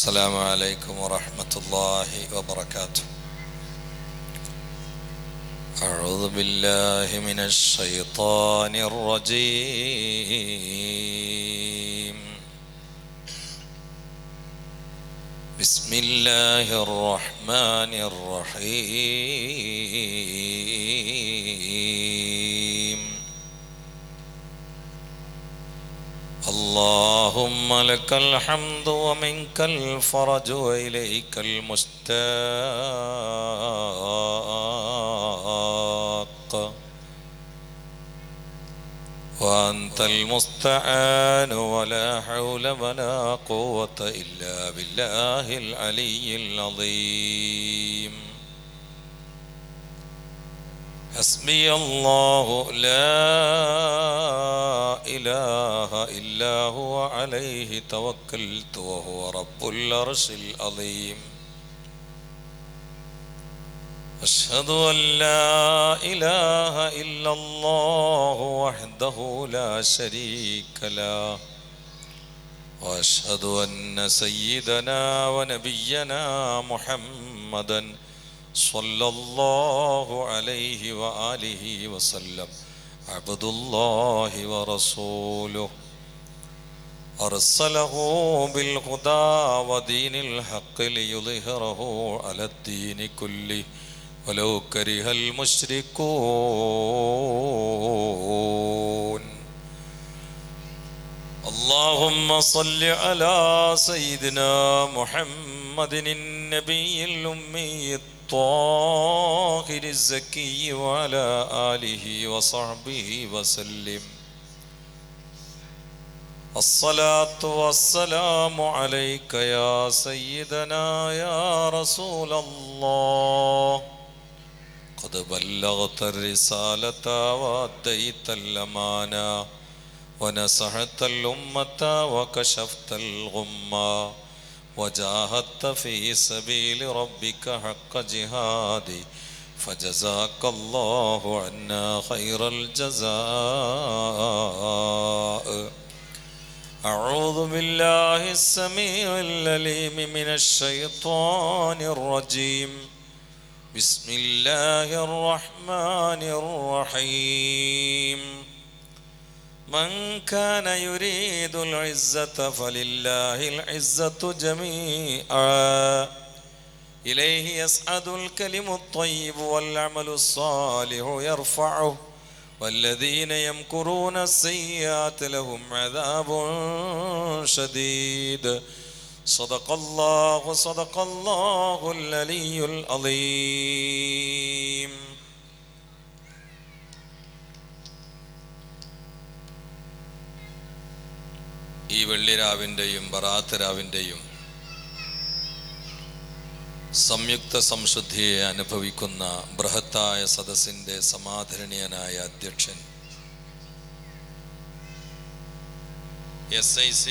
السلام عليكم ورحمة الله وبركاته. أعوذ بالله من الشيطان الرجيم. بسم الله الرحمن الرحيم. اللهم لك الحمد ومنك الفرج وإليك المشتاق وأنت المستعان ولا حول ولا قوة إلا بالله العلي العظيم. حسبي الله لا إله إلا هو عليه توكلت وهو رب العرش العظيم. أشهد أن لا إله إلا الله وحده لا شريك له وأشهد أن سيدنا ونبينا محمدا صلى الله عليه وآله وسلم عبد الله ورسوله أرسله بالهدى ودين الحق ليظهره على الدين كله ولو كره المشركون. اللهم صل على سيدنا محمد النبي الأمي الطاهر الزكي وعلى آله وصحبه وسلم. الصلاة والسلام عليك يا سيدنا يا رسول الله. قد بلغت الرسالة وأديت الأمانة ونصحت الأمة وكشفت الغمة وجاهدت في سبيل ربك حق جهادي فجزاك الله عنا خير الجزاء. أعوذ بالله السميع العليم من الشيطان الرجيم. بسم الله الرحمن الرحيم. من كان يريد العزة فلله العزة جميعا إليه يصعد الكلم الطيب والعمل الصالح يرفعه والذين يمكرون السيئات لهم عذاب شديد. صدق الله العلي العظيم. ഈ വെള്ളിരാവിൻ്റെയും ബറാത്ത് രാവിൻ്റെയും സംയുക്ത സംശുദ്ധിയെ അനുഭവിക്കുന്ന ബൃഹത്തായ സദസ്സിൻ്റെ സമാദരണീയനായ അധ്യക്ഷൻ SIC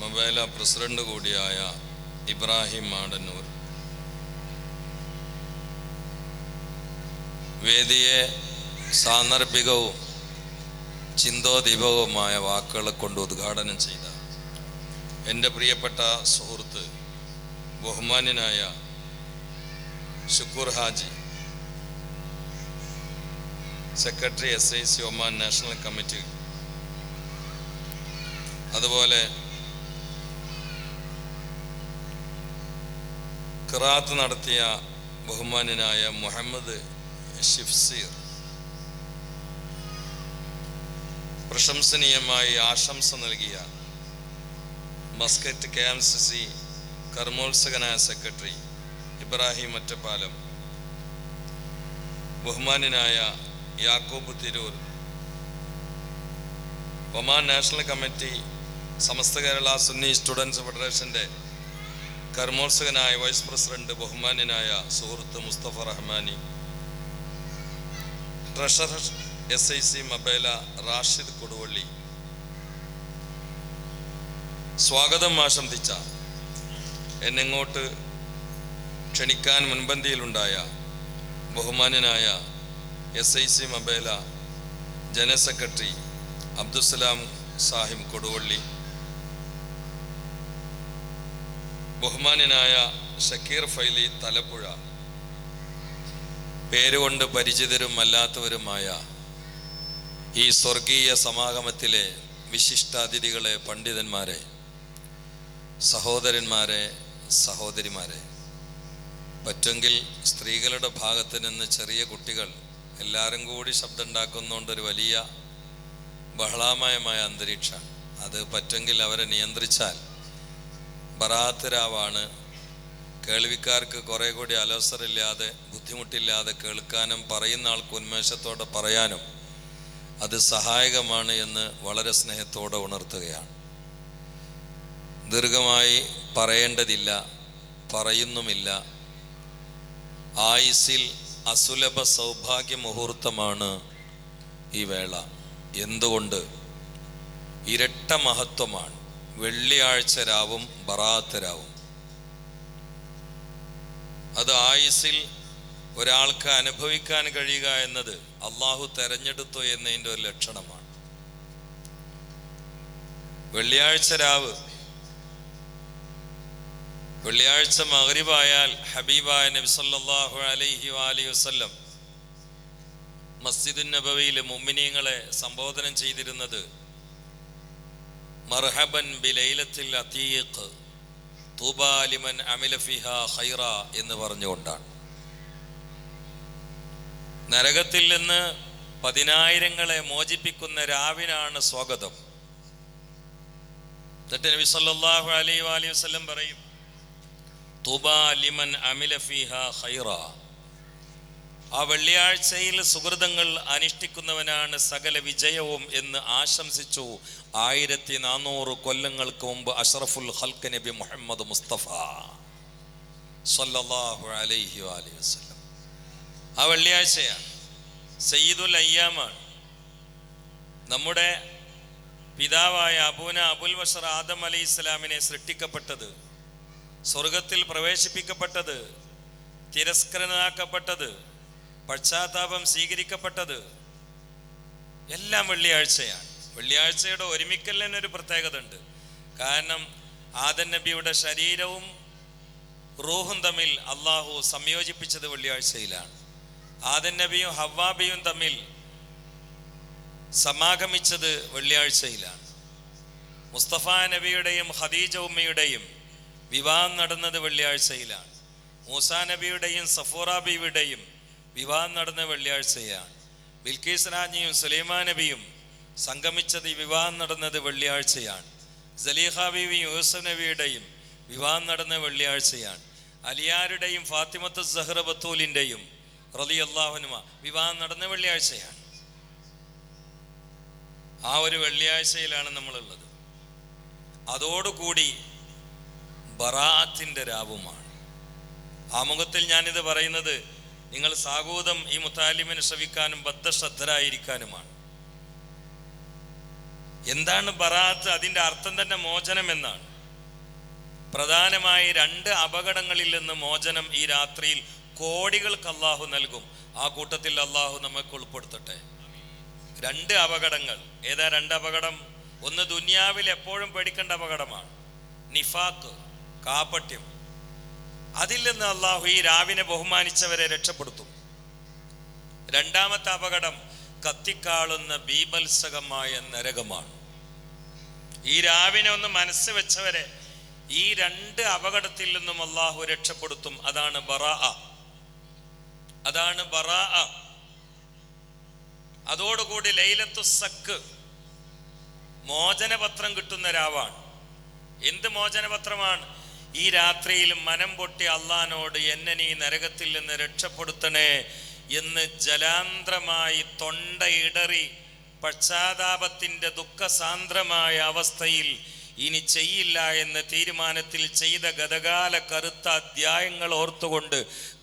മൊബൈല പ്രസിഡന്റ് കൂടിയായ ഇബ്രാഹിം മാടന്നൂർ, വേദിയെ സാന്ദർഭികവും ചിന്തോദീപകവുമായ വാക്കുകളെ കൊണ്ട് ഉദ്ഘാടനം ചെയ്ത എൻ്റെ പ്രിയപ്പെട്ട സുഹൃത്ത് ബഹുമാന്യനായ Shukkur Haji, secretary SIC Oman national committee, അതുപോലെ ഖിറാത്ത് നടത്തിയ ബഹുമാന്യനായ മുഹമ്മദ് ഷിഫ്സീർ, പ്രശംസനീയമായി ആശംസ നൽകിയ മസ്കറ്റ് KMCC കർമ്മോത്സകനായ സെക്രട്ടറി ഇബ്രാഹിം ഒറ്റപ്പാലം, ബഹുമാന്യനായ Yakub Tirur, Oman national committee Samastha Kerala Sunni students ഫെഡറേഷൻ്റെ കർമ്മോത്സകനായ വൈസ് പ്രസിഡന്റ് ബഹുമാന്യനായ സുഹൃത്ത് Mustafa Rahmani, treasurer SIC Mabela Rashid Koduvally, സ്വാഗതം ആശംസിച്ച എന്നെങ്ങോട്ട് ക്ഷണിക്കാൻ മുൻപന്തിയിലുണ്ടായ ബഹുമാന്യനായ SIC Mabela general secretary Abdussalam Sahib Koduvally, ബഹുമാന്യനായ ഷക്കീർ ഫൈലി തലപ്പുഴ, പേരുകൊണ്ട് പരിചിതരും അല്ലാത്തവരുമായ ഈ സ്വർഗീയ സമാഗമത്തിലെ വിശിഷ്ടാതിഥികളെ, പണ്ഡിതന്മാരെ, സഹോദരന്മാരെ, സഹോദരിമാരെ, പറ്റുമെങ്കിൽ സ്ത്രീകളുടെ ഭാഗത്ത് നിന്ന് ചെറിയ കുട്ടികൾ എല്ലാവരും കൂടി ശബ്ദം ഉണ്ടാക്കുന്നതുകൊണ്ടൊരു വലിയ ബഹളാമയമായ അന്തരീക്ഷമാണ്. അത് പറ്റുമെങ്കിൽ അവരെ നിയന്ത്രിച്ചാൽ. ബറാത്ത് രാവാണ്, കേൾവിക്കാർക്ക് കുറേ കൂടി അലോസറില്ലാതെ ബുദ്ധിമുട്ടില്ലാതെ കേൾക്കാനും പറയുന്ന ആൾക്ക് ഉന്മേഷത്തോടെ പറയാനും അത് സഹായകമാണ് എന്ന് വളരെ സ്നേഹത്തോടെ ഉണർത്തുകയാണ്. ദീർഘമായി പറയേണ്ടതില്ല, പറയുന്നുമില്ല. ആയുസ്സിൽ അസുലഭ സൗഭാഗ്യ മുഹൂർത്തമാണ് ഈ വേള. എന്തുകൊണ്ട്? ഇരട്ട മഹത്വമാണ്. വെള്ളിയാഴ്ച രാവും ബറാത്ത് രാവും. അത് ആയുസ്സിൽ ഒരാൾക്ക് അനുഭവിക്കാൻ കഴിയുക എന്നത് അള്ളാഹു തെരഞ്ഞെടുത്തു എന്നതിൻ്റെ ഒരു ലക്ഷണമാണ്. വെള്ളിയാഴ്ച രാവ്, വെള്ളിയാഴ്ച മഗ്രിബായാൽ ഹബീബായ നബി സല്ലല്ലാഹു അലൈഹി വസല്ലം മസ്ജിദുൻ നബവിയിലെ മുഅ്മിനീങ്ങളെ സംബോധന ചെയ്തിരുന്നത് മർഹബൻ ബിലൈലത്തിൽ അതീഖ് തൂബാ ലിമൻ അമില ഫിഹാ ഖൈറ എന്ന് പറഞ്ഞുകൊണ്ടാണ്. നരകത്തിൽ നിന്ന് 10,000-ങ്ങളെ മോചിപ്പിക്കുന്ന രാവിനാണ് സ്വാഗതം. എന്നിട്ട് നബി സല്ലല്ലാഹു അലൈഹി വസല്ലം പറയും, തൂബാ ലിമൻ അമില ഫിഹാ ഖൈറ. ആ വെള്ളിയാഴ്ചയിൽ സുഹൃതങ്ങൾ അനുഷ്ഠിക്കുന്നവനാണ് സകല വിജയവും എന്ന് ആശംസിച്ചു 1400 കൊല്ലങ്ങൾക്ക് മുമ്പ് അഷ്റഫുൽ ഖൽഖ് നബി മുഹമ്മദ് മുസ്തഫ സല്ലല്ലാഹു അലൈഹി വസല്ലം. ആ വെള്ളിയാഴ്ചയാണ്, സയ്യിദുൽ അയ്യാമാണ്. നമ്മുടെ പിതാവായ അബൂന അബുൽ ബശർ ആദം അലൈഹി ഇസ്ലാമിനെ സൃഷ്ടിക്കപ്പെട്ടത്, സ്വർഗത്തിൽ പ്രവേശിപ്പിക്കപ്പെട്ടത്, തിരസ്കരണാക്കപ്പെട്ടത്, പശ്ചാത്താപം സ്വീകരിക്കപ്പെട്ടത് എല്ലാം വെള്ളിയാഴ്ചയാണ്. വെള്ളിയാഴ്ചയുടെ ഒരുമിക്കൽ തന്നെ ഒരു പ്രത്യേകത ഉണ്ട്. കാരണം ആദം നബിയുടെ ശരീരവും റൂഹും തമ്മിൽ അള്ളാഹു സംയോജിപ്പിച്ചത് വെള്ളിയാഴ്ചയിലാണ്. ആദം നബിയും ഹവ്വാബിയും തമ്മിൽ സമാഗമിച്ചത് വെള്ളിയാഴ്ചയിലാണ്. മുസ്തഫ നബിയുടെയും ഖദീജ ഉമ്മയുടെയും വിവാഹം നടന്നത് വെള്ളിയാഴ്ചയിലാണ്. മൂസാ നബിയുടെയും സഫൂറ ബീവിയുടെയും വിവാഹം നടന്ന വെള്ളിയാഴ്ചയാണ്. ബിൽക്കീസ് രാജ്ഞിയും സുലൈമാൻ നബിയും സംഗമിച്ചത്, ഈ വിവാഹം നടന്നത് വെള്ളിയാഴ്ചയാണ്. സലീഹ ബീവിയും യൂസുഫ് നബിയുടെയും വിവാഹം നടന്ന വെള്ളിയാഴ്ചയാണ്. അലിയാരുടെയും ഫാത്തിമത്ത് സഹ്റ ബത്തൂലിൻ്റെയും റളിയല്ലാഹു അൻഹുമ വിവാഹം നടന്ന വെള്ളിയാഴ്ചയാണ്. ആ ഒരു വെള്ളിയാഴ്ചയിലാണ് നമ്മളുള്ളത്. അതോടുകൂടി ബറാഅത്തിൻ്റെ രാവുമാണ്. ആമുഖത്തിൽ ഞാനിത് പറയുന്നത് നിങ്ങൾ സാഗൂതം ഈ മുത്താലിമിനെ ശ്രവിക്കാനും ബദ്ധശ്രദ്ധരായിരിക്കാനുമാണ്. എന്താണ് ബറാഅത്ത്? അതിൻ്റെ അർത്ഥം തന്നെ മോചനം എന്നാണ്. പ്രധാനമായി 2 അപകടങ്ങളിൽ നിന്ന് മോചനം ഈ രാത്രിയിൽ കോടികൾക്ക് അള്ളാഹു നൽകും. ആ കൂട്ടത്തിൽ അള്ളാഹു നമുക്ക് ഉൾപ്പെടുത്തട്ടെ. 2 അപകടങ്ങൾ. ഏതാ 2 അപകടം? ഒന്ന് ദുനിയാവിൽ എപ്പോഴും പേടിക്കേണ്ട അപകടമാണ്, നിഫാഖ്, കാപട്യം. അതിൽ നിന്ന് അള്ളാഹു ഈ രാവിനെ ബഹുമാനിച്ചവരെ രക്ഷപ്പെടുത്തും. 2ാമത്തെ അപകടം കത്തിക്കാളുന്ന ബീഭത്സകമായ നരകമാണ്. ഈ രാവിനെ ഒന്ന് മനസ്സ് വെച്ചവരെ ഈ 2 അപകടത്തിൽ നിന്നും അള്ളാഹു രക്ഷപ്പെടുത്തും. അതാണ് ബറാഅ. അതാണ് ബറാഅ. അതോടുകൂടി ലൈലത്തു സക്ക്, മോചനപത്രം കിട്ടുന്ന രാവാണ്. എന്ത് മോചനപത്രമാണ്? ഈ രാത്രിയിൽ മനം പൊട്ടി അള്ളാനോട് എന്നെ നീ നരകത്തിൽ നിന്ന് രക്ഷപ്പെടുത്തണേ എന്ന് ജലാന്ത്രമായി തൊണ്ടയിടറി പശ്ചാത്താപത്തിൻ്റെ ദുഃഖസാന്ദ്രമായ അവസ്ഥയിൽ ഇനി ചെയ്യില്ല എന്ന തീരുമാനത്തിൽ ചെയ്ത ഗതകാല കറുത്ത അധ്യായങ്ങൾ ഓർത്തുകൊണ്ട്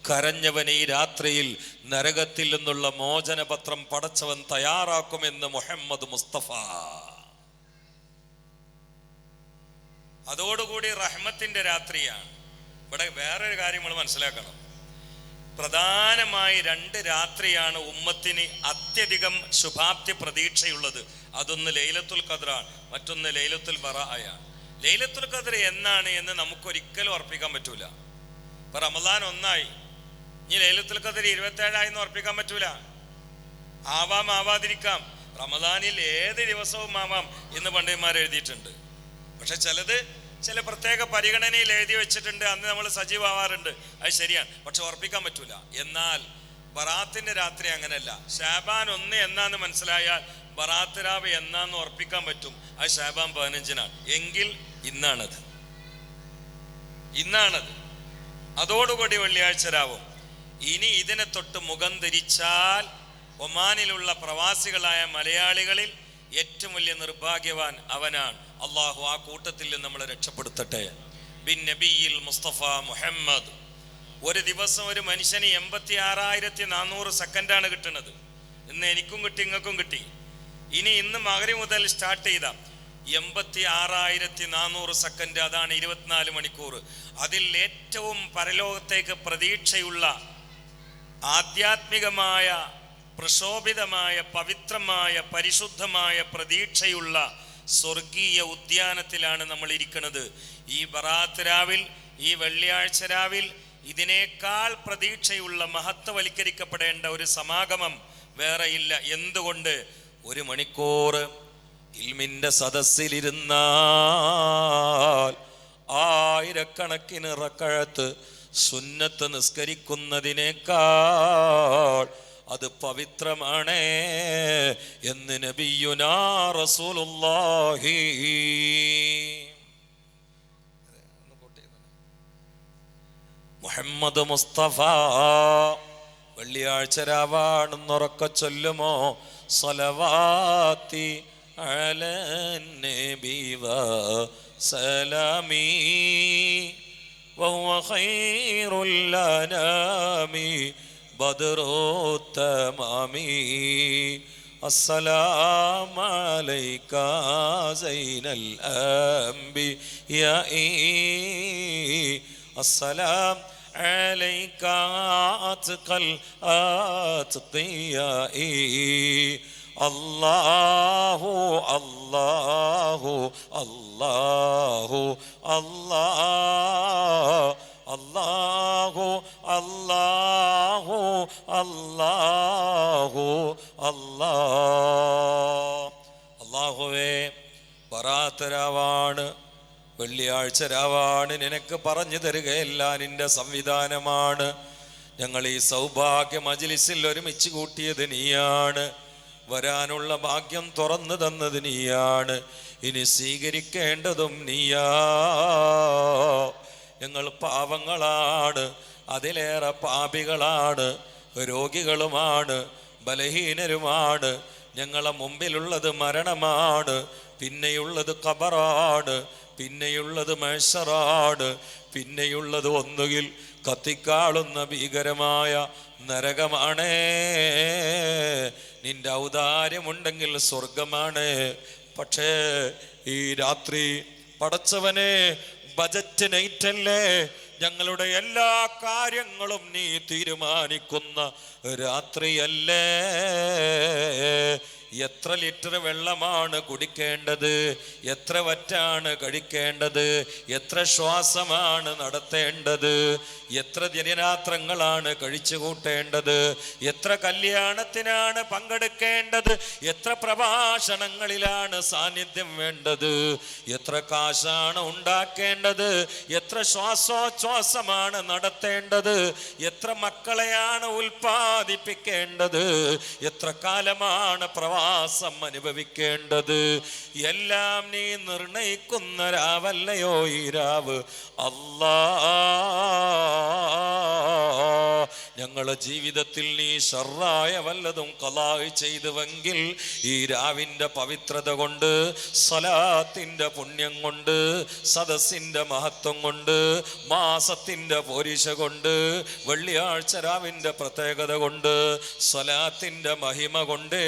കരഞ്ഞവൻ ഈ രാത്രിയിൽ നരകത്തിൽ നിന്നുള്ള മോചനപത്രം പടച്ചവൻ തയ്യാറാക്കുമെന്ന് മുഹമ്മദ് മുസ്തഫ. അതോടുകൂടി റഹ്മത്തിന്റെ രാത്രിയാണ്. ഇവിടെ വേറൊരു കാര്യം നമ്മൾ മനസ്സിലാക്കണം. പ്രധാനമായി 2 രാത്രിയാണ് ഉമ്മത്തിന് അത്യധികം ശുഭാപ്തി പ്രതീക്ഷയുള്ളത്. അതൊന്ന് ലൈലത്തുൽ ഖദ്റാണ്, മറ്റൊന്ന് ലൈലത്തുൽ ബറാഅയാണ്. ലൈലത്തുൽ ഖദ്ർ എന്നാണ് എന്ന് നമുക്കൊരിക്കലും ഉറപ്പിക്കാൻ പറ്റൂല. ഇപ്പൊ റമദാൻ 1 ഇനി ലൈലത്തുൽ ഖദ്ർ 27 എന്ന് ഉറപ്പിക്കാൻ പറ്റൂല. ആവാം, ആവാതിരിക്കാം. റമദാനിൽ ഏത് ദിവസവും ആവാം എന്ന് പണ്ഡിതന്മാർ എഴുതിയിട്ടുണ്ട്. പക്ഷെ ചില പ്രത്യേക പരിഗണനയിൽ എഴുതി വെച്ചിട്ടുണ്ട്, അന്ന് നമ്മൾ സജീവമാവാറുണ്ട്. അത് ശരിയാണ്, പക്ഷെ ഉറപ്പിക്കാൻ പറ്റൂല. എന്നാൽ ബറാത്തിന്റെ രാത്രി അങ്ങനെയല്ല. ഷാബാൻ 1 എന്നാന്ന് മനസ്സിലായാൽ ബറാത്ത് രാവ് എന്നാന്ന് ഉറപ്പിക്കാൻ പറ്റും. അത് ഷാബാൻ 15-നാണ് എങ്കിൽ ഇന്നാണത്. അതോടുകൂടി വെള്ളിയാഴ്ച രാവും. ഇനി ഇതിനെ തൊട്ട് മുഖം തിരിച്ചാൽ ഒമാനിലുള്ള പ്രവാസികളായ മലയാളികളിൽ ഏറ്റവും വലിയ നിർഭാഗ്യവാൻ അവനാണ്. അള്ളാഹു ആ കൂട്ടത്തിൽ നമ്മളെ രക്ഷപ്പെടുത്തട്ടെ. ബിൻ നബിയിൽ മുസ്തഫ മുഹമ്മദ്. ഒരു ദിവസം ഒരു മനുഷ്യന് 86,400 സെക്കൻഡാണ് കിട്ടുന്നത്. ഇന്ന് എനിക്കും കിട്ടി, നിങ്ങൾക്കും കിട്ടി. ഇന്ന് മഗ്‌രിബ് മുതൽ സ്റ്റാർട്ട് ചെയ്ത 86,400 സെക്കൻഡ്, അതാണ് 24 മണിക്കൂർ. അതിൽ ഏറ്റവും പരലോകത്തേക്ക് പ്രതീക്ഷയുള്ള, ആധ്യാത്മികമായ, പ്രശോഭിതമായ, പവിത്രമായ, പരിശുദ്ധമായ പ്രതീക്ഷയുള്ള സ്വർഗീയ ഉദ്യാനത്തിലാണ് നമ്മൾ ഇരിക്കുന്നത്. ഈ ബറാത്ത് രാവിൽ, ഈ വെള്ളിയാഴ്ച രാവിൽ ഇതിനേക്കാൾ പ്രതീക്ഷയുള്ള, മഹത്വവൽക്കരിക്കപ്പെടേണ്ട ഒരു സമാഗമം വേറെയില്ല. എന്തുകൊണ്ട്? 1 മണിക്കൂർ ഇൽമിന്റെ സദസ്സിലിരുന്നാൽ 1000കണക്കിന് റക്അത്ത് സുന്നത്ത് നിസ്കരിക്കുന്നതിനേക്കാൾ അത് പവിത്രമാണ് എന്ന് നബിയുനാ റസൂലുള്ളാഹി. മുഹമ്മദ് മുസ്തഫ വെള്ളിയാഴ്ച രാവാണെന്നുറക്കെ ചൊല്ലുമോ? സ്വലവാത്തി അലൻ നബി വസലാമി വഹുവ ഖൈറുൽ അനാമി ബദ്റു തമാമി അസ്സലാമു അലൈക സൈനൽ അംബിയാഇ അസ്സലാം അലൈക അത്ഖൽ അത്ഖിയാഇ അല്ലാഹു അല്ലാഹു അല്ലാഹു അല്ലാഹു അല്ലാഹു അല്ലാഹു അല്ലാഹു അല്ലാഹുവേ, ബറാത്ത് രാവാണ്, വെള്ളിയാഴ്ച രാവാണ്, നിനക്ക് പറഞ്ഞു തരികയല്ല നിന്റെ സംവിധാനമാണ്. ഞങ്ങൾ ഈ സൗഭാഗ്യ മജ്‌ലിസിൽ ഒരുമിച്ച് കൂട്ടിയത് നീയാണ്. വരാനുള്ള ഭാഗ്യം തുറന്നു തന്നത് നീയാണ്. ഇനി സ്വീകരിക്കേണ്ടതും നീയാ. ഞങ്ങൾ പാവങ്ങളാണ്, അതിലേറെ പാപികളാണ്, രോഗികളുമാണ്, ബലഹീനരുമാണ്. ഞങ്ങളെ മുമ്പിലുള്ളത് മരണമാണ്, പിന്നെയുള്ളത് ഖബറാണ്, പിന്നെയുള്ളത് മഹ്ശറാണ്, പിന്നെയുള്ളത് ഒന്നുകിൽ കത്തിക്കാളുന്ന ഭീകരമായ നരകമാണ്. നിന്റെ ഔദാര്യമുണ്ടെങ്കിൽ സ്വർഗമാണ്. പക്ഷേ ഈ രാത്രി പടച്ചവനെ ബജറ്റ് നൈറ്റല്ലേ, ഞങ്ങളുടെ എല്ലാ കാര്യങ്ങളും നീ തീരുമാനിക്കുന്ന രാത്രിയല്ലേ. എത്ര ലിറ്റർ വെള്ളമാണ് കുടിക്കേണ്ടത്, എത്ര വറ്റാണ് കഴിക്കേണ്ടത്, എത്ര ശ്വാസമാണ് നടത്തേണ്ടത്, എത്ര ദിനരാത്രങ്ങളാണ് കഴിച്ചു കൂട്ടേണ്ടത്, എത്ര കല്യാണത്തിനാണ് പങ്കെടുക്കേണ്ടത്, എത്ര പ്രഭാഷണങ്ങളിലാണ് സാന്നിധ്യം വേണ്ടത്, എത്ര കാശാണ് ഉണ്ടാക്കേണ്ടത്, എത്ര ശ്വാസോച്ഛ്വാസമാണ് നടത്തേണ്ടത്, എത്ര മക്കളെയാണ് ഉൽപ്പാദിപ്പിക്കേണ്ടത്, എത്ര കാലമാണ് പ്രവാസം അനുഭവിക്കേണ്ടത്, എല്ലാം നീ നിർണയിക്കുന്ന രാവല്ലയോ ഈ രാവ്. അല്ലാ, ഞങ്ങളുടെ ജീവിതത്തിൽ നീ ശർറായ വല്ലതും ഖലാ ചെയ്തുവെങ്കിൽ ഈ രാവിൻ്റെ പവിത്രത കൊണ്ട്, സ്വലാത്തിൻ്റെ പുണ്യം കൊണ്ട്, സദസ്സിൻ്റെ മഹത്വം കൊണ്ട്, മാസത്തിൻ്റെ പോരിശ കൊണ്ട്, വെള്ളിയാഴ്ച രാവിൻ്റെ പ്രത്യേകത കൊണ്ട്, സ്വലാത്തിൻ്റെ മഹിമ കൊണ്ട്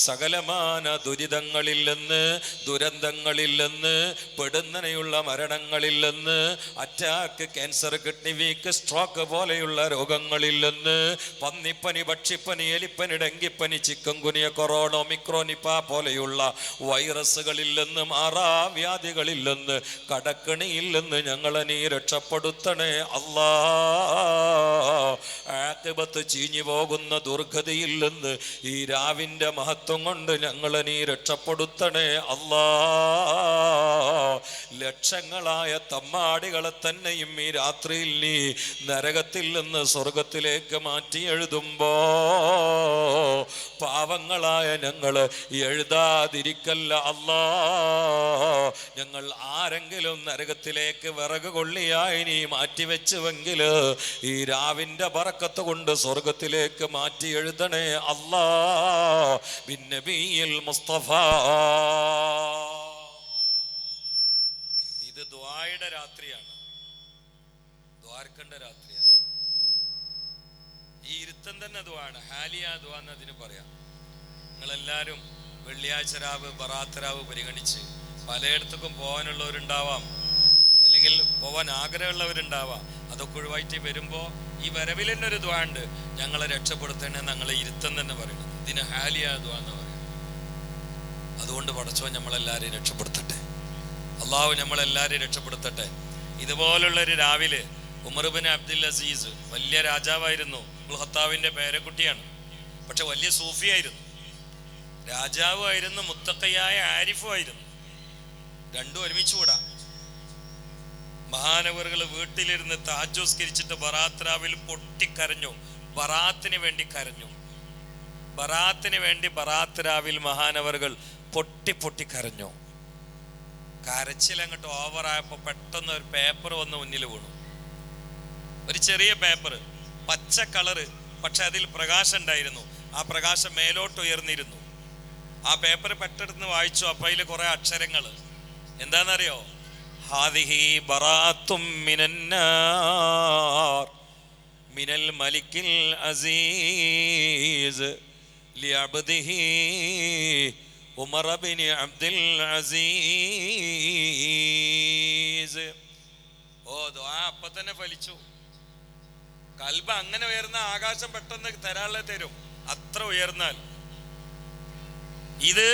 സകലമാന ദുരിതങ്ങളിൽ നിന്ന്, ദുരന്തങ്ങളിൽ നിന്ന്, പെടുന്നനെയുള്ള മരണങ്ങളിൽ നിന്ന്, attack, cancer, kidney weak, stroke പോലെയുള്ള രോഗങ്ങളിൽ നിന്ന്, പന്നിപ്പനി, പക്ഷിപ്പനി, എലിപ്പനി, ഡെങ്കിപ്പനി, chikungunya, corona, omicron, Nipah പോലെയുള്ള വൈറസുകളിൽ നിന്ന്, മാറാവ്യാധികളിൽ നിന്ന്, കടക്കണിയിൽ നിന്ന് ഞങ്ങളെ നീ രക്ഷപ്പെടുത്തണേ അല്ലാ. ആഖിബത്ത് ചീഞ്ഞു പോകുന്ന ദുർഗതിയിൽ നിന്ന് ഈ രാവിൻ്റെ മഹത്വം കൊണ്ട് ഞങ്ങളെ നീ രക്ഷപ്പെടുത്തണേ അല്ലാ. ലക്ഷങ്ങളായ തമ്മാടികളെ തന്നെയും ഈ രാത്രിയിൽ നീ നരകത്തിൽ നിന്ന് സ്വർഗത്തിലേക്ക് മാറ്റി എഴുതുമ്പോ പാവങ്ങളായ ഞങ്ങൾ എഴുതാതിരിക്കല്ല അല്ലാ. ഞങ്ങൾ ആരെങ്കിലും നരകത്തിലേക്ക് വിറക് കൊള്ളിയായി നീ മാറ്റിവെച്ചുവെങ്കിൽ ഈ രാവിൻ്റെ ബറക്കത്ത് കൊണ്ട് സ്വർഗത്തിലേക്ക് മാറ്റി എഴുതണേ അല്ലാ. ബിന്നബിയിൽ മുസ്തഫ. ഇത് ദുആയുടെ രാത്രിയാണ്, ദ്വാരക്കണ്ട രാത്രിയാണ്. ഈ ഇരുത്തം തന്നെ ദുആണ്, ഹാലിയ ദുആ എന്ന് അതിന് പറയാം. നിങ്ങളെല്ലാവരും വെള്ളിയാഴ്ച രാവ്, ബറാത്ത് രാവ് പരിഗണിച്ച് പലയിടത്തേക്കും പോകാനുള്ളവരുണ്ടാവാം, അല്ലെങ്കിൽ പോവാൻ ആഗ്രഹമുള്ളവരുണ്ടാവാം. അതൊക്കെ ഒഴിവായിട്ട് വരുമ്പോൾ ഈ വരവിൽ തന്നെ ഒരു ദുആ ഉണ്ട്, ഞങ്ങളെ രക്ഷപ്പെടുത്തണേ. ഞങ്ങളെ ഇരുത്തം തന്നെ പറയുന്നത് ഇതിന് ഹാലിയ ദുആ എന്ന് പറയാം. അതുകൊണ്ട് പടച്ചോൻ നമ്മളെല്ലാവരെയും രക്ഷപ്പെടുത്തട്ടെ, അള്ളാഹു നമ്മളെല്ലാവരെയും രക്ഷപ്പെടുത്തട്ടെ. ഇതുപോലുള്ളൊരു രാവിലെ ഉമർ ബിൻ അബ്ദുൽ അസീസ് വലിയ രാജാവായിരുന്നു, ഖത്താബിന്റെ പേരക്കുട്ടിയാണ്, പക്ഷെ വലിയ സൂഫിയായിരുന്നു. രാജാവുമായിരുന്നു, മുത്തഖയായ ആരിഫുമായിരുന്നു. രണ്ടും ഒരുമിച്ചുകൂടാ. മഹാനവറുകൾ വീട്ടിലിരുന്ന് തഹജ്ജുദ്സ്കരിച്ചിട്ട് ബറാത്ത് രാവിൽ പൊട്ടിക്കരഞ്ഞു. ബറാത്തിന് വേണ്ടി കരഞ്ഞു. ബറാത്തിന് വേണ്ടി ബറാത്ത് രാവിൽ മഹാനവറുകൾ പൊട്ടി കരഞ്ഞു. കരച്ചിലങ്ങോട്ട് ഓവറായപ്പോൾ പെട്ടെന്ന് ഒരു പേപ്പർ വന്ന് മുന്നിൽ വീണു. ഒരു ചെറിയ പേപ്പർ, പച്ച കളറ്, പക്ഷെ അതിൽ പ്രകാശം ഉണ്ടായിരുന്നു. ആ പ്രകാശം മേലോട്ട് ഉയർന്നിരുന്നു. ആ പേപ്പർ പെട്ടെന്ന് വായിച്ചു. അപ്പൊ അതിൽ കുറെ അക്ഷരങ്ങൾ. എന്താണെന്നറിയോ? ഹാദിഹി ബറാത്തും മിനന്നാർ മിനൽ മലിക്കിൽ അസീസ് ലിഅബ്ദിഹി ഉമർ ബിൻ അബ്ദുൽ അസീസ്. ഓ, ദുആ അപ്പൊ തന്നെ ഫലിച്ചു. കൽബ് അങ്ങനെ ഉയർന്ന ആകാശം പെട്ടെന്ന് തരാളെ തരും, അത്ര ഉയർന്നാൽ. ഇത്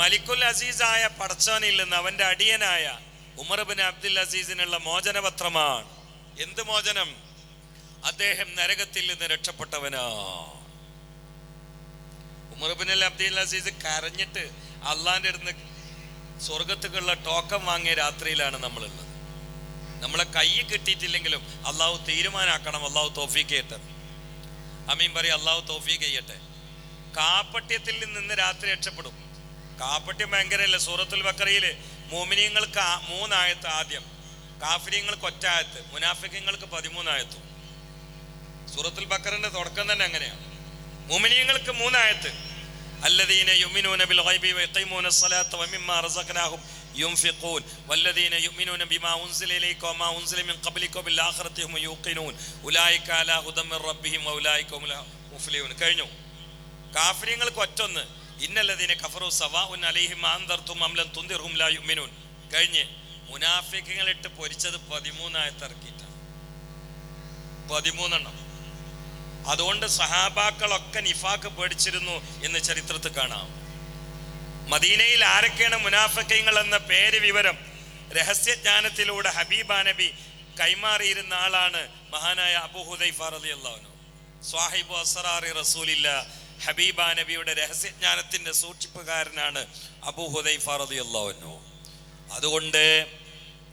മലിക്കുൽ അസീസായ പടച്ചവനിൽ നിന്ന് അവന്റെ അടിയനായ ഉമർ ബിൻ അബ്ദുൽ അസീസിനുള്ള മോചനപത്രമാണ്. എന്ത് മോചനം? അദ്ദേഹം നരകത്തിൽ നിന്ന് രക്ഷപ്പെട്ടവനാ. ഉമർ ബിൻ അബ്ദുൽ അസീസ് കരഞ്ഞിട്ട് അള്ളാന്റെ അടുത്ത് സ്വർഗത്തുക്കുള്ള ടോക്കൺ വാങ്ങിയ രാത്രിയിലാണ് നമ്മളുള്ളത്. നമ്മളെ കൈ കിട്ടിയിട്ടില്ലെങ്കിലും അള്ളാഹു തീരുമാനാക്കണം. അള്ളാഹു തൗഫീഖ് ചെയ്യട്ടെ. അമീൻ പറയും, അള്ളാഹു തൗഫീഖ് ചെയ്യട്ടെ. കാപ്പട്യത്തിൽ നിന്ന് രാത്രി രക്ഷപ്പെടും. കാപ്പട്യം ഭയങ്കരല്ലേ? സൂറത്തുൽ ബഖറയില് മുഅ്മിനീങ്ങൾക്ക് 3 ആയത്ത് ആദ്യം, കാഫിരീങ്ങൾക്ക് 1 ആയത്ത്, മുനാഫിഖീങ്ങൾക്ക് 13 ആയത്തും. സൂറത്തുൽ ബഖറയുടെ തുടക്കം തന്നെ അങ്ങനെയാണ്. മുഅ്മിനീങ്ങൾക്ക് 3 ആയത്ത്, അല്ലദീന യുമിനൂന ബിൽ ഗൈബി വയഖീമൂന സ്വലാത്ത വമിമ്മാ റസഖ്നാഹും യുൻഫിഖൂൻ വല്ലദീന യുമിനൂന ബിമാ ഉൻസില ഇലൈക വമാ ഉൻസില മിൻ ഖബ്ലിക വബിൽ ആഖിറതി ഹും യൂഖിനൂൻ ഉലൈക അലാ ഹുദം മിർ റബ്ബിഹിം വഉലൈക ഹുമുൽ മുഫ്ലിഹൂൻ. കഴിഞ്ഞു. കാഫിരീങ്ങൾക്ക് 1 ഇന്നല്ലദീന കഫറു സവാഉൻ അലൈഹിം അൻദർതും അം ലം തുൻദിർഹും ലാ യുമിനൂൻ. കഴിഞ്ഞ്. മുനാഫിഖുകളിട്ട് പൊരിച്ചത് 13 ആയത്ത് ഇറക്കിയിട്ടാണ്. 13 എണ്ണം. അതുകൊണ്ട് സഹാബാക്കളൊക്കെ നിഫാഖ് പേടിച്ചിരുന്നു എന്ന് ചരിത്രത്തിൽ കാണാം. മദീനയിൽ ആരൊക്കെയാണ് മുനാഫിഖീങ്ങൾ എന്ന പേര് വിവരം രഹസ്യജ്ഞാനത്തിലൂടെ ഹബീബ നബി കൈമാറിയിരുന്ന ആളാണ് മഹാനായ അബൂ ഹുദൈഫ റളിയല്ലാഹു അൻഹു. സ്വാഹിബു അസ്റാറി റസൂലില്ല. ഹബീബ നബിയുടെ രഹസ്യജ്ഞാനത്തിന്റെ സൂക്ഷിപ്പുകാരനാണ് അബൂ ഹുദൈഫ റളിയല്ലാഹു അൻഹു. അതുകൊണ്ട്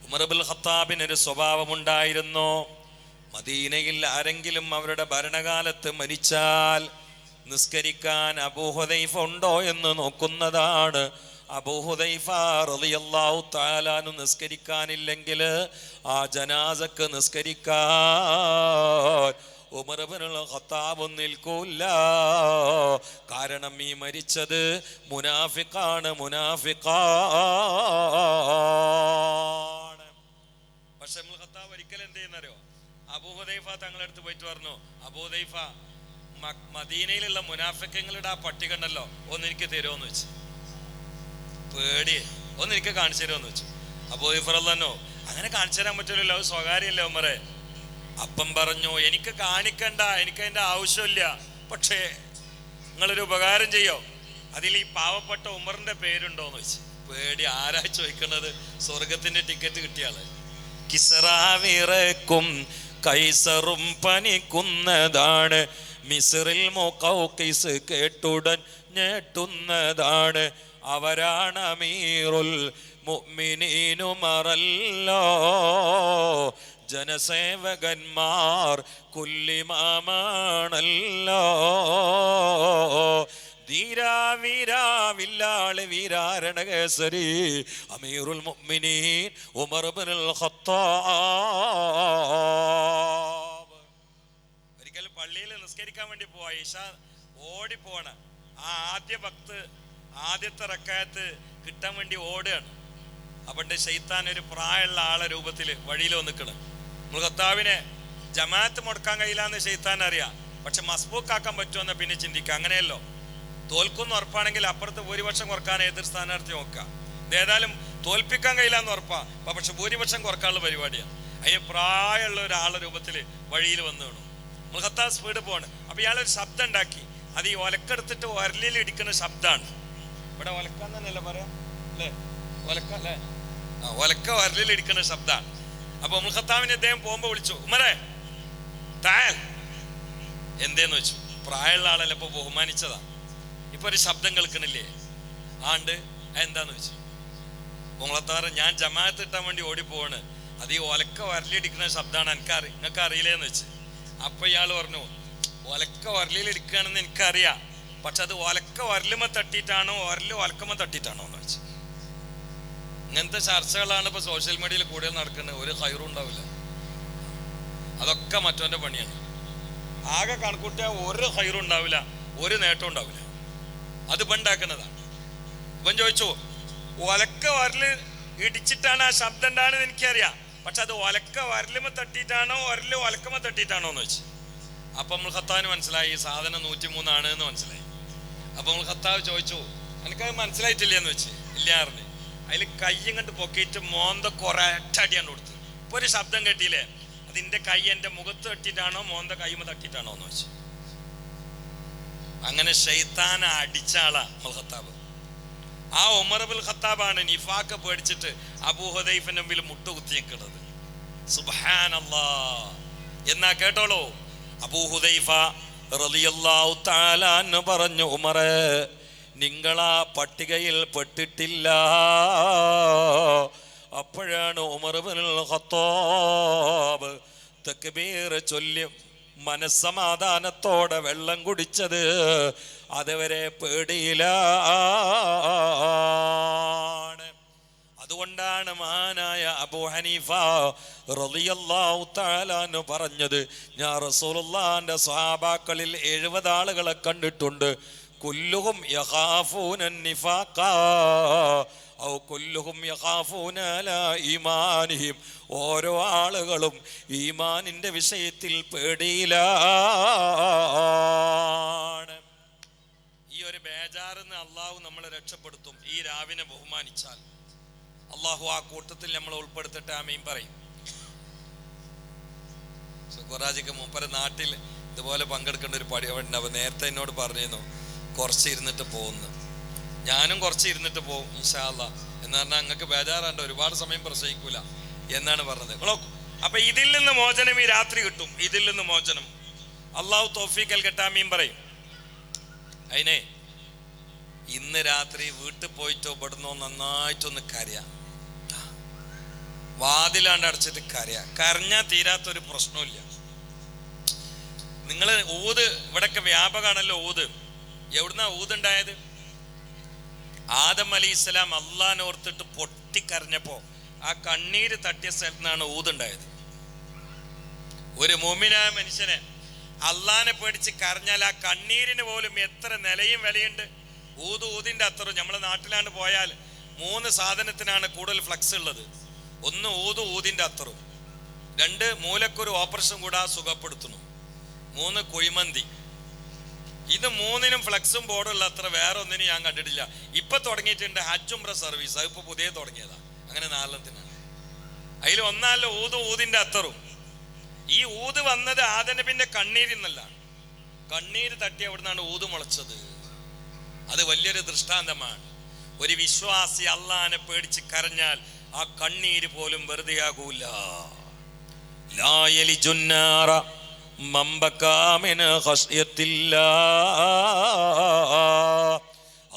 ഉമർ ഇബ്നുൽ ഖത്താബിന് ഒരു സ്വഭാവമുണ്ടായിരുന്നു. മദീനയിൽ ആരെങ്കിലും അവരുടെ ഭരണകാലത്ത് മരിച്ചാൽ നിസ്കരിക്കാൻ അബൂ ഹുദൈഫ ഉണ്ടോ എന്ന് നോക്കുന്നതാണ്. അബൂ ഹുദൈഫ റളിയല്ലാഹു തആല അൻഹു നിസ്കരിക്കാനില്ലെങ്കിൽ ആ ജനാസക്ക് നിസ്കരിക്കാൻ ഉമർ ഇബ്നുൽ ഖത്താബ് നിൽക്കൂല. കാരണം ഈ മരിച്ചത് മുനാഫിഖാണ്, മുനാഫിഖാണ്. പക്ഷെ ഇബ്നുൽ ഖത്താബ് ഒരിക്കലും എന്ത് ചെയ്യുന്നറിയോ? അബൂ ഹുദൈഫ തങ്ങളുടെ അടുത്ത് പോയിട്ട് പറഞ്ഞു, അബൂ ഹുദൈഫ, മദീനയിലുള്ള മുനാഫിഖുകളുടെ ആ പട്ടിക ഉണ്ടല്ലോ, ഒന്ന് എനിക്ക് തരുമോന്ന് വെച്ചു. പേടിയെ, ഒന്ന് എനിക്ക് കാണിച്ചു തരുമോന്ന് വെച്ചു. അബൂ ഹുദൈഫ റളിയല്ലാഹു അൻഹു, അങ്ങനെ കാണിച്ചു തരാൻ പറ്റില്ലല്ലോ, അത് സ്വകാര്യമല്ലേ ഉമറേ. അപ്പം പറഞ്ഞു, എനിക്ക് കാണിക്കണ്ട, എനിക്ക് അതിൻ്റെ ആവശ്യമില്ല, പക്ഷേ നിങ്ങളൊരു ഉപകാരം ചെയ്യോ, അതിൽ ഈ പാവപ്പെട്ട ഉമറിന്റെ പേരുണ്ടോന്ന് വെച്ച്. പേടി, ആരാ ചോദിക്കുന്നത്? സ്വർഗത്തിന്റെ ടിക്കറ്റ് കിട്ടിയാള്. കിസ്റാവിറക്കും കൈസറും പനിക്കുന്നതാണ്, മിസ്റിൽ മുഖൗഖിസ് കേട്ടുടൻ ഞെട്ടുന്നതാണ്, അവരാണ് അമീറുൽ മുഅ്മിനീനുമറല്ലോ, ജനസേവകന്മാർ കുല്ലിമാമാണല്ലോ, ധീരാവീരാവില്ലാള് വീരാരണകേസരി അമീറുൽ മുഅ്മിനീൻ ഉമർ ഇബ്നുൽ ഖത്താബ്. ഒരിക്കലും പള്ളിയിൽ നിസ്കരിക്കാൻ വേണ്ടി പോവാ, ഇശ ഓടിപ്പോണ ആ ആദ്യത്തെ റക്അത്ത് കിട്ടാൻ വേണ്ടി ഓടുകയാണ്. അപ്പണ്ട് ശൈത്താൻ ഒരു പ്രായമുള്ള ആളെ രൂപത്തിൽ വഴിയിൽ വന്നിക്കണ്. ഖത്താബിനെ ജമാഅത്ത് മുടക്കാൻ കഴിയില്ലാന്ന് ശൈത്താൻ അറിയാം, പക്ഷെ മസ്ബൂക്കാക്കാൻ പറ്റുമെന്ന് പിന്നെ ചിന്തിക്കുക. അങ്ങനെയല്ലോ, തോൽക്കുന്ന ഉറപ്പാണെങ്കിൽ അപ്പുറത്ത് ഭൂരിപക്ഷം കുറക്കാൻ എതിർ സ്ഥാനാർത്ഥി നോക്കുക. ഏതായാലും തോൽപ്പിക്കാൻ കഴിയില്ലാന്ന് ഉറപ്പാ, പക്ഷെ ഭൂരിപക്ഷം കുറക്കാനുള്ള പരിപാടിയാണ്. അതിന് പ്രായമുള്ള ഒരാളെ രൂപത്തിൽ വഴിയിൽ വന്നു വീണു. ഖത്താബ് സ്പീഡ് പോണ്. അപ്പൊ ഇയാളൊരു ശബ്ദം ഉണ്ടാക്കി. അത് ഈ ഒലക്കെടുത്തിട്ട് ഒരലിൽ ഇടിക്കുന്ന ശബ്ദമാണ്. ഇവിടെ ഒലക്കാന്ന് തന്നെയല്ലേ പറയാം അല്ലേ, ഒലക്ക അല്ലേ, ഒലക്ക ഒരലിൽ ഇടിക്കുന്ന ശബ്ദമാണ്. അപ്പൊ ഖത്താബിനെ അദ്ദേഹം പോകുമ്പോ വിളിച്ചു, ഉമറേ താൽ, എന്തേന്ന് വെച്ചു. പ്രായമുള്ള ആളല്ലേ, ഇപ്പൊ ബഹുമാനിച്ചതാ. ഇപ്പൊ ഒരു ശബ്ദം കേൾക്കണില്ലേ? ആണ്ട് എന്താന്ന് വെച്ചു. മുളത്താറ്, ഞാൻ ജമാഅത്ത് ഇട്ടാൻ വേണ്ടി ഓടിപ്പോവാണ്, അത് ഈ ഒലക്ക ഒരലിടിക്കുന്ന ശബ്ദമാണ്, നിങ്ങൾക്ക് അറിയില്ലേന്ന് വെച്ച്. അപ്പൊ ഇയാൾ പറഞ്ഞു, ഒലക്ക ഒരലിടിക്കുകയാണെന്ന് എനിക്കറിയാം, പക്ഷെ അത് ഒലക്ക ഒരലുമ തട്ടിയിട്ടാണോ ഒലക്കമ്മ തട്ടിയിട്ടാണോ എന്ന് വെച്ചു. ഇങ്ങനത്തെ ചർച്ചകളാണ് ഇപ്പൊ സോഷ്യൽ മീഡിയയിൽ കൂടുതൽ നടക്കുന്നത്. ഒരു ഹൈറും ഉണ്ടാവില്ല, അതൊക്കെ മറ്റവന്റെ പണിയാണ്. ആകെ കണക്കൂട്ടിയാൽ ഒരു ഹൈറും ഉണ്ടാവില്ല, ഒരു നേട്ടം ഉണ്ടാവില്ല. അത് ഇവണ്ടാക്കുന്നതാണ്. ഇവൻ ചോദിച്ചു, ഒലക്ക ഒരല് ഇടിച്ചിട്ടാണ് ആ ശബ്ദം ഉണ്ടാണെന്ന് എനിക്കറിയാം, പക്ഷെ അത് ഒലക്ക ഒരലുമ തട്ടിയിട്ടാണോ ഒലക്കമ്മ തട്ടിയിട്ടാണോ എന്ന് വെച്ച്. അപ്പൊ ഖത്താബിന് മനസ്സിലായി ഈ സാധനം 103 എന്ന് മനസ്സിലായി. അപ്പൊ ഖത്താബ് ചോദിച്ചു, എനിക്കത് മനസ്സിലായിട്ടില്ല എന്ന് വെച്ച്. ഇല്ലാറിന് അതിൽ കയ്യും കണ്ട് പൊക്കിയിട്ട് മോന്ത കൊറേറ്റടിയാണ്ട് കൊടുത്തു. ഇപ്പൊ ഒരു ശബ്ദം കേട്ടില്ലേ, അതിന്റെ കൈ എന്റെ മുഖത്ത് തട്ടിയിട്ടാണോ മോന്ത കൈമ തട്ടിയിട്ടാണോ എന്ന് വെച്ച്. അങ്ങനെ ശൈത്താനെ അടിച്ച ആളാ ഖത്താബ്. ആ ഉമർ ഇബ്നുൽ ഖത്താബാണ് നിഫാഖ് പേടിച്ചിട്ട് അബൂ ഹുദൈഫിന്റെ മുമ്പിൽ മുട്ടുകുത്തി നിൽക്കുന്നത്. സുബ്ഹാനല്ലാഹ്. എന്നാ കേട്ടോളൂ, അബൂ ഹുദൈഫ റളിയല്ലാഹു തആല അൻഹു പറഞ്ഞു, ഉമറേ നിങ്ങളാ പട്ടികയിൽ പെട്ടിട്ടില്ല. അപ്പോഴാണ് ഉമർ ഇബ്നുൽ ഖത്താബ് തക്ബീർ ചൊല്ലി മനസ്സമാധാനത്തോടെ വെള്ളം കുടിച്ചത്. അതുവരെ പേടിയിലാണ്. അതുകൊണ്ടാണ് മഹാനായ അബൂ ഹനീഫ റളിയല്ലാഹു തആല അൻഹു പറഞ്ഞത്, ഞാൻ റസൂലുള്ളാഹിന്റെ സ്വഹാബാക്കളിൽ 70 ആളുകളെ കണ്ടിട്ടുണ്ട്. കുല്ലുഹും യഖാഫൂന നിഫാഖ ഔ കുല്ലുഹും യഖാഫൂന അലാ ഈമാനിഹിം. ഓരോ ആളുകളും ഈമാനിന്റെ വിഷയത്തിൽ പേടിയിലാണ്. ഈ ഒരു ബേജാറിന്ന് അള്ളാഹു നമ്മളെ രക്ഷപ്പെടുത്തും. ഈ രാവിനെ ബഹുമാനിച്ചാൽ അള്ളാഹു ആ കൂട്ടത്തിൽ നമ്മളെ ഉൾപ്പെടുത്തട്ടെ. ആമീൻ പറയും. സുഖറാജിക്ക് മൂപ്പര നാട്ടിൽ ഇതുപോലെ പങ്കെടുക്കേണ്ട ഒരു പരിപാടി. അവ നേരത്തെ എന്നോട് പറഞ്ഞിരുന്നു കുറച്ച് ഇരുന്നിട്ട് പോകുന്നു. ഞാനും കുറച്ച് ഇരുന്നിട്ട് പോകും ഇൻഷാ അല്ലാഹ് എന്ന് പറഞ്ഞാൽ നിങ്ങൾക്ക് ബേജാറാണ്ട് ഒരുപാട് സമയം പ്രസവിക്കൂല എന്നാണ് പറഞ്ഞത്. അപ്പൊ ഇതിൽ നിന്ന് മോചനം ഈ രാത്രി കിട്ടും. ഇതിൽ നിന്ന് മോചനം അള്ളാഹു തൗഫീഖ് നൽകട്ടെ. ആമീൻ പറയും. അതിനെ ഇന്ന് രാത്രി വീട്ടിൽ പോയിട്ടോ ഇവിടുന്നോ നന്നായിട്ടൊന്ന് കരയാ, വാതിലാണ്ട് അടച്ചിട്ട് കരഞ്ഞാൽ തീരാത്തൊരു പ്രശ്നമില്ല. നിങ്ങൾ ഊത് ഇവിടൊക്കെ വ്യാപകമാണല്ലോ ഊത്. എവിടുന്നാ ഊതുണ്ടായത്? ആദം അലൈഹിസ്സലാം അള്ളാഹിനെ ഓർത്തിട്ട് പൊട്ടിക്കരഞ്ഞപ്പോ ആ കണ്ണീര് തട്ടിയ സ്ഥലത്ത് നിന്നാണ് ഊതുണ്ടായത്. ഒരു മുഅ്മിനായ മനുഷ്യനെ അള്ളാഹിനെ പേടിച്ച് കരഞ്ഞാൽ ആ കണ്ണീരിന് പോലും എത്ര നിലയും വിലയുണ്ട്. ഊതിന്റെ അത്രയും. നമ്മളെ നാട്ടിലാണ്ട് പോയാൽ 3 സാധനത്തിനാണ് കൂടുതൽ ഫ്ലക്സ് ഉള്ളത്. 1 ഊതിന്റെ അത്രയും, 2 മൂലക്കൊരു ഓപ്പറേഷൻ കൂടാ സുഖപ്പെടുത്തുന്നു, 3 കുഴിമന്തി. ഇത് 3നും ഫ്ലക്സും ബോർഡുള്ള അത്ര വേറെ ഒന്നിനും ഞാൻ കണ്ടിട്ടില്ല. ഇപ്പൊ തുടങ്ങിയിട്ടുണ്ട് ഹജ്ജ് ഉംറ സർവീസ്. അതിപ്പോ പുതിയ തുടങ്ങിയതാ. അങ്ങനെ 4 അതിൽ ഒന്നല്ല ഊതിന്റെ അത്തറും. ഈ ഊത് വന്നത് ആദം നബിന്റെ കണ്ണീരിൽ നിന്നല്ല. കണ്ണീര് തട്ടി അവിടുന്നാണ് ഊത് മുളച്ചത്. അത് വലിയൊരു ദൃഷ്ടാന്തമാണ്. ഒരു വിശ്വാസി അള്ളാനെ പേടിച്ച് കരഞ്ഞാൽ ആ കണ്ണീര് പോലും വെറുതെ ആകൂല. ലാ യലിജുന്നാറ മംബകാമിന ഖശ്യത്തില്ലാ.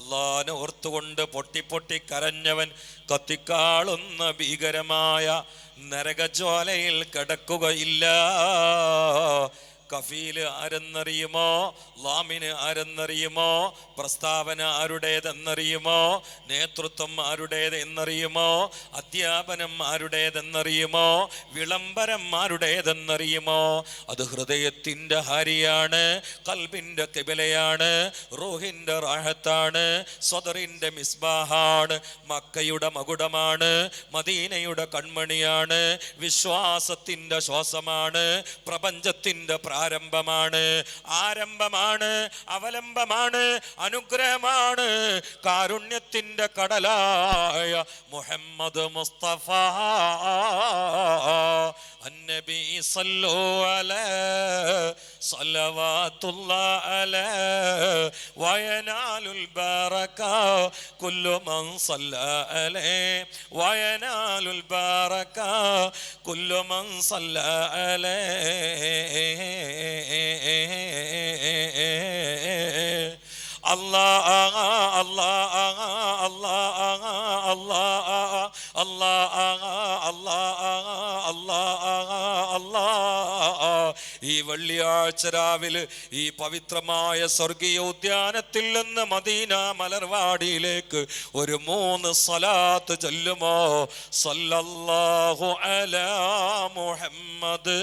അള്ളാനെ ഓർത്തുകൊണ്ട് പൊട്ടി പൊട്ടി കരഞ്ഞവൻ കത്തിക്കാളുന്ന ഭീകരമായ നരകജ്വാലയിൽ കിടക്കുകയില്ല. കഫീല് ആരെന്നറിയുമോ? ലാമിന് ആരെന്നറിയുമോ? പ്രസ്താവന ആരുടേതെന്നറിയുമോ? നേതൃത്വം ആരുടേത് എന്നറിയുമോ? അധ്യാപനം ആരുടേതെന്നറിയുമോ? വിളംബരം ആരുടേതെന്നറിയുമോ? അത് ഹൃദയത്തിൻ്റെ ഹാരിയാണ്, കൽബിൻ്റെ കിബിലയാണ്, റൂഹിൻ്റെ റാഹത്താണ്, സ്വദറിൻ്റെ മിസ്ബാഹാണ്, മക്കയുടെ മകുടമാണ്, മദീനയുടെ കൺമണിയാണ്, വിശ്വാസത്തിൻ്റെ ശ്വാസമാണ്, പ്രപഞ്ചത്തിൻ്റെ ആരംഭമാണ്, ആരംഭമാണ്, അവലംബമാണ്, അനുഗ്രഹമാണ്, കാരുണ്യത്തിന്റെ കടലായ മുഹമ്മദ് മുസ്തഫ അന്നബി സല്ലു അലൈഹി സ്വലവാത്തുല്ലാഹി അലൈഹി വയനാലുൽ ബറക കുല്ലു മൻ സല്ല അലൈഹി വയനാലുൽ ബറക കുല്ലു മൻ സല്ല അലൈഹി. Allah Allah Allah Allah Allah Allah Allah. ഈ വെള്ളിയാഴ്ച രാവിലെ ഈ പവിത്രമായ സ്വർഗീയ ഉദ്യാനത്തിൽ നിന്ന് മദീന മലർവാടിയിലേക്ക് ഒരു 3 സ്വലാത്ത് ചൊല്ലുമോ? സല്ലല്ലാഹു അലാ മുഹമ്മദ്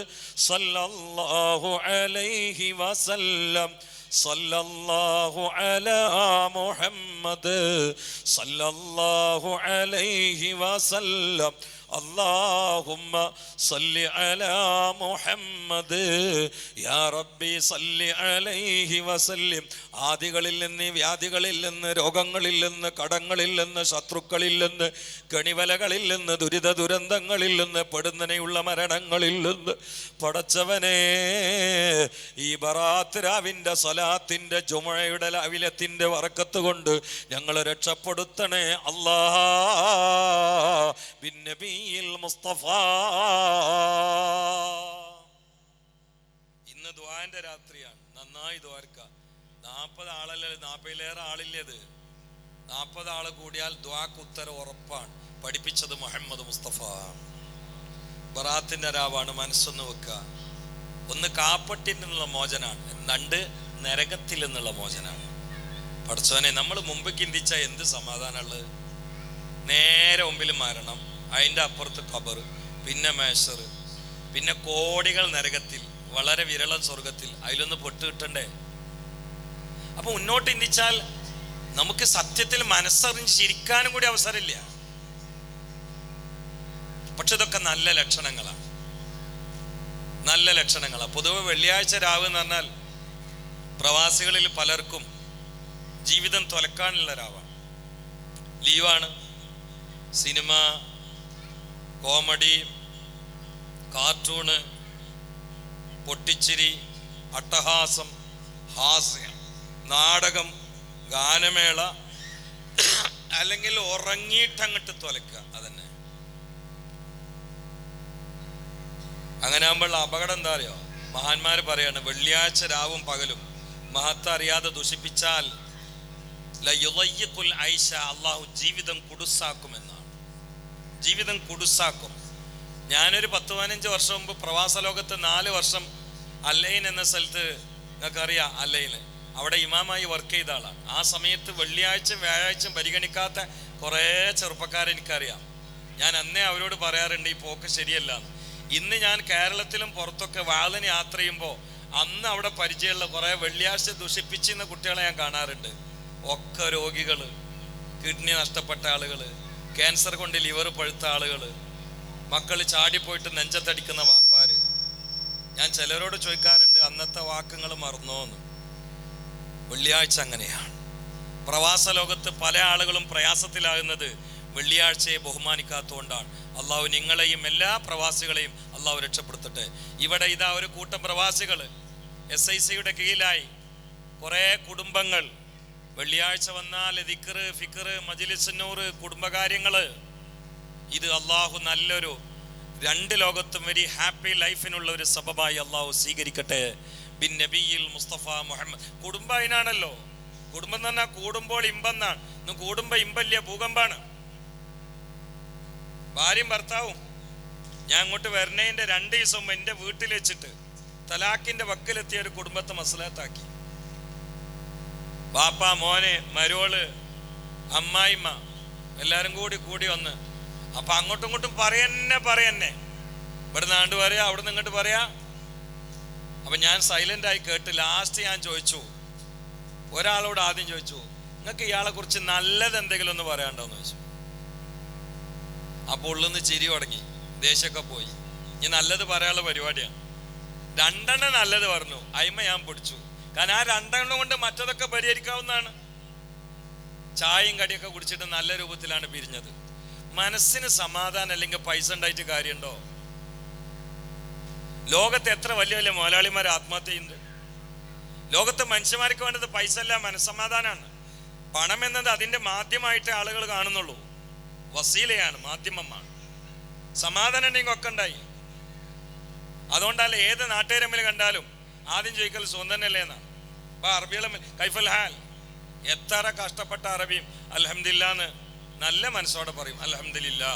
സല്ലല്ലാഹു അലൈഹി വസല്ലം സല്ലല്ലാഹു അലാ മുഹമ്മദ് സല്ലല്ലാഹു അലൈഹി വസല്ലം. اللهم صل على محمد يا ربي صل عليه وسلم. ആദികളിൽ നിന്ന്, വ്യാധികളിൽ നിന്ന്, രോഗങ്ങളിൽ നിന്ന്, കടങ്ങളിൽ നിന്ന്, ശത്രുക്കളിൽ നിന്ന്, കണിവലകളിൽ നിന്ന്, ദുരിത ദുരന്തങ്ങളിൽ നിന്ന്, പെടുന്നനെയുള്ള മരണങ്ങളിൽ നിന്ന് പടച്ചവനെ ഈ ബറാത്ത് രാവിന്റെ സ്വലാത്തിന്റെ ജുമുഅയുടെ രാവിലത്തിന്റെ വറക്കത്ത് കൊണ്ട് ഞങ്ങളെ രക്ഷപ്പെടുത്തണേ അല്ലാഹ് ബിൻ നബിയിൽ മുസ്തഫ. ഇന്ന് ദുആന്റെ രാത്രിയാണ്. നന്നായി ദുആർക്ക. 40 ആളല്ല, 40-ലേറെ ആളില്ലത്. 40 ആള് കൂടിയാൽ ദുആക്ക് ഉത്തരം ഉറപ്പാണ്. പഠിപ്പിച്ചത് മുഹമ്മദ് മുസ്തഫ. ബറാത്തിന്റെ രാവാണ്. മനസ്സൊന്ന് വെക്കുക. ഒന്ന് കാപ്പട്ടിൽ നിന്നുള്ള മോചനാണ്, 2 നരകത്തിൽ നിന്നുള്ള മോചനാണ്. പഠിച്ചവനെ നമ്മൾ മുമ്പ് ചിന്തിച്ച എന്ത് സമാധാനമുള്ളത്? നേരെ മുമ്പിൽ മരണം, അതിൻ്റെ അപ്പുറത്ത് ഖബർ, പിന്നെ മേശർ, പിന്നെ കോടികൾ നരകത്തിൽ, വളരെ വിരളം സ്വർഗത്തിൽ. അതിലൊന്ന് പൊട്ട് കിട്ടണ്ടേ? അപ്പൊ മുന്നോട്ട് ചിന്തിച്ചാൽ നമുക്ക് സത്യത്തിൽ മനസ്സറിഞ്ഞ് ചിരിക്കാനും കൂടി അവസരമില്ല. പക്ഷെ ഇതൊക്കെ നല്ല ലക്ഷണങ്ങളാണ്, നല്ല ലക്ഷണങ്ങളാണ്. പൊതുവെ വെള്ളിയാഴ്ച രാവ് എന്ന് പറഞ്ഞാൽ പ്രവാസികളിൽ പലർക്കും ജീവിതം തുലക്കാനുള്ള രാവാണ്. ലീവാണ്. സിനിമ, കോമഡി, കാർട്ടൂണ്, പൊട്ടിച്ചിരി, അട്ടഹാസം, ഹാസ്യം, നാടകം, ഗാനമേള, അല്ലെങ്കിൽ ഉറങ്ങിയിട്ടങ്ങട്ട് തുലക്കുക. അതന്നെ. അങ്ങനെ ആകുമ്പോൾ അപകടം എന്താ അറിയോ? മഹാന്മാർ പറയാണ്, വെള്ളിയാഴ്ച രാവും പകലും മഹത്ത് അറിയാതെ ദുഷിപ്പിച്ചാൽ അള്ളാഹു ജീവിതം കുടുസാക്കുമെന്നാണ്. ജീവിതം കുടുസാക്കും. ഞാനൊരു 10-15 വർഷം മുമ്പ് പ്രവാസ ലോകത്ത് 4 വർഷം അല്ലൈൻ എന്ന സ്ഥലത്ത്, നിങ്ങൾക്കറിയാം അല്ലൈന്, അവിടെ ഇമാമായി വർക്ക് ചെയ്ത ആളാണ്. ആ സമയത്ത് വെള്ളിയാഴ്ചയും വ്യാഴാഴ്ചയും പരിഗണിക്കാത്ത കുറേ ചെറുപ്പക്കാരെ എനിക്കറിയാം. ഞാൻ അന്നേ അവരോട് പറയാറുണ്ട്, ഈ പോക്ക് ശരിയല്ല. ഇന്ന് ഞാൻ കേരളത്തിലും പുറത്തൊക്കെ വാളിന് യാത്ര ചെയ്യുമ്പോൾ അന്ന് അവിടെ പരിചയമുള്ള കുറേ വെള്ളിയാഴ്ച ദുഷിപ്പിച്ചിരുന്ന കുട്ടികളെ ഞാൻ കാണാറുണ്ട്. ഒക്കെ രോഗികൾ, കിഡ്നി നഷ്ടപ്പെട്ട ആളുകൾ, ക്യാൻസർ കൊണ്ട് ലിവർ പഴുത്ത ആളുകൾ, മക്കൾ ചാടിപ്പോയിട്ട് നെഞ്ചത്തടിക്കുന്ന വാപ്പാര്. ഞാൻ ചിലരോട് ചോദിക്കാറുണ്ട്, അന്നത്തെ വാക്കുകൾ മറന്നോന്ന്. വെള്ളിയാഴ്ച അങ്ങനെയാണ്. പ്രവാസ ലോകത്ത് പല ആളുകളും പ്രയാസത്തിലാകുന്നത് വെള്ളിയാഴ്ചയെ ബഹുമാനിക്കാത്തതുകൊണ്ടാണ്. അള്ളാഹു നിങ്ങളെയും എല്ലാ പ്രവാസികളെയും അള്ളാഹു രക്ഷപ്പെടുത്തട്ടെ. ഇവിടെ ഇതാ ഒരു കൂട്ടം പ്രവാസികൾ SICയുടെ കീഴിലായി കുറേ കുടുംബങ്ങൾ വെള്ളിയാഴ്ച വന്നാൽ ദിക്റ്, ഫിക്റ്, മജ്ലിസ് നൂറ്, കുടുംബകാര്യങ്ങൾ. ഇത് അള്ളാഹു നല്ലൊരു രണ്ട് ലോകത്തും വെരി ഹാപ്പി ലൈഫിനുള്ള ഒരു സബബായി അള്ളാഹു സ്വീകരിക്കട്ടെ. ബിൻ നബിയിൽ മുസ്തഫ മുഹമ്മദ്. കുടുംബം അതിനാണല്ലോ. കുടുംബം എന്ന് പറഞ്ഞാൽ കൂടുമ്പോൾ ഇമ്പം എന്നാണ്. ഇന്ന് കൂടുമ്പോ ഇമ്പല്ല, ഭൂകമ്പാണ്. ഭാര്യയും ഭർത്താവും. ഞാൻ അങ്ങോട്ട് വരണേന്റെ 2 ദിവസം എൻ്റെ വീട്ടിൽ വെച്ചിട്ട് തലാഖിന്റെ വക്കിലെത്തിയ ഒരു കുടുംബത്തെ മസ്ലഹത്താക്കി. ബാപ്പ, മോന്, മരോള്, അമ്മായിമ്മ എല്ലാരും കൂടി വന്ന്. അപ്പൊ അങ്ങോട്ടും ഇങ്ങോട്ടും പറയന്നെ. ഇവിടെ നാണ്ട് പറയാ, അവിടെ നിന്ന് ഇങ്ങോട്ട് പറയാ. അപ്പൊ ഞാൻ സൈലന്റ് ആയി കേട്ട്. ലാസ്റ്റ് ഞാൻ ചോദിച്ചു, ഒരാളോട് ആദ്യം ചോദിച്ചു, നിങ്ങൾക്ക് ഇയാളെ കുറിച്ച് നല്ലത് എന്തെങ്കിലും ഒന്ന് പറയാണ്ടോന്ന് ചോദിച്ചു. അപ്പോൾ ഉള്ളിന്ന് ചിരി തുടങ്ങി, ദേഷ്യമൊക്കെ പോയി. ഇനി നല്ലത് പറയാനുള്ള പരിപാടിയാണ്. 2 നല്ലത് പറഞ്ഞു. അയിമ ഞാൻ പിടിച്ചു. കാരണം ആ 2 കൊണ്ട് മറ്റതൊക്കെ പരിഹരിക്കാവുന്നതാണ്. ചായയും കടിയൊക്കെ കുടിച്ചിട്ട് നല്ല രൂപത്തിലാണ് പിരിഞ്ഞത്. മനസ്സിന് സമാധാനം അല്ലെങ്കിൽ പൈസ ഉണ്ടായിട്ട് കാര്യമുണ്ടോ? ലോകത്ത് എത്ര വലിയ വലിയ മുതലാളിമാർ ആത്മഹത്യ ചെയ്യുന്നുണ്ട്. ലോകത്ത് മനുഷ്യന്മാർക്ക് വേണ്ടത് പൈസ അല്ല, മനസ്സമാധാനമാണ്. പണം എന്നത് അതിൻ്റെ മാധ്യമമായിട്ട് ആളുകൾ കാണുന്നുള്ളൂ. വസീലയാണ്, മാധ്യമമാണ്. സമാധാനം ഉണ്ടെങ്കിൽ ഒക്കെ ഉണ്ടായി. അതുകൊണ്ടല്ല ഏത് നാട്ടുകാരമ്മിൽ കണ്ടാലും ആദ്യം ചോദിക്കൽ സുന്ദരനല്ലേ എന്നാണ്. അപ്പൊ അറബികളും കൈഫൽ ഹാൽ, എത്ര കഷ്ടപ്പെട്ട അറബിയും അൽഹംദുലില്ലാന്ന് നല്ല മനസ്സോടെ പറയും. അൽഹംദുലില്ലാ.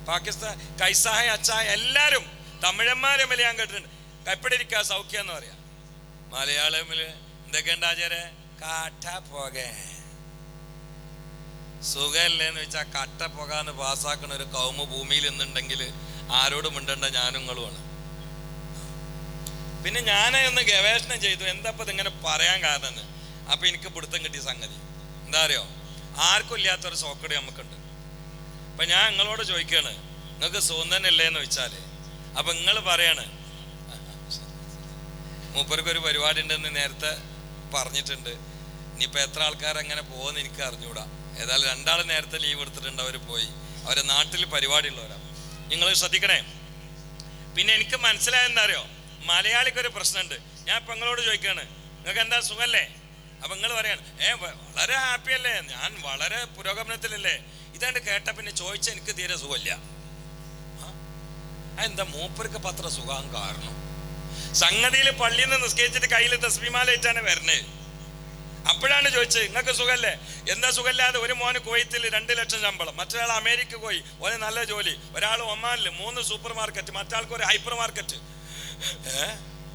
പാകിസ്ഥാൻ കൈസായ അച്ചായ എല്ലാവരും തമിഴന്മാരമ്മിൽ ഞാൻ കേട്ടിട്ടുണ്ട് കൈപ്പിടിരിക്കുക സൗഖ്യം എന്ന് പറയാം. മലയാളമില് എന്തൊക്കെയുണ്ട് ആചാരെ? കാട്ട പോക സുഖമല്ലേന്ന് വെച്ചാൽ കട്ട പോകാന്ന് പാസ്സാക്കണ ഒരു കൗമ ഭൂമിയിൽ നിന്നുണ്ടെങ്കിൽ ആരോടും മിണ്ടണ്ട, ഞാനുങ്ങളുമാണ്. പിന്നെ ഞാനൊന്ന് ഗവേഷണം ചെയ്തു, എന്താ ഇതിങ്ങനെ പറയാൻ കാരണം. അപ്പൊ എനിക്ക് പിടുത്തം കിട്ടിയ സംഗതി എന്താ അറിയോ? ആർക്കും ഇല്ലാത്തൊരു സോക്കടി നമുക്കുണ്ട്. അപ്പൊ ഞാൻ നിങ്ങളോട് ചോദിക്കാണ്, നിങ്ങൾക്ക് സുന്ദരനല്ലേ എന്ന് വെച്ചാല് അപ്പൊ നിങ്ങൾ പറയാണ് മൂപ്പർക്കൊരു പരിപാടി ഉണ്ടെന്ന് നേരത്തെ പറഞ്ഞിട്ടുണ്ട്. ഇനിയിപ്പോ എത്ര ആൾക്കാർ അങ്ങനെ പോകുമെന്ന് എനിക്ക് അറിഞ്ഞൂടാ. ഏതായാലും 2 ആൾ നേരത്തെ ലീവ് എടുത്തിട്ടുണ്ട്, അവർ പോയി. അവരെ നാട്ടിൽ പരിപാടി ഉള്ളവരാണ്. നിങ്ങൾ ശ്രദ്ധിക്കണേ. പിന്നെ എനിക്ക് മനസ്സിലായെന്താ അറിയോ? മലയാളിക്കൊരു പ്രശ്നമുണ്ട്. ഞാൻ ഇപ്പൊ നിങ്ങളോട് ചോദിക്കാണ്, നിങ്ങൾക്ക് എന്താ സുഖല്ലേ? അപ്പൊ നിങ്ങൾ പറയാണ് വളരെ ഹാപ്പി അല്ലേ, ഞാൻ വളരെ പുരോഗമനത്തിലല്ലേ. ഇതാണ്ട് കേട്ട പിന്നെ ചോദിച്ച എനിക്ക് തീരെ സുഖമില്ല. എന്താ മൂപ്പർക്ക് പത്ര സുഖം കാരണം? സംഗതിയിൽ പള്ളിയിൽ നിന്ന് നിസ്കരിച്ചിട്ട് കയ്യിൽ തസ്ബീമാലയിട്ടാണ് വരുന്നത്. അപ്പോഴാണ് ചോദിച്ചത് നിങ്ങൾക്ക് സുഖല്ലേ? എന്താ സുഖമില്ലാതെ? ഒരു മോന് കുവൈത്തിൽ 2 ലക്ഷം ശമ്പളം, മറ്റൊരാൾ അമേരിക്ക പോയി, ഒരു നല്ല ജോലി, ഒരാൾ ഒമാനിൽ 3 സൂപ്പർ മാർക്കറ്റ്, മറ്റാൾക്ക് ഒരു ഹൈപ്പർ മാർക്കറ്റ്.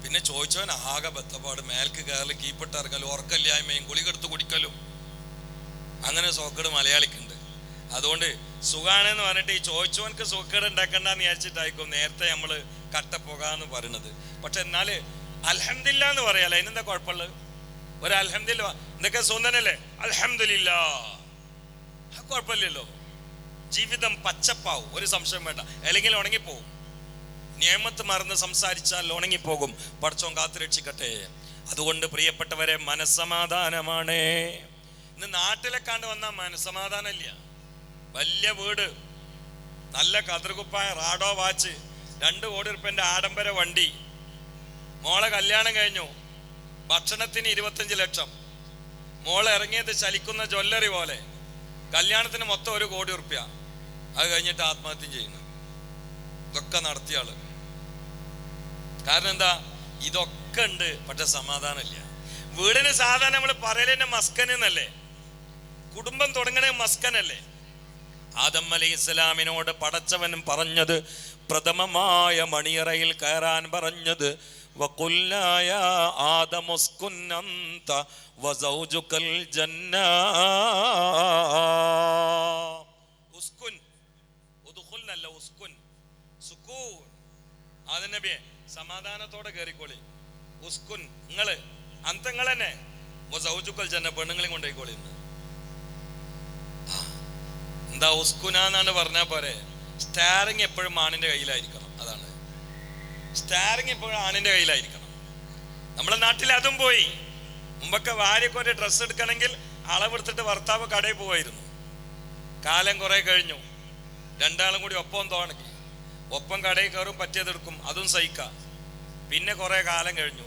പിന്നെ ചോദിച്ചവൻ ആകെ ബത്തപ്പാട്, മേൽക്ക് കയറലും കീപ്പിട്ടിറങ്ങലും ഉറക്കല്ലായ്മയും ഗുളികെടുത്ത് കുടിക്കലും. അങ്ങനെ സോക്കേട് മലയാളിക്കുണ്ട്. അതുകൊണ്ട് സുഖാണെന്ന് പറഞ്ഞിട്ട് ഈ ചോദിച്ചവനക്ക് സുഖക്കേട് ഉണ്ടാക്കണ്ടെന്ന് വിചാരിച്ചിട്ടായിരിക്കും നേരത്തെ നമ്മൾ കട്ടപ്പോകാന്ന് പറയുന്നത്. പക്ഷെ എന്നാല് അൽഹംദുലില്ലാ എന്ന് പറയാലോ, അതിനെന്താ കുഴപ്പമുള്ളത്? ഒരു അൽഹംദുലില്ലാ, എന്തൊക്കെ സുന്ദരനല്ലേ, അൽഹംദുലില്ലാ, കുഴപ്പമില്ലല്ലോ. ജീവിതം പച്ചപ്പാവും, ഒരു സംശയം വേണ്ട. അല്ലെങ്കിൽ ഉണങ്ങിപ്പോവും. നിയമത്ത് മറന്ന് സംസാരിച്ചാൽ ഉണങ്ങിപ്പോകും. പടച്ചോൻ കാത്തു രക്ഷിക്കട്ടെ. അതുകൊണ്ട് പ്രിയപ്പെട്ടവരെ, മനസ്സമാധാനമാണ്. ഇന്ന് നാട്ടിലെക്കാണ്ട് വന്നാൽ മനസ്സമാധാനം ഇല്ല. വലിയ വീട്, നല്ല കതിർകുപ്പായ റാഡോ വാച്ച്, 2 കോടി റുപ്യൻ്റെ ആഡംബര വണ്ടി, മോളെ കല്യാണം കഴിഞ്ഞു, ഭക്ഷണത്തിന് 25 ലക്ഷം, മോളെ ഇറങ്ങിയത് ചലിക്കുന്ന ജ്വല്ലറി പോലെ, കല്യാണത്തിന് മൊത്തം 1 കോടി റുപ്യ. അത് കഴിഞ്ഞിട്ട് ആത്മഹത്യ ചെയ്യുന്നു. ഇതൊക്കെ നടത്തിയ ആള്. കാരണം എന്താ? ഇതൊക്കെ ഉണ്ട്, പക്ഷെ സമാധാനം ഇല്ല. വീടിന് സാധാരണ നമ്മൾ പറയലെന്നെ മസ്കൻ എന്നല്ലേ? കുടുംബം തുടങ്ങണേ മസ്കനല്ലേ? ആദം അലൈഹിസ്സലാമിനോട് പടച്ചവൻ പറഞ്ഞത്, പ്രഥമമായ മണിയറയിൽ കയറാൻ പറഞ്ഞത്, വഖുൽനാ യാ ആദമു ഉസ്കുൻ അൻത വസൗജുകൽ ജന്ന. ഉസ്കുൻ, ഉദ്ഖുൽനല്ല, ഉസ്കുൻ, സുകൂൻ. ആദം നബിയെ സമാധാനത്തോടെ കയറിക്കോളി. ഉസ്കുൻ, നിങ്ങള് അന്തങ്ങൾ തന്നെ, വസൗജുകൽ ജന്ന, പെണ്ണുങ്ങളെയും കൊണ്ടുപോയിക്കോളി. എന്താ ഉസ്കുനാന്നാണ് പറഞ്ഞാൽ പോരെ? സ്റ്റാറിങ് എപ്പോഴും ആണിന്റെ കയ്യിലായിരിക്കണം. അതാണ് സ്റ്റാറിങ് എപ്പോഴും ആണിന്റെ കയ്യിലായിരിക്കണം. നമ്മുടെ നാട്ടിൽ അതും പോയി. മുമ്പൊക്കെ ഭാര്യയ്ക്ക് ഒരു ഡ്രസ്സ് എടുക്കണമെങ്കിൽ അളവെടുത്തിട്ട് ഭർത്താവ് കടയിൽ പോവായിരുന്നു. കാലം കുറെ കഴിഞ്ഞു, രണ്ടാളും കൂടി ഒപ്പം തോണക്കി, ഒപ്പം കടയിൽ കയറും, പറ്റിയതെടുക്കും, അതും സഹിക്കാം. പിന്നെ കുറെ കാലം കഴിഞ്ഞു.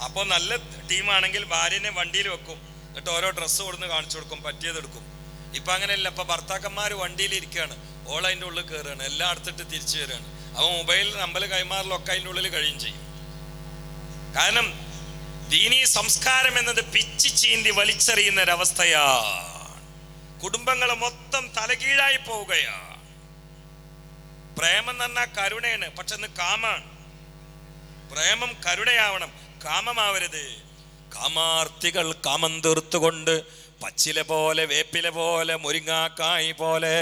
അപ്പോൾ നല്ല ടീമാണെങ്കിൽ ഭാര്യനെ വണ്ടിയിൽ വെക്കും, എന്നിട്ട് ഓരോ ഡ്രസ്സ് കൊടുന്ന് കാണിച്ചു കൊടുക്കും, പറ്റിയതെടുക്കും. ഇപ്പം അങ്ങനെയല്ല. ഇപ്പം ഭർത്താക്കന്മാർ വണ്ടിയിലിരിക്കുകയാണ്, ഓൾ അതിൻ്റെ ഉള്ളിൽ കയറുകയാണ്, എല്ലാം എടുത്തിട്ട് തിരിച്ചു വരികയാണ്. അവൻ മൊബൈൽ നമ്പർ കൈമാറലൊക്കെ അതിൻ്റെ ഉള്ളിൽ കഴിയും ചെയ്യും. കാരണം ദീനീ സംസ്കാരം എന്നത് പിച്ചി ചീന്തി വലിച്ചെറിയുന്ന ഒരവസ്ഥയാണ്. കുടുംബങ്ങൾ മൊത്തം തലകീഴായി പോവുകയാണ്. പ്രേമം എന്ന് പറഞ്ഞാൽ കരുണയാണ്, പക്ഷെ ഇന്ന് കാമാണ്. പ്രേമം കരുണയാവണം, കാമമാവരുത്. കാമാർത്തികൾ കാമം തീർത്തുകൊണ്ട് പച്ചില പോലെ, വേപ്പില പോലെ, മുരിങ്ങാക്കായി പോലെ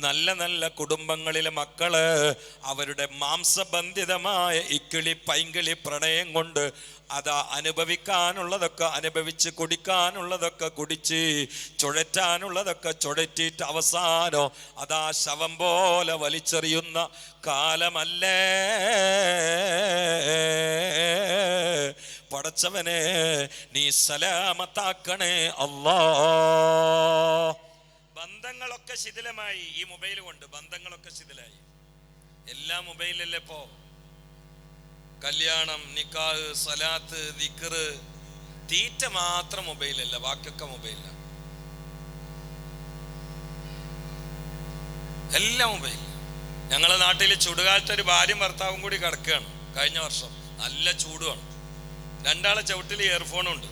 നല്ല നല്ല കുടുംബങ്ങളിലെ മക്കള് അവരുടെ മാംസബന്ധിതമായ ഇക്കിളി പൈങ്കിളി പ്രണയം കൊണ്ട് അതാ അനുഭവിക്കാനുള്ളതൊക്കെ അനുഭവിച്ച്, കുടിക്കാനുള്ളതൊക്കെ കുടിച്ച്, ചുഴറ്റാനുള്ളതൊക്കെ ചുഴറ്റിയിട്ട് അവസാനം അതാ ശവം പോലെ വലിച്ചെറിയുന്ന കാലമല്ലേ പടച്ചവനെ, നീ സലാമത്താക്കണേ അല്ലാ. ബന്ധങ്ങളൊക്കെ ശിഥിലമായി ഈ മൊബൈൽ കൊണ്ട്. ബന്ധങ്ങളൊക്കെ ശിഥിലായി. എല്ലാം മൊബൈലല്ലേ ഇപ്പോ. കല്യാണം, നിക്കാഹ്, സലാത്ത്, ദിക്റ്, തീറ്റ മാത്രം മൊബൈലല്ല, ബാക്കിയൊക്കെ മൊബൈലില്ല. എല്ലാം മൊബൈൽ. ഞങ്ങളെ നാട്ടിൽ ചുടുകാലത്ത് ഒരു ഭാര്യയും ഭർത്താവും കൂടി കിടക്കുകയാണ് കഴിഞ്ഞ വർഷം. നല്ല ചൂടുമാണ്. രണ്ടാളെ ചവിട്ടിൽ ഇയർഫോണും ഉണ്ട്.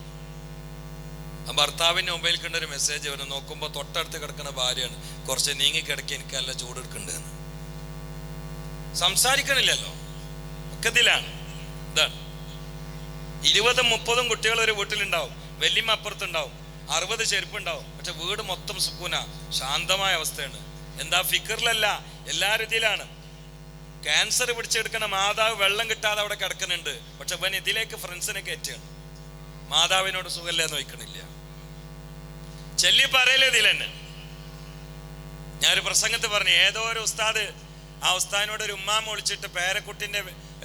ആ ഭർത്താവിൻ്റെ മൊബൈൽ കണ്ടൊരു മെസ്സേജ് വരും. നോക്കുമ്പോൾ തൊട്ടടുത്ത് കിടക്കുന്ന ഭാര്യയാണ്. കുറച്ച് നീങ്ങി കിടക്കി, എനിക്ക് നല്ല ചൂട് എടുക്കണ്ടെന്ന്. സംസാരിക്കണില്ലല്ലോ, ഒക്കത്തിലാണ്. ഇതാണ് 20-30 കുട്ടികൾ ഒരു വീട്ടിലുണ്ടാവും. വല്യമ്മ അപ്പുറത്തുണ്ടാവും. 60 ചെരുപ്പുണ്ടാവും. പക്ഷെ വീട് മൊത്തം സുക്കൂന, ശാന്തമായ അവസ്ഥയാണ്. എന്താ? ഫിക്കറിലല്ല, എല്ലാ രീതിയിലാണ്. ക്യാൻസർ പിടിച്ചെടുക്കണ മാതാവ് വെള്ളം കിട്ടാതെ അവിടെ കിടക്കുന്നുണ്ട്. പക്ഷെ ഇവൻ ഇതിലേക്ക് ഫ്രണ്ട്സിനെ കയറ്റുകയാണ്. മാതാവിനോട് സുഖമില്ലെന്ന് വയ്ക്കണില്ല. ചെല്ലി പറയലേ ഇതിൽ തന്നെ. ഞാനൊരു പ്രസംഗത്ത് പറഞ്ഞു, ഏതോ ഒരു ഉസ്താദ് ആ ഉസ്താദിനോട് ഒരു ഉമ്മാമ വിളിച്ചിട്ട് പേരക്കുട്ടിന്റെ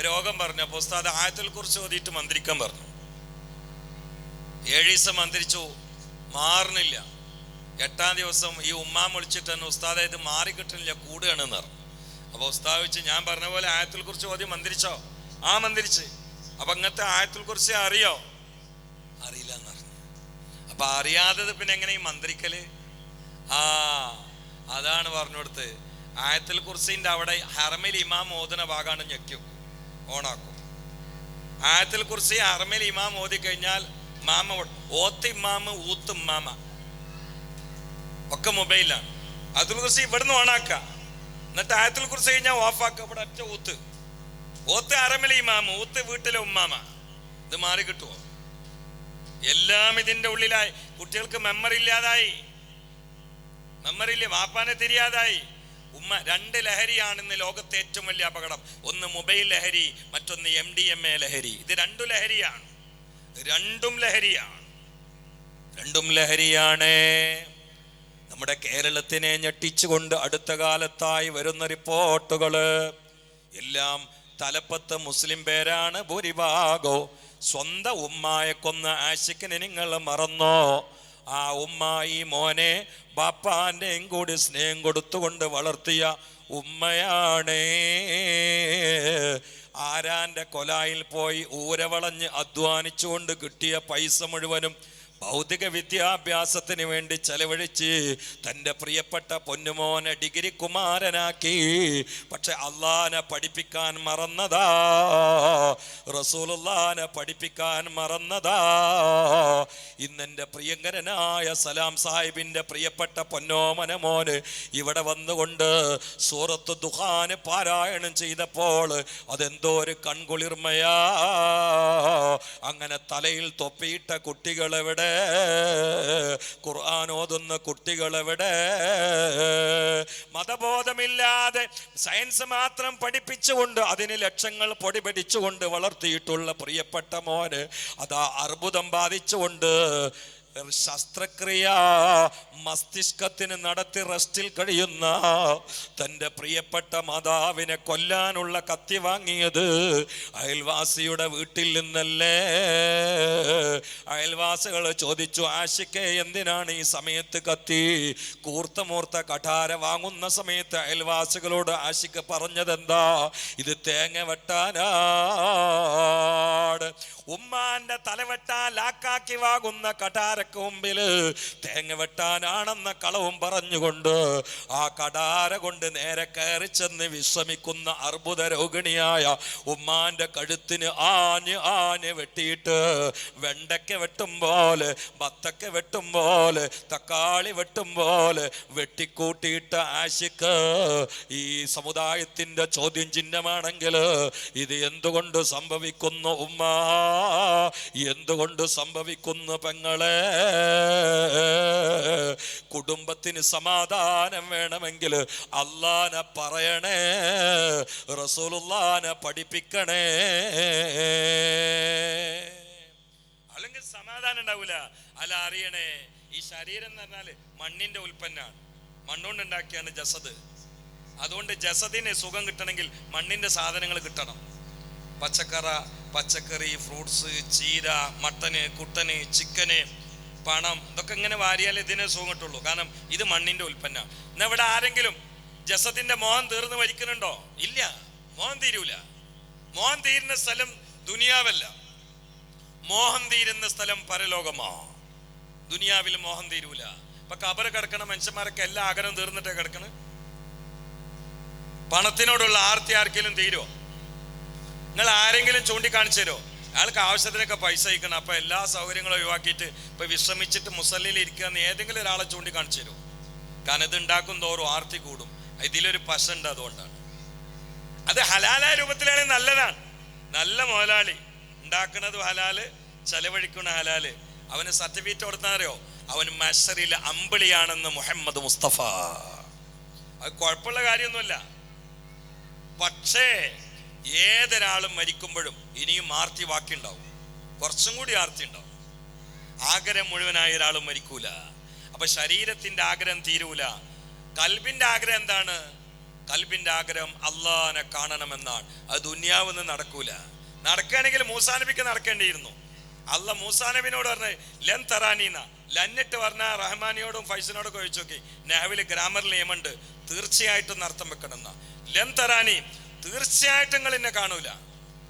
രോഗം പറഞ്ഞു. അപ്പൊ ഉസ്താദ് ആയത്തുൽ കുർസി ഓതിയിട്ട് മന്ത്രിക്കാൻ പറഞ്ഞു. 7 ദിവസം മന്ത്രിച്ചു, മാറുന്നില്ല. 8ാം ദിവസം ഈ ഉമ്മാമ വിളിച്ചിട്ട് തന്നെ, ഉസ്താദ് ഇത് മാറിക്കിട്ടുന്നില്ല, കൂടുകയാണെന്ന് പറഞ്ഞു. അപ്പൊ ഉസ്താദ് വെച്ച്, ഞാൻ പറഞ്ഞ പോലെ ആയത്തുൽ കുർസി ഓതി മന്ത്രിച്ചോ? ആ മന്ത്രിച്ച്. അപ്പൊ അങ്ങനത്തെ ആയത്തുൽ കുർസി അറിയോ? അറിയില്ല എന്ന് പറഞ്ഞു. അപ്പൊ അറിയാത്തത് പിന്നെ എങ്ങനെ ഈ മന്ത്രിക്കല്? അതാണ് പറഞ്ഞു കൊടുത്ത്. ആയത്തുൽ കുർസിന്റെ അവിടെ ഹറമിൽ ഇമാം ഓതുന്ന ഭാഗമാണ് ഞെക്കും, ഓണാക്കും. ആയത്തുൽ കുർസി ഹറമിൽ ഇമാം ഓതി കഴിഞ്ഞാൽ മാമ ഓത്ത് ഇമാമ്, ഊത്ത് ഇമാമ ഒക്കെ മൊബൈലാണ്. ആയത്തുൽ കുർസി ഇവിടുന്ന് ഓണാക്ക, എന്നിട്ട് ആയത്തുൽ കുർസി കഴിഞ്ഞാൽ ഓഫാക്ക. ഇവിടെ ഒറ്റ ഊത്ത്. ഓത്ത് ഹറമിലെ ഇമാമ്, ഊത്ത് വീട്ടിലെ ഉമ്മാമ. ഇത് മാറി കിട്ടുമോ? എല്ലാം ഇതിന്റെ ഉള്ളിലായി. കുട്ടികൾക്ക് മെമ്മറി ഇല്ലാതായി. മെമ്മറി ഇല്ല, വാപ്പാനെ തിരിയാതായി. ഉമ്മ 2 ലഹരിയാണ് ഇന്ന് ലോകത്തെ ഏറ്റവും വലിയ അപകടം. ഒന്ന് മൊബൈൽ ലഹരി, മറ്റൊന്ന് MDMA ലഹരി. ഇത് 2 ലഹരിയാണ്. രണ്ടും ലഹരിയാണ്. നമ്മുടെ കേരളത്തിനെ ഞെട്ടിച്ചുകൊണ്ട് അടുത്ത കാലത്തായി വരുന്ന റിപ്പോർട്ടുകള് എല്ലാം തലപ്പത്ത് മുസ്ലിം പേരാണ് ഭൂരിഭാഗവും. സ്വന്തം ഉമ്മായെ കൊന്ന ആശിക്കിനെ നിങ്ങൾ മറന്നോ? ആ ഉമ്മായി മോനെ ബാപ്പാൻ്റെയും കൂടി സ്നേഹം കൊടുത്തുകൊണ്ട് വളർത്തിയ ഉമ്മയാണ്. ആരാൻ്റെ കൊലായിൽ പോയി ഊരവളഞ്ഞ് അധ്വാനിച്ചുകൊണ്ട് കിട്ടിയ പൈസ മുഴുവനും ഭൗതിക വിദ്യാഭ്യാസത്തിന് വേണ്ടി ചെലവഴിച്ച് തൻ്റെ പ്രിയപ്പെട്ട പൊന്നുമോനെ ഡിഗ്രി കുമാരനാക്കി. പക്ഷെ അള്ളാനെ പഠിപ്പിക്കാൻ മറന്നതാ, റസൂലുള്ളാനെ പഠിപ്പിക്കാൻ മറന്നതാ. ഇന്നെൻ്റെ പ്രിയങ്കരനായ സലാം സാഹിബിൻ്റെ പ്രിയപ്പെട്ട പൊന്നോമന മോന് ഇവിടെ വന്നുകൊണ്ട് സൂറത്ത് ദുഹാന് പാരായണം ചെയ്തപ്പോൾ അതെന്തോ ഒരു കൺകുളിർമയാ. അങ്ങനെ തലയിൽ തൊപ്പിയിട്ട കുട്ടികളെവിടെ? ഖുർആൻ ഓതുന്ന കുട്ടികളെവിടെ? മതബോധമില്ലാതെ സയൻസ് മാത്രം പഠിപ്പിച്ചുകൊണ്ട് അതിന് ലക്ഷങ്ങൾ പൊടി പിടിച്ചുകൊണ്ട് വളർത്തിയിട്ടുള്ള പ്രിയപ്പെട്ട മോന് അതാ അർബുദം ബാധിച്ചുകൊണ്ട് ശസ്ത്രക്രിയ മസ്തിഷ്കത്തിന് നടത്തി റെസ്റ്റിൽ കഴിയുന്ന തൻ്റെ പ്രിയപ്പെട്ട മാതാവിനെ കൊല്ലാനുള്ള കത്തി വാങ്ങിയത് അയൽവാസിയുടെ വീട്ടിൽ നിന്നല്ലേ? അയൽവാസികൾ ചോദിച്ചു, ആശിക്കെ എന്തിനാണ് ഈ സമയത്ത് കത്തി? കൂർത്തമൂർത്ത കഠാര വാങ്ങുന്ന സമയത്ത് അയൽവാസികളോട് ആശിക്ക് പറഞ്ഞതെന്താ? ഇത് തേങ്ങ വെട്ടാനാണ്. ഉമ്മാന്റെ തലവെട്ടാൻ ലാക്കാക്കി വാങ്ങുന്ന കഠാരക്ക് മുമ്പിൽ തേങ്ങ വെട്ടാനാണെന്ന കളവും പറഞ്ഞുകൊണ്ട് ആ കഠാര കൊണ്ട് നേരെ കയറി ചെന്ന് വിശ്രമിക്കുന്ന അർബുദ രോഗിണിയായ ഉമ്മാന്റെ കഴുത്തിന് ആഞ്ഞ് വെട്ടിയിട്ട് വെണ്ടയ്ക്ക വെട്ടും പോലെ, ബത്തക്ക വെട്ടും പോലെ, തക്കാളി വെട്ടും പോലെ വെട്ടിക്കൂട്ടിയിട്ട ആശിക്ക് ഈ സമുദായത്തിന്റെ ചോദ്യം ചിഹ്നമാണെങ്കിൽ ഇത് എന്തുകൊണ്ട് സംഭവിക്കുന്നു ഉമ്മ? എന്തുകൊണ്ട് സംഭവിക്കുന്നു പെങ്ങളെ? കുടുംബത്തിന് സമാധാനം വേണമെങ്കിൽ അല്ലാഹനെ പറയണേ, റസൂലുള്ളാഹിനെ പഠിപ്പിക്കണേ, അല്ലെങ്കിൽ സമാധാനം ഉണ്ടാവില്ല. അല്ല, അറിയണേ, ഈ ശരീരം എന്ന് പറഞ്ഞാൽ മണ്ണിന്റെ ഉൽപ്പന്നമാണ്. മണ്ണുകൊണ്ട് ഉണ്ടാക്കിയാണ് ജസദ്. അതുകൊണ്ട് ജസദിന് സുഖം കിട്ടണമെങ്കിൽ മണ്ണിന്റെ സാധനങ്ങൾ കിട്ടണം. പച്ചക്കറി, ഫ്രൂട്ട്സ്, ചീര, മട്ടന്, കുട്ടന്, ചിക്കന്, പണം, ഇതൊക്കെ ഇങ്ങനെ വാരിയാലേ ഇതിനെ സുഖം കിട്ടുള്ളൂ. കാരണം ഇത് മണ്ണിന്റെ ഉൽപ്പന്നമാണ്. എന്നാ ഇവിടെ ആരെങ്കിലും ജസദിന്റെ മോഹം തീർന്ന് മരിക്കുന്നുണ്ടോ? ഇല്ല, മോഹം തീരൂല. മോഹം തീരുന്ന സ്ഥലം ദുനിയാവല്ല, മോഹം തീരുന്ന സ്ഥലം പരലോകമാ. ദുനിയാവിൽ മോഹം തീരൂല. ഇപ്പൊ കബറ് കിടക്കണ മനുഷ്യന്മാരൊക്കെ എല്ലാ ആഗ്രഹം തീർന്നിട്ടേ കിടക്കണ്. പണത്തിനോടുള്ള ആർത്തി ആർക്കെങ്കിലും തീരുമോ? നിങ്ങൾ ആരെങ്കിലും ചൂണ്ടിക്കാണിച്ചു തരുമോ? അയാൾക്ക് ആവശ്യത്തിനൊക്കെ പൈസ അയക്കണം, അപ്പൊ എല്ലാ സൗകര്യങ്ങളും ഒഴിവാക്കിയിട്ട് ഇപ്പൊ വിശ്രമിച്ചിട്ട് മുസല്ലിൽ ഇരിക്കുക എന്ന് ഏതെങ്കിലും ഒരാളെ ചൂണ്ടിക്കാണിച്ചു തരുമോ? കാരണം ഇത് ഉണ്ടാക്കും തോറും ആർത്തി കൂടും. ഇതിലൊരു പശുണ്ട്, അതുകൊണ്ടാണ്. അത് ഹലാലായ രൂപത്തിലാണെങ്കിൽ നല്ലതാണ്. നല്ല മുതലാളി ഉണ്ടാക്കുന്നത് ഹലാല്, ചെലവഴിക്കണ ഹലാല്, അവന് സർട്ടിഫിക്കറ്റ് കൊടുത്താറിയോ? അവൻ മശറിലെ അമ്പിളിയാണെന്ന് മുഹമ്മദ് മുസ്തഫ. അത് കുഴപ്പമുള്ള കാര്യമൊന്നുമല്ല. പക്ഷേ ഏതൊരാളും മരിക്കുമ്പോഴും ഇനിയും ആർത്തി ബാക്കി ഉണ്ടാവും, കുറച്ചും കൂടി ആർത്തി ഉണ്ടാവും. ആഗ്രഹം മുഴുവനായ ഒരാളും മരിക്കൂല. അപ്പൊ ശരീരത്തിന്റെ ആഗ്രഹം തീരൂല. കൽബിന്റെ ആഗ്രഹം എന്താണ്? കൽബിന്റെ ആഗ്രഹം അള്ളാഹിനെ കാണണമെന്നാണ്. അത് ദുനിയാവൊന്നും നടക്കൂല. നടക്കുകയാണെങ്കിൽ മൂസാ നബിക്ക് നടക്കേണ്ടിയിരുന്നു. അല്ല മൂസാ നബിനോട് പറഞ്ഞ ലൻ തറാനീന, ലന്നിട്ട് പറഞ്ഞ റഹ്മാനിയോടും ഫൈസലിനോടൊക്കെ ചോദിച്ചു നോക്കി. നെഹവില് ഗ്രാമറിൽ നിയമമുണ്ട്, തീർച്ചയായിട്ടും അർത്ഥം വെക്കണം എന്നാ. ലൻ തറാനി, തീർച്ചയായിട്ടും നിങ്ങൾ എന്നെ കാണൂല.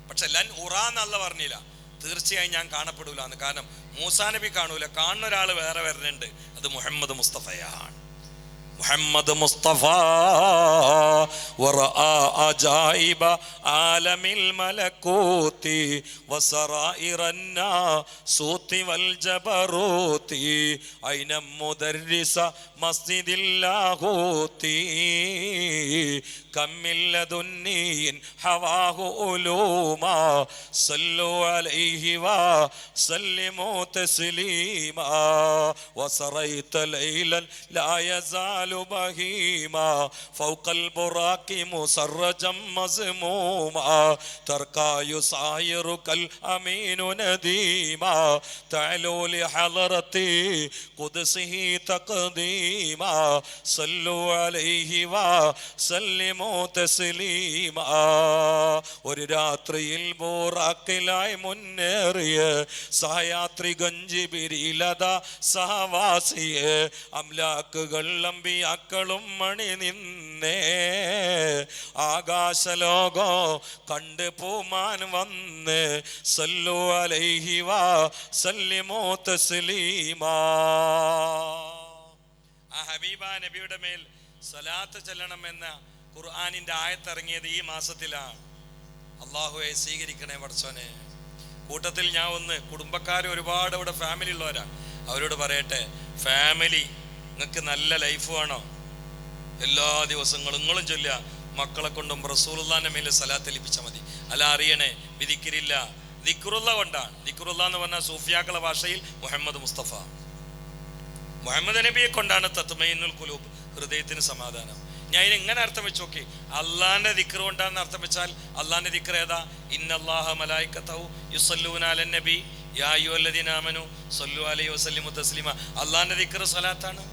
പക്ഷെ ലൻ ഉറാന്നല്ല പറഞ്ഞില്ല, തീർച്ചയായും ഞാൻ കാണപ്പെടൂല എന്ന്. കാരണം മൂസാ നബി കാണൂല, കാണുന്ന ഒരാൾ വേറെ വരുന്നുണ്ട്. അത് മുഹമ്മദ് മുസ്തഫയാണ്. മുഹമ്മദ് മുസ്തഫ വറആ അജായിബ ആലമിൽ മലകൂതി വസറായിറന്നാ സൂതി വൽ ജബറൂതി ഐന മുദർരിസ മസ്ജിദിൽ ലാഹൂതി കമ്മിൽ ലദുന്നീൻ ഹവാഹു ഉലൂമാ സല്ലു അലൈഹി വസല്ലിമു തസ്ലീമാ വസറൈത ലൈലൻ ലാ യസാൽ بهيما فوق البراق مسرجا مزموما تركا يسايرك الأمين نديما تعلو لحضرتي قدسه تقديما صلوا عليه وسلموا تسليما ഒരു രാത്രിയിൽ ബോറാക്കിലായി മുന്നേറിയ സഹയാത്രികൻ ജിബ്രീലത സഹവാസിയെ അംലാക്കുകൾ അമ്പിയാക്കളും മണി നിന്നേ ആകാശലോകോ കണ്ട് പൂമാൻ വന്ന് സല്ലു അലൈഹി വസല്ലിമു തസ്ലീമാ. ആ ഹബീബ നബിയുടെ മേൽ സലാത്ത് ചൊല്ലണം എന്ന ഖുർആനിന്റെ ആയത്തിറങ്ങിയത് ഈ മാസത്തിലാണ്. അല്ലാഹുവേ സ്വീകരിക്കണേ പടച്ചോനെ. കൂട്ടത്തിൽ ഞാൻ ഒന്ന് കുടുംബക്കാർ ഒരുപാട് ഇവിടെ ഫാമിലി ഉള്ളവരാണ്, അവരോട് പറയട്ടെ, ഫാമിലി നിങ്ങൾക്ക് നല്ല ലൈഫ് വേണോ? എല്ലാ ദിവസങ്ങളും നിങ്ങളും ചൊല്ലുക, മക്കളെ കൊണ്ടും റസൂലുള്ളാഹിന്റെ മേലെ സലാത്ത് ലഭിച്ചാൽ മതി. അല്ല അറിയണേ, ദിക്റില്ല, ദിക്റുള്ള കൊണ്ടാണ്. ദിക്റുള്ള എന്ന് പറഞ്ഞാൽ സൂഫിയാക്കളുടെ ഭാഷയിൽ മുഹമ്മദ് മുസ്തഫ, മുഹമ്മദ് നബിയെ കൊണ്ടാണ് തത്മയിന്നുൽ ഖുലൂബ്, ഹൃദയത്തിന് സമാധാനം. ഞാൻ ഇതിന് ഇങ്ങനെ അർത്ഥം വെച്ച് നോക്കി, അള്ളാന്റെ ദിക്ർ കൊണ്ടാണെന്ന് അർത്ഥം വെച്ചാൽ അള്ളാന്റെ ദിക്ർ ഏതാ? ഇന്നല്ലാഹ മലായികതഹു യുസല്ലൂന അലൻ നബി യാ അയ്യുഹല്ലദീന ആമനു സ്വല്ലു അലൈഹി വസല്ലിമു തസ്ലീമ. അള്ളാന്റെ ദിക്ർ സ്വലാത്താണ്.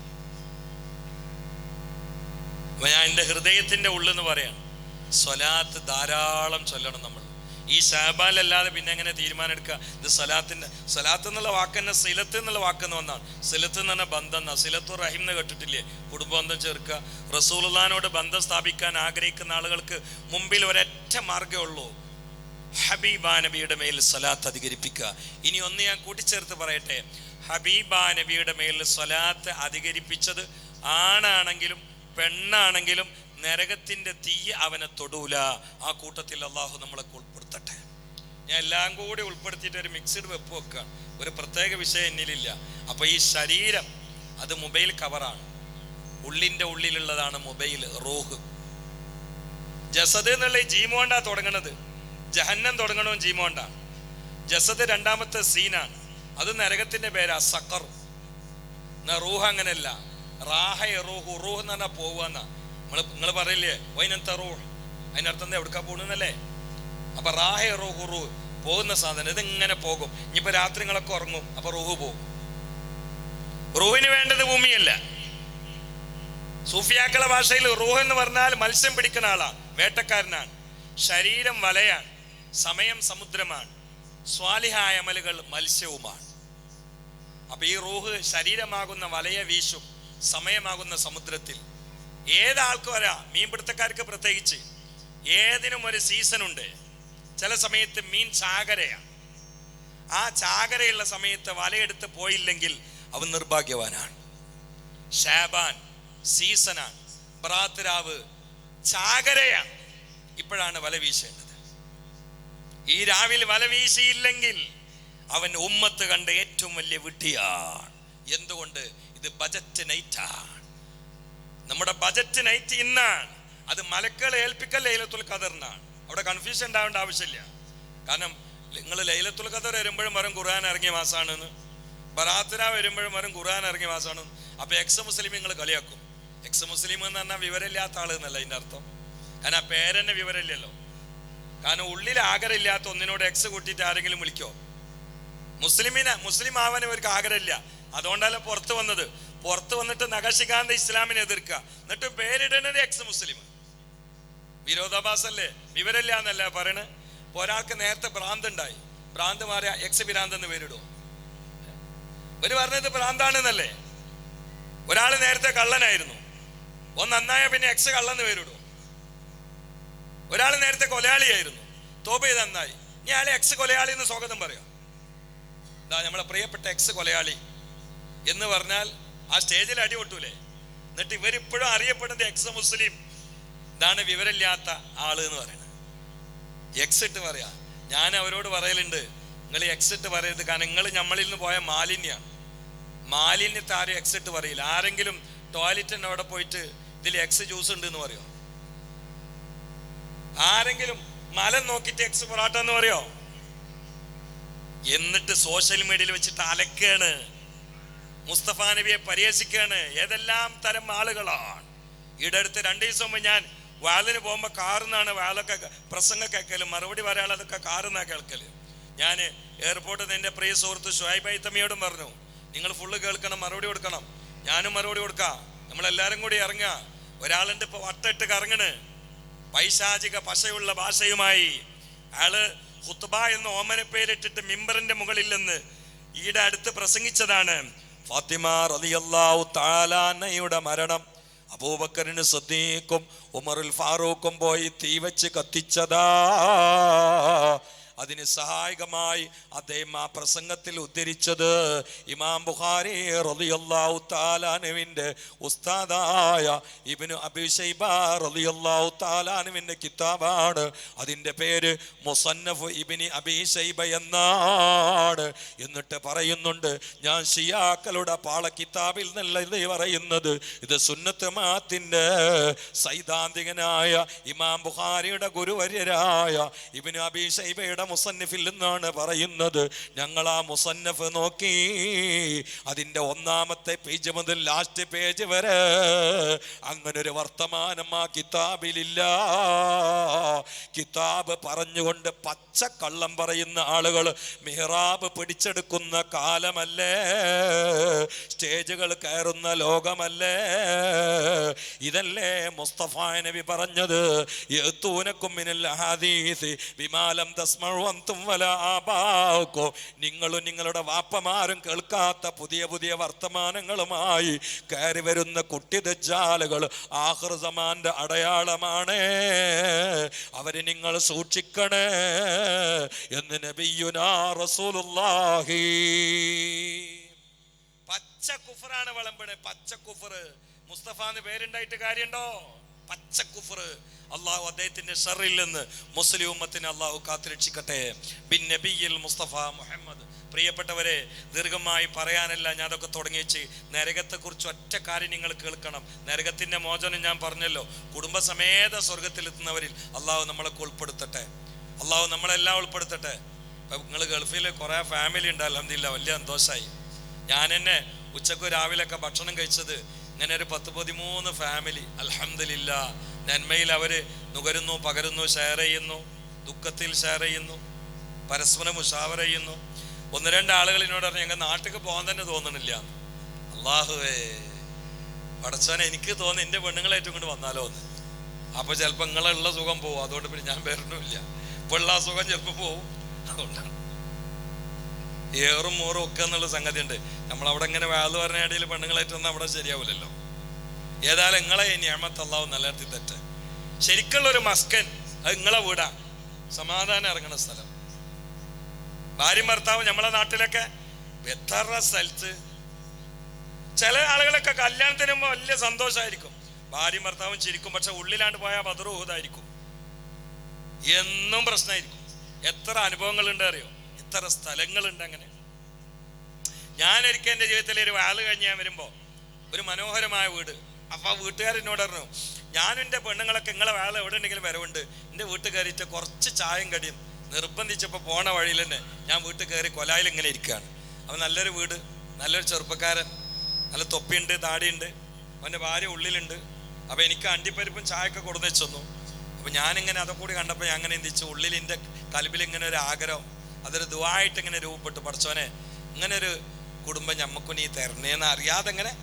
ഞാൻ എൻ്റെ ഹൃദയത്തിന്റെ ഉള്ളെന്ന് പറയാം, സ്വലാത്ത് ധാരാളം ചൊല്ലണം നമ്മൾ. ഈ ഷാബാലല്ലാതെ പിന്നെ എങ്ങനെ തീരുമാനം എടുക്കുക? ഇത് സ്വലാത്ത് എന്നുള്ള വാക്ക് തന്നെ സിലത്ത് എന്നുള്ള വാക്കെന്ന് വന്നാണ്. സിലത്ത് എന്ന് പറഞ്ഞാൽ ബന്ധം എന്നാ. സിലത്തു റഹിം എന്ന് കേട്ടിട്ടില്ലേ? കുടുംബബന്ധം ചേർക്കുക. റസൂലുള്ളാഹിനോട് ബന്ധം സ്ഥാപിക്കാൻ ആഗ്രഹിക്കുന്ന ആളുകൾക്ക് മുമ്പിൽ ഒരൊറ്റ മാർഗ്ഗമേ ഉള്ളൂ, ഹബീബാ നബിയുടെ മേൽ സ്വലാത്ത് അധികരിപ്പിക്കുക. ഇനി ഒന്ന് ഞാൻ കൂട്ടിച്ചേർത്ത് പറയട്ടെ, ഹബീബാ നബിയുടെ മേൽ സ്വലാത്ത് അധികരിപ്പിച്ചത് ആണാണെങ്കിലും പെണ്ണാണെങ്കിലും നരകത്തിന്റെ തീ അവനെ തൊടൂല. ആ കൂട്ടത്തിൽ അള്ളാഹു നമ്മളെ ഉൾപ്പെടുത്തട്ടെ. ഞാൻ എല്ലാം കൂടി ഉൾപ്പെടുത്തിയിട്ട് ഒരു മിക്സ്ഡ് വെപ്പ് വെക്കുകയാണ്. ഒരു പ്രത്യേക വിഷയം എന്നിലില്ല. അപ്പൊ ഈ ശരീരം അത് മൊബൈൽ കവറാണ്. ഉള്ളിന്റെ ഉള്ളിലുള്ളതാണ് മൊബൈൽ, റൂഹ്. ജസദ് എന്നുള്ള ഈ ജീമോണ്ടാ തുടങ്ങണത്. ജഹന്നം തുടങ്ങണവും ജീമോണ്ടാണ്. ജസദ് രണ്ടാമത്തെ സീനാണ്. അത് നരകത്തിന്റെ പേരാ, സഖർ. റൂഹ് അങ്ങനെയല്ല. റാഹ റൂഹ്, റൂഹ് എന്ന് പറഞ്ഞാൽ പോവുക. നിങ്ങൾ പറയില്ലേ വൈനത്തെ റൂഹ്, അതിനർത്ഥം എവിടുക്കാ പോണെന്നല്ലേ? അപ്പൊ റാഹ റൂഹ്, റൂഹ് പോകുന്ന സാധനം. ഇതിങ്ങനെ പോകും. ഇനിയിപ്പോ രാത്രി നിങ്ങളൊക്കെ ഉറങ്ങും, അപ്പൊ റൂഹ് പോകും. റൂഹിന് വേണ്ടത് ഭൂമിയല്ല. സൂഫിയാക്കളുടെ ഭാഷയിൽ റൂഹ് എന്ന് പറഞ്ഞാൽ മത്സ്യം പിടിക്കുന്ന ആളാണ്, വേട്ടക്കാരനാണ്. ശരീരം വലയാണ്, സമയം സമുദ്രമാണ്, സ്വാലിഹായ അമലുകൾ മത്സ്യവുമാണ്. അപ്പൊ ഈ റൂഹ് ശരീരമാകുന്ന വലയെ വീശും, സമയമാകുന്ന സമുദ്രത്തിൽ. ഏതാൾക്കും വരാം, മീൻപിടുത്തക്കാർക്ക് പ്രത്യേകിച്ച്. ഏതിനും ഒരു സീസൺ ഉണ്ട്. ചില സമയത്ത് മീൻ ചാകരയാണ്. ആ ചാകരയുള്ള സമയത്ത് വലയെടുത്ത് പോയില്ലെങ്കിൽ അവൻ നിർഭാഗ്യവാനാണ്. ഷാബാൻ സീസണാണ്, ബറാത്ത് ചാകരയാണ്. ഇപ്പോഴാണ് വല വീശേണ്ടത്. ഈ രാവിലെ വല വീശിയില്ലെങ്കിൽ അവൻ ഉമ്മത്ത് കണ്ട ഏറ്റവും വലിയ വിഡ്ഢിയാണ്. എന്തുകൊണ്ട്? ഇത് ബജറ്റ് നൈറ്റാണ്. നമ്മുടെ ബജറ്റ് നൈറ്റ് ഇന്നാണ്. അത് മലക്കുകളെ ഏൽപ്പിക്കൽ ലൈലത്തുൽ ഖദറിനാണ്. അവിടെ കൺഫ്യൂഷൻ ഉണ്ടാവേണ്ട ആവശ്യമില്ല. കാരണം നിങ്ങൾ ലൈലത്തുൽ ഖദർ വരുമ്പോഴും വരും ഖുർആൻ ഇറങ്ങിയ മാസമാണെന്ന്, ബറാത്ത് വരുമ്പോഴും വരും ഖുർആൻ ഇറങ്ങിയ മാസമാണ്. അപ്പൊ എക്സ് മുസ്ലിം നിങ്ങൾ കളിയാക്കും. എക്സ് മുസ്ലിം എന്ന് പറഞ്ഞാൽ വിവരമില്ലാത്ത ആള് എന്നല്ല അതിൻ്റെ അർത്ഥം. കാരണം ആ പേരെന്നെ വിവരമില്ലല്ലോ. കാരണം ഉള്ളിൽ ആഗ്രഹമില്ലാത്ത ഒന്നിനോട് എക്സ് കൂട്ടിയിട്ട് ആരെങ്കിലും വിളിക്കോ? മുസ്ലിം ആവാൻ ഇവർക്ക് ആഗ്രഹമില്ല. അതുകൊണ്ടല്ല പുറത്ത് വന്നത്. പുറത്ത് വന്നിട്ട് നഖശികാന്ത ഇസ്ലാമിനെ എതിർക്കുക, എന്നിട്ട് പേരിടുന്നത് എക്സ് മുസ്ലിം. വിരോധാഭാസല്ലേ? വിവരമില്ല എന്നല്ല പറയണ. ഇപ്പൊ ഒരാൾക്ക് നേരത്തെ ഭ്രാന്ത് ഉണ്ടായി, ഭ്രാന്ത് മാറിയ എക്സ് ഭ്രാന്ത് എന്ന് പേരിടുമോ? ഇവര് പറഞ്ഞത് ഭ്രാന്താണെന്നല്ലേ. ഒരാൾ നേരത്തെ കള്ളനായിരുന്നു, ഒന്ന് നന്നായ പിന്നെ എക്സ് കള്ളന്ന് പേരിടുമോ? ഒരാൾ നേരത്തെ കൊലയാളിയായിരുന്നു, തോപ ചെയ്ത് നന്നായി, ഇനി ആളെ എക്സ് കൊലയാളി എന്ന് സ്വാഗതം പറയാം. ഇതാ നമ്മളെ പ്രിയപ്പെട്ട എക്സ് കൊലയാളി എന്ന് പറഞ്ഞാൽ ആ സ്റ്റേജിൽ അടി പൊട്ടൂലേ? എന്നിട്ട് ഇവരിപ്പോഴും അറിയപ്പെടുന്നത് എക്സ് മുസ്ലിം. ഇതാണ് വിവരമില്ലാത്ത ആള് എന്ന് പറയുന്നത്. എക്സ് ഇട്ട് പറയാ. ഞാൻ അവരോട് പറയലുണ്ട്, നിങ്ങൾ എക്സ് ഇട്ട് പറയരുത്. കാരണം നിങ്ങൾ നമ്മളിൽ നിന്ന് പോയ മാലിന്യാണ്. മാലിന്യത്തെ ആരും എക്സ് ഇട്ട് പറയില്ല. ആരെങ്കിലും ടോയ്ലറ്റിൻ്റെ അവിടെ പോയിട്ട് ഇതിൽ എക്സ് ജ്യൂസ് ഉണ്ട് എന്ന് പറയോ? ആരെങ്കിലും മലം നോക്കിയിട്ട് എക്സ് പൊറാട്ട എന്ന് പറയോ? എന്നിട്ട് സോഷ്യൽ മീഡിയയിൽ വെച്ചിട്ട് അലക്കാണ്, മുസ്തഫ നബിയെ പരിഹസിക്കാണ്. ഏതെല്ലാം തരം ആളുകളാണ്. ഈടടുത്ത് 2 ദിവസം മുമ്പ് ഞാൻ വാലിന് പോകുമ്പോൾ കാറിന്നാണ് വാലൊക്കെ പ്രസംഗം കേൾക്കല്, മറുപടി പറയാനുള്ളതൊക്കെ കാറിന്നാ കേൾക്കല്. ഞാൻ എയർപോർട്ടിൽ നിന്ന് എൻ്റെ പ്രിയ സുഹൃത്ത് ഷുഹൈബ് തമ്മിയോടും പറഞ്ഞു, നിങ്ങൾ ഫുള്ള് കേൾക്കണം, മറുപടി കൊടുക്കണം. ഞാനും മറുപടി കൊടുക്കാം. നമ്മളെല്ലാവരും കൂടി ഇറങ്ങുക. ഒരാളുണ്ട് ഇപ്പൊ വട്ടിട്ട് കറങ്ങണ്, പൈശാചിക പശയുള്ള ഭാഷയുമായി. അയാള് ഖുത്ബ എന്ന് ഓമന പേരിട്ടിട്ട് മിമ്പറിന്റെ മുകളിൽ നിന്ന് ഈടെ അടുത്ത് പ്രസംഗിച്ചതാണ്. ഫാത്തിമ റളിയല്ലാഹു തആല അൻഹയുടെ മരണം അബൂബക്കറിന് സിദ്ദീഖും ഉമറുൽ ഫാറൂഖും പോയി തീ വെച്ച് കത്തിച്ചതാ. അതിന് സഹായകമായി അദ്ദേഹം ആ പ്രസംഗത്തിൽ ഉദ്ധരിച്ചത് ഇമാം ബുഖാരി റളിയല്ലാഹു തആല അൻഹുവിന്റെ ഉസ്താദായ ഇബ്നു അബീ ശൈബ റളിയല്ലാഹു തആല അൻഹുവിന്റെ കിതാബാണ്. അതിൻ്റെ പേര് മുസന്നഫ് ഇബ്നു അബീ ശൈബ എന്നാണ്. എന്നിട്ട് പറയുന്നുണ്ട്, ഞാൻ ഷിയാക്കളുടെ പാള കിതാബിൽ നല്ല ഇത് പറയുന്നത്, ഇത് സുന്നത്ത് ജമാഅത്തിന്റെ സൈദ്ധാന്തികനായ ഇമാം ബുഖാരിയുടെ ഗുരുവര്യരായ ഇബ്നു അബീ ശൈബയുടെ മുസന്നഫിൽ നിന്നാണ് പറയുന്നത്. ഞങ്ങൾ ആ മുസന്നഫ് നോക്കി, അതിന്റെ 1-ാമത്തെ പേജ് മുതൽ ലാസ്റ്റ് പേജ് വരെ അങ്ങനെ ഒരു വർത്തമാനം ആ കിതാബിലില്ല. കിതാബ് പറഞ്ഞുകൊണ്ട് പച്ചക്കള്ളം പറയുന്ന ആളുകൾ മിഹ്റാബ് പിടിച്ചെടുക്കുന്ന കാലമല്ലേ, സ്റ്റേജുകൾ കയറുന്ന ലോകമല്ലേ. ഇതല്ലേ മുസ്തഫ നബി പറഞ്ഞത്, യഅ്തൂനകും മിനൽ ഹദീസ് ബിമാ ലം തസ്മഉ അൻതും വലാ ആബാഉകും. നിങ്ങളും നിങ്ങളുടെ വാപ്പമാരും കേൾക്കാത്ത പുതിയ പുതിയ വർത്തമാനങ്ങളുമായി കയറി വരുന്ന കുട്ടി ദജ്ജാലുകൾ ആഖിർ സമാന്റെ അടയാളമാണ്, അവരെ നിങ്ങൾ സൂക്ഷിക്കണേ എന്ന് നബിയുനാ റസൂലുള്ളാഹി. പച്ച കുഫറാണ് വിളമ്പണേ, പച്ച കുഫർ. മുസ്തഫ എന്ന് പേരുണ്ടായിട്ട് കാര്യമുണ്ടോ? പച്ച കുഫർ. അള്ളാഹു അദ്ദേഹത്തിന്റെ ഷറിൽ നിന്ന് മുസ്ലിം ഉമ്മത്തിനെ അള്ളാഹു കാത്തുരക്ഷിക്കട്ടെ. ബിൻ നബിയിൽ മുസ്തഫ മുഹമ്മദ്. പ്രിയപ്പെട്ടവരെ, ദീർഘമായി പറയാനല്ല ഞാൻ അതൊക്കെ തുടങ്ങിച്ച്. നരകത്തെക്കുറിച്ച് ഒറ്റ കാര്യം നിങ്ങൾ കേൾക്കണം. നരകത്തിന്റെ മോചനം ഞാൻ പറഞ്ഞല്ലോ, കുടുംബസമേത സ്വർഗത്തിലെത്തുന്നവരിൽ അള്ളാഹു നമ്മളൊക്കെ ഉൾപ്പെടുത്തട്ടെ. അള്ളാഹു നമ്മളെല്ലാം ഉൾപ്പെടുത്തട്ടെ. ഇപ്പം നിങ്ങൾ ഗൾഫിൽ കുറേ ഫാമിലി ഉണ്ട്, അൽഹംദുലില്ലാ, വലിയ സന്തോഷമായി. ഞാൻ എന്നെ ഉച്ചക്ക് രാവിലെയൊക്കെ ഭക്ഷണം കഴിച്ചത് ഇങ്ങനെ ഒരു 10-13 ഫാമിലി, അൽഹംദുലില്ലാ, നന്മയിൽ അവർ നുകരുന്നു, പകരുന്നു, ഷെയർ ചെയ്യുന്നു, ദുഃഖത്തിൽ ഷെയർ ചെയ്യുന്നു, പരസ്പരം മുഷാവറ ചെയ്യുന്നു. 1-2 ആളുകൾ എന്നോട് പറഞ്ഞു, ഞങ്ങൾ നാട്ടിലേക്ക് പോകാൻ തന്നെ തോന്നണില്ല. അള്ളാഹുവേ പടച്ചോനെ, എനിക്ക് തോന്നുന്നു എൻ്റെ പെണ്ണുങ്ങളായിട്ടും കൊണ്ട് വന്നാലോ എന്ന്. അപ്പോൾ ചിലപ്പോൾ നിങ്ങളുള്ള സുഖം പോകും, അതുകൊണ്ട് പിന്നെ ഞാൻ വരണില്ല. ഇപ്പോൾ ഉള്ള സുഖം ചിലപ്പോൾ പോവും. അതുകൊണ്ടാണ് ഏറും മൂറും ഒക്കെ എന്നുള്ള സംഗതി ഉണ്ട്. നമ്മളവിടെ ഇങ്ങനെ വാത് പറഞ്ഞ ഇടയിൽ പെണ്ണുങ്ങളായിട്ട് വന്നാൽ അവിടെ ശരിയാവില്ലല്ലോ. ഏതായാലും നിങ്ങളെ നിഅമത്ത് അല്ലാഹു നിലനിർത്തി തെറ്റ്. ശരിക്കുള്ളൊരു മസ്കൻ അത് നിങ്ങളെ വീടാ, സമാധാനം ഇറങ്ങുന്ന സ്ഥലം. ഭാര്യയും ഭർത്താവ് നമ്മളെ നാട്ടിലൊക്കെ എത്ര സ്ഥലത്ത് ചില ആളുകളൊക്കെ കല്യാണത്തിന് മുമ്പ് വലിയ സന്തോഷമായിരിക്കും, ഭാര്യയും ഭർത്താവും ചിരിക്കും, പക്ഷെ ഉള്ളിലാണ്ട് പോയാൽ ബദറുഹൂദായിരിക്കും, എന്നും പ്രശ്നമായിരിക്കും. എത്ര അനുഭവങ്ങളുണ്ട് അറിയോ, എത്ര സ്ഥലങ്ങളുണ്ട് അങ്ങനെ. ഞാനൊരിക്കൽ എൻ്റെ ജീവിതത്തിൽ ഒരു വാള് കഴിഞ്ഞ് ഞാൻ വരുമ്പോൾ ഒരു മനോഹരമായ വീട്. അപ്പോൾ ആ വീട്ടുകാരെന്നോട് പറഞ്ഞു, ഞാനും എൻ്റെ പെണ്ണുങ്ങളൊക്കെ നിങ്ങളെ വാള് എവിടെ ഉണ്ടെങ്കിലും വരവുണ്ട്, എൻ്റെ വീട്ടിൽ കയറിയിട്ട് കുറച്ച് ചായയും കടിയും നിർബന്ധിച്ചപ്പോൾ പോണ വഴിയിൽ തന്നെ ഞാൻ വീട്ടിൽ കയറി കൊലായിൽ ഇങ്ങനെ ഇരിക്കുകയാണ്. അവൻ നല്ലൊരു വീട്, നല്ലൊരു ചെറുപ്പക്കാരൻ, നല്ല തൊപ്പിയുണ്ട്, താടിയുണ്ട്, അവൻ്റെ ഭാര്യ ഉള്ളിലുണ്ട്. അപ്പോൾ എനിക്ക് അണ്ടിപ്പരിപ്പും ചായയൊക്കെ കൊടുന്ന് വെച്ചു. അപ്പോൾ ഞാനിങ്ങനെ അതൊക്കെ കൂടി കണ്ടപ്പോൾ ഞാൻ അങ്ങനെ എന്തിച്ചു, ഉള്ളിൽ എൻ്റെ കൽബിൽ ഇങ്ങനെ ഒരു ആഗ്രഹം, അതൊരു ദുആയിട്ട് ഇങ്ങനെ രൂപപ്പെട്ടു. പടച്ചോനെ, ഇങ്ങനെ ഒരു കുടുംബം ഞമ്മക്കു നീ തരണേന്ന് അറിയാതെ ഇങ്ങനെ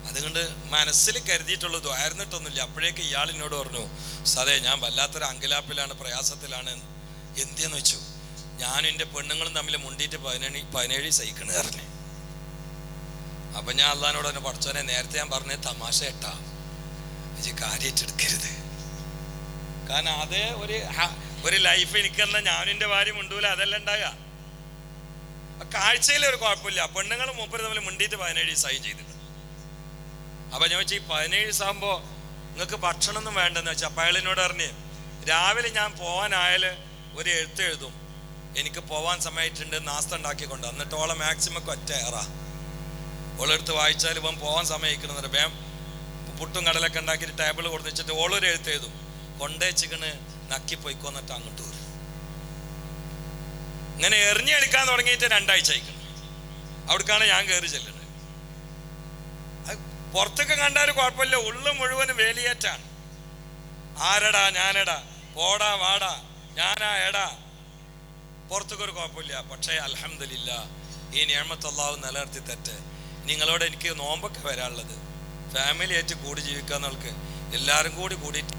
അതുകൊണ്ട് മനസ്സിൽ കരുതിയിട്ടുള്ള ദുആയിരുന്നിട്ടൊന്നുമില്ല. അപ്പോഴേക്ക് ഇയാളിനോട് പറഞ്ഞു, സതേ ഞാൻ വല്ലാത്തൊരു അങ്കലാപ്പിലാണ്, പ്രയാസത്തിലാണ്. എന്തെന്ന് വെച്ചു, ഞാനും എൻ്റെ പെണ്ണുങ്ങളും തമ്മിൽ മുണ്ടിയിട്ട് 17 സഹിക്കണ് പറഞ്ഞേ. അപ്പം ഞാൻ അള്ളഹാനോട് തന്നെ, പഠിച്ചോനെ നേരത്തെ ഞാൻ പറഞ്ഞത് തമാശ ഏട്ടാ, കാര്യമായിട്ടെടുക്കരുത്. കാരണം അതേ ഒരു ലൈഫ് എനിക്കെന്നാ ഞാനും എൻ്റെ ഭാര്യ മുണ്ടൂല, അതെല്ലാം ഉണ്ടാകുക. കാഴ്ചയിലൊരു കുഴപ്പമില്ല, പെണ്ണുങ്ങളും മൂപ്പര് തമ്മിൽ മുണ്ടിയിട്ട് 17 സൈൻ ചെയ്തിട്ടുണ്ട്. അപ്പം ഞാൻ വെച്ചാൽ ഈ 17 ആകുമ്പോൾ നിങ്ങൾക്ക് ഭക്ഷണമൊന്നും വേണ്ടെന്ന് വെച്ചാൽ. അപ്പം അയാളിനോട് പറഞ്ഞ്, രാവിലെ ഞാൻ പോകാനായാൽ ഒരു എഴുത്ത് എഴുതും, എനിക്ക് പോവാൻ സമയമായിട്ടുണ്ട്, നാസ്ത ഉണ്ടാക്കിക്കൊണ്ട്. എന്നിട്ട് ഓളെ മാക്സിമം ഒറ്റ ഏറാ ഓളെടുത്ത് വായിച്ചാൽ ഇവൻ പോകാൻ സമയമായിക്കണമെന്ന് വേം പുട്ടും കടലൊക്കെ ഉണ്ടാക്കിയിട്ട് ടേബിൾ കൊടുത്ത് വെച്ചിട്ട് ഓളൊരു എഴുത്ത് എഴുതും, കൊണ്ടേച്ചിക്കണ് നക്കി പോയിക്കോന്നിട്ട് അങ്ങോട്ട് വരും. ഇങ്ങനെ എറിഞ്ഞെടുക്കാൻ തുടങ്ങിയിട്ട് 2 ആഴ്ച ആയിക്കണം. അവിടേക്കാണ് ഞാൻ കയറി ചെല്ലുന്നത്. പുറത്തൊക്കെ കണ്ടാൽ കുഴപ്പമില്ല, ഉള്ളു മുഴുവനും വേലിയേറ്റാണ്. ആരടാ ഞാനെടാ, പോടാ വാടാ, ഞാനാ എടാ, പുറത്തൊക്കെ ഒരു കുഴപ്പമില്ല. പക്ഷേ അൽഹംദുലില്ലാ, ഈ നിഅമത്ത് അല്ലാഹു നിലനിർത്തി തെറ്റ്. നിങ്ങളോട് എനിക്ക് നോമ്പൊക്കെ വരാനുള്ളത്, ഫാമിലി ആയിട്ട് കൂടി ജീവിക്കാന്നുള്ളക്ക് എല്ലാവരും കൂടിയിട്ട്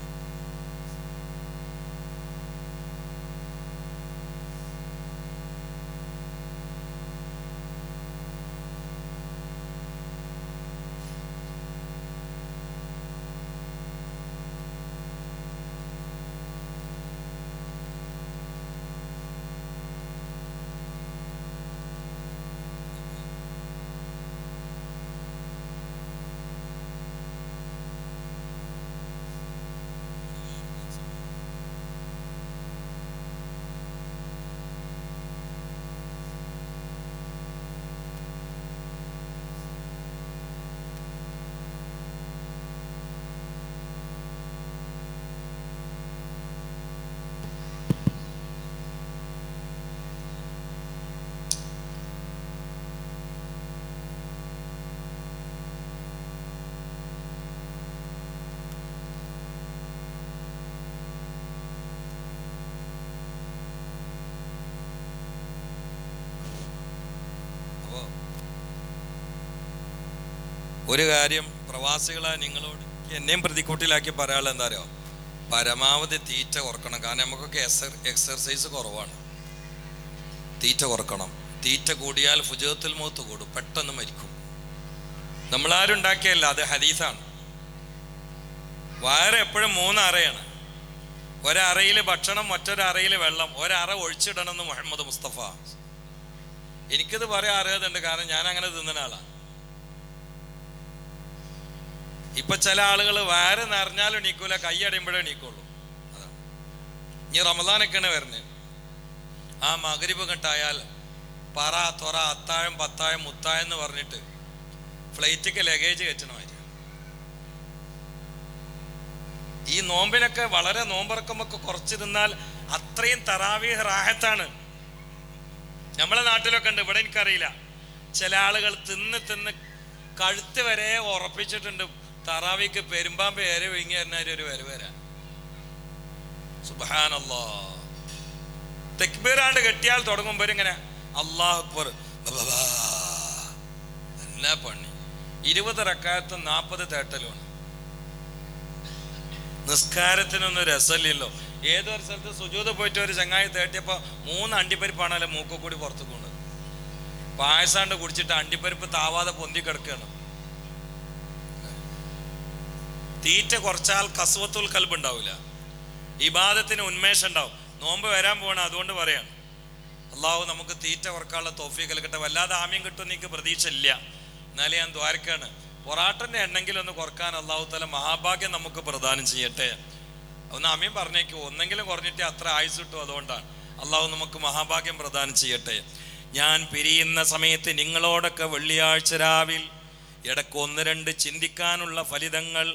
ഒരു കാര്യം പ്രവാസികളായ നിങ്ങളോട് എന്നെയും പ്രതിക്കൂട്ടിലാക്കി പറയാനുള്ള എന്താ അറിയോ, പരമാവധി തീറ്റ കുറക്കണം. കാരണം നമുക്കൊക്കെ എക്സർസൈസ് കുറവാണ്. തീറ്റ കുറക്കണം. തീറ്റ കൂടിയാൽ ഫുജൂത്തുൽ മൗത്ത് കൂടും, പെട്ടെന്ന് മരിക്കും. നമ്മളാരും ഉണ്ടാക്കിയല്ല, അത് ഹദീസാണ്. വയറ് എപ്പോഴും 3 അറയാണ്. ഒരറയിൽ ഭക്ഷണം, മറ്റൊരറയിൽ വെള്ളം. ഒരറ ഒഴിച്ചിടണം എന്ന് മുഹമ്മദ് മുസ്തഫ. എനിക്കിത് പറയാൻ അറിയാതുണ്ട്, കാരണം ഞാൻ അങ്ങനെ തിന്നുന്ന ആളാണ്. ഇപ്പൊ ചില ആളുകൾ വയറ് നിറഞ്ഞാലും എണീക്കൂല, കൈയടിയുമ്പോഴേ എണീക്കുള്ളൂ. അതാണ്. ഇനി റമദാനൊക്കെയാണ് വരുന്നത്. ആ മഗ്രിബ് കണ്ടായാൽ പറ തൊറ അത്താഴം പത്താഴം മുത്താഴം എന്ന് പറഞ്ഞിട്ട് ഫ്ലൈറ്റൊക്കെ ലഗേജ് കയറ്റണമായിരുന്നു. ഈ നോമ്പിനൊക്കെ വളരെ നോമ്പിറക്കുമ്പൊക്കെ കുറച്ച് തിന്നാൽ അത്രയും തറാവീഹ് റാഹത്താണ്. നമ്മളെ നാട്ടിലൊക്കെ ഉണ്ട്, ഇവിടെ എനിക്കറിയില്ല. ചില ആളുകൾ തിന്ന് കഴുത്ത് വരെ ഉറപ്പിച്ചിട്ടുണ്ട് തറാവിക്ക് പെരുമ്പാമ്പ് ഏറെ വിഴുങ്ങി വരുന്നവര് ഒരു വരെ വരാൻ. സുബ്ഹാനല്ലാഹ്. തക്ബീറാണ്ട് കെട്ടിയാൽ തുടങ്ങുമ്പോൾ ഇങ്ങനെ അല്ലാഹു അക്ബർ എന്നാ പണി. 20 റക്അത്തും 40 തേട്ടലുമാണ്. നിസ്കാരത്തിനൊന്നും രസമില്ലല്ലോ. ഏതൊരു സ്ഥലത്ത് സുജൂദ് പോയിട്ട് ഒരു ചങ്ങായി തേട്ടിയപ്പോൾ 3 അണ്ടിപ്പരിപ്പാണല്ലോ മൂക്കൊക്കെ കൂടി പുറത്തു കൊണ്ടത്. പായസാണ്ട് കുടിച്ചിട്ട് അണ്ടിപ്പരിപ്പ് താവാതെ പൊന്തി കിടക്കുകയാണ്. തീറ്റ കുറച്ചാൽ കസ്വത്തുൽ കൽബ് ഉണ്ടാവില്ല, ഇബാദത്തിന് ഉന്മേഷം ഉണ്ടാവും. നോമ്പ് വരാൻ പോകണം, അതുകൊണ്ട് പറയാണ് അള്ളാഹു നമുക്ക് തീറ്റ കുറക്കാനുള്ള തൗഫീഖ് നൽകട്ടെ. വല്ലാതെ ആമ്യം കിട്ടുമെന്ന് എനിക്ക് പ്രതീക്ഷ ഇല്ല, എന്നാലും ഞാൻ ദ്വാരക്കാണ്. പൊറാട്ടൻ്റെ എണ്ണെങ്കിലും ഒന്ന് കുറക്കാൻ അള്ളാഹു തആല മഹാഭാഗ്യം നമുക്ക് പ്രദാനം ചെയ്യട്ടെ. ഒന്ന് ആമ്യം പറഞ്ഞേക്കൂ, ഒന്നെങ്കിലും കുറഞ്ഞിട്ട് അത്ര ആയുസ് കിട്ടും. അതുകൊണ്ടാണ്. അള്ളാഹു നമുക്ക് മഹാഭാഗ്യം പ്രദാനം ചെയ്യട്ടെ. ഞാൻ പിരിയുന്ന സമയത്ത് നിങ്ങളോടൊക്കെ വെള്ളിയാഴ്ച രാവിൽ ഇടയ്ക്ക് 1-2 ചിന്തിക്കാനുള്ള ഫലിതങ്ങൾ,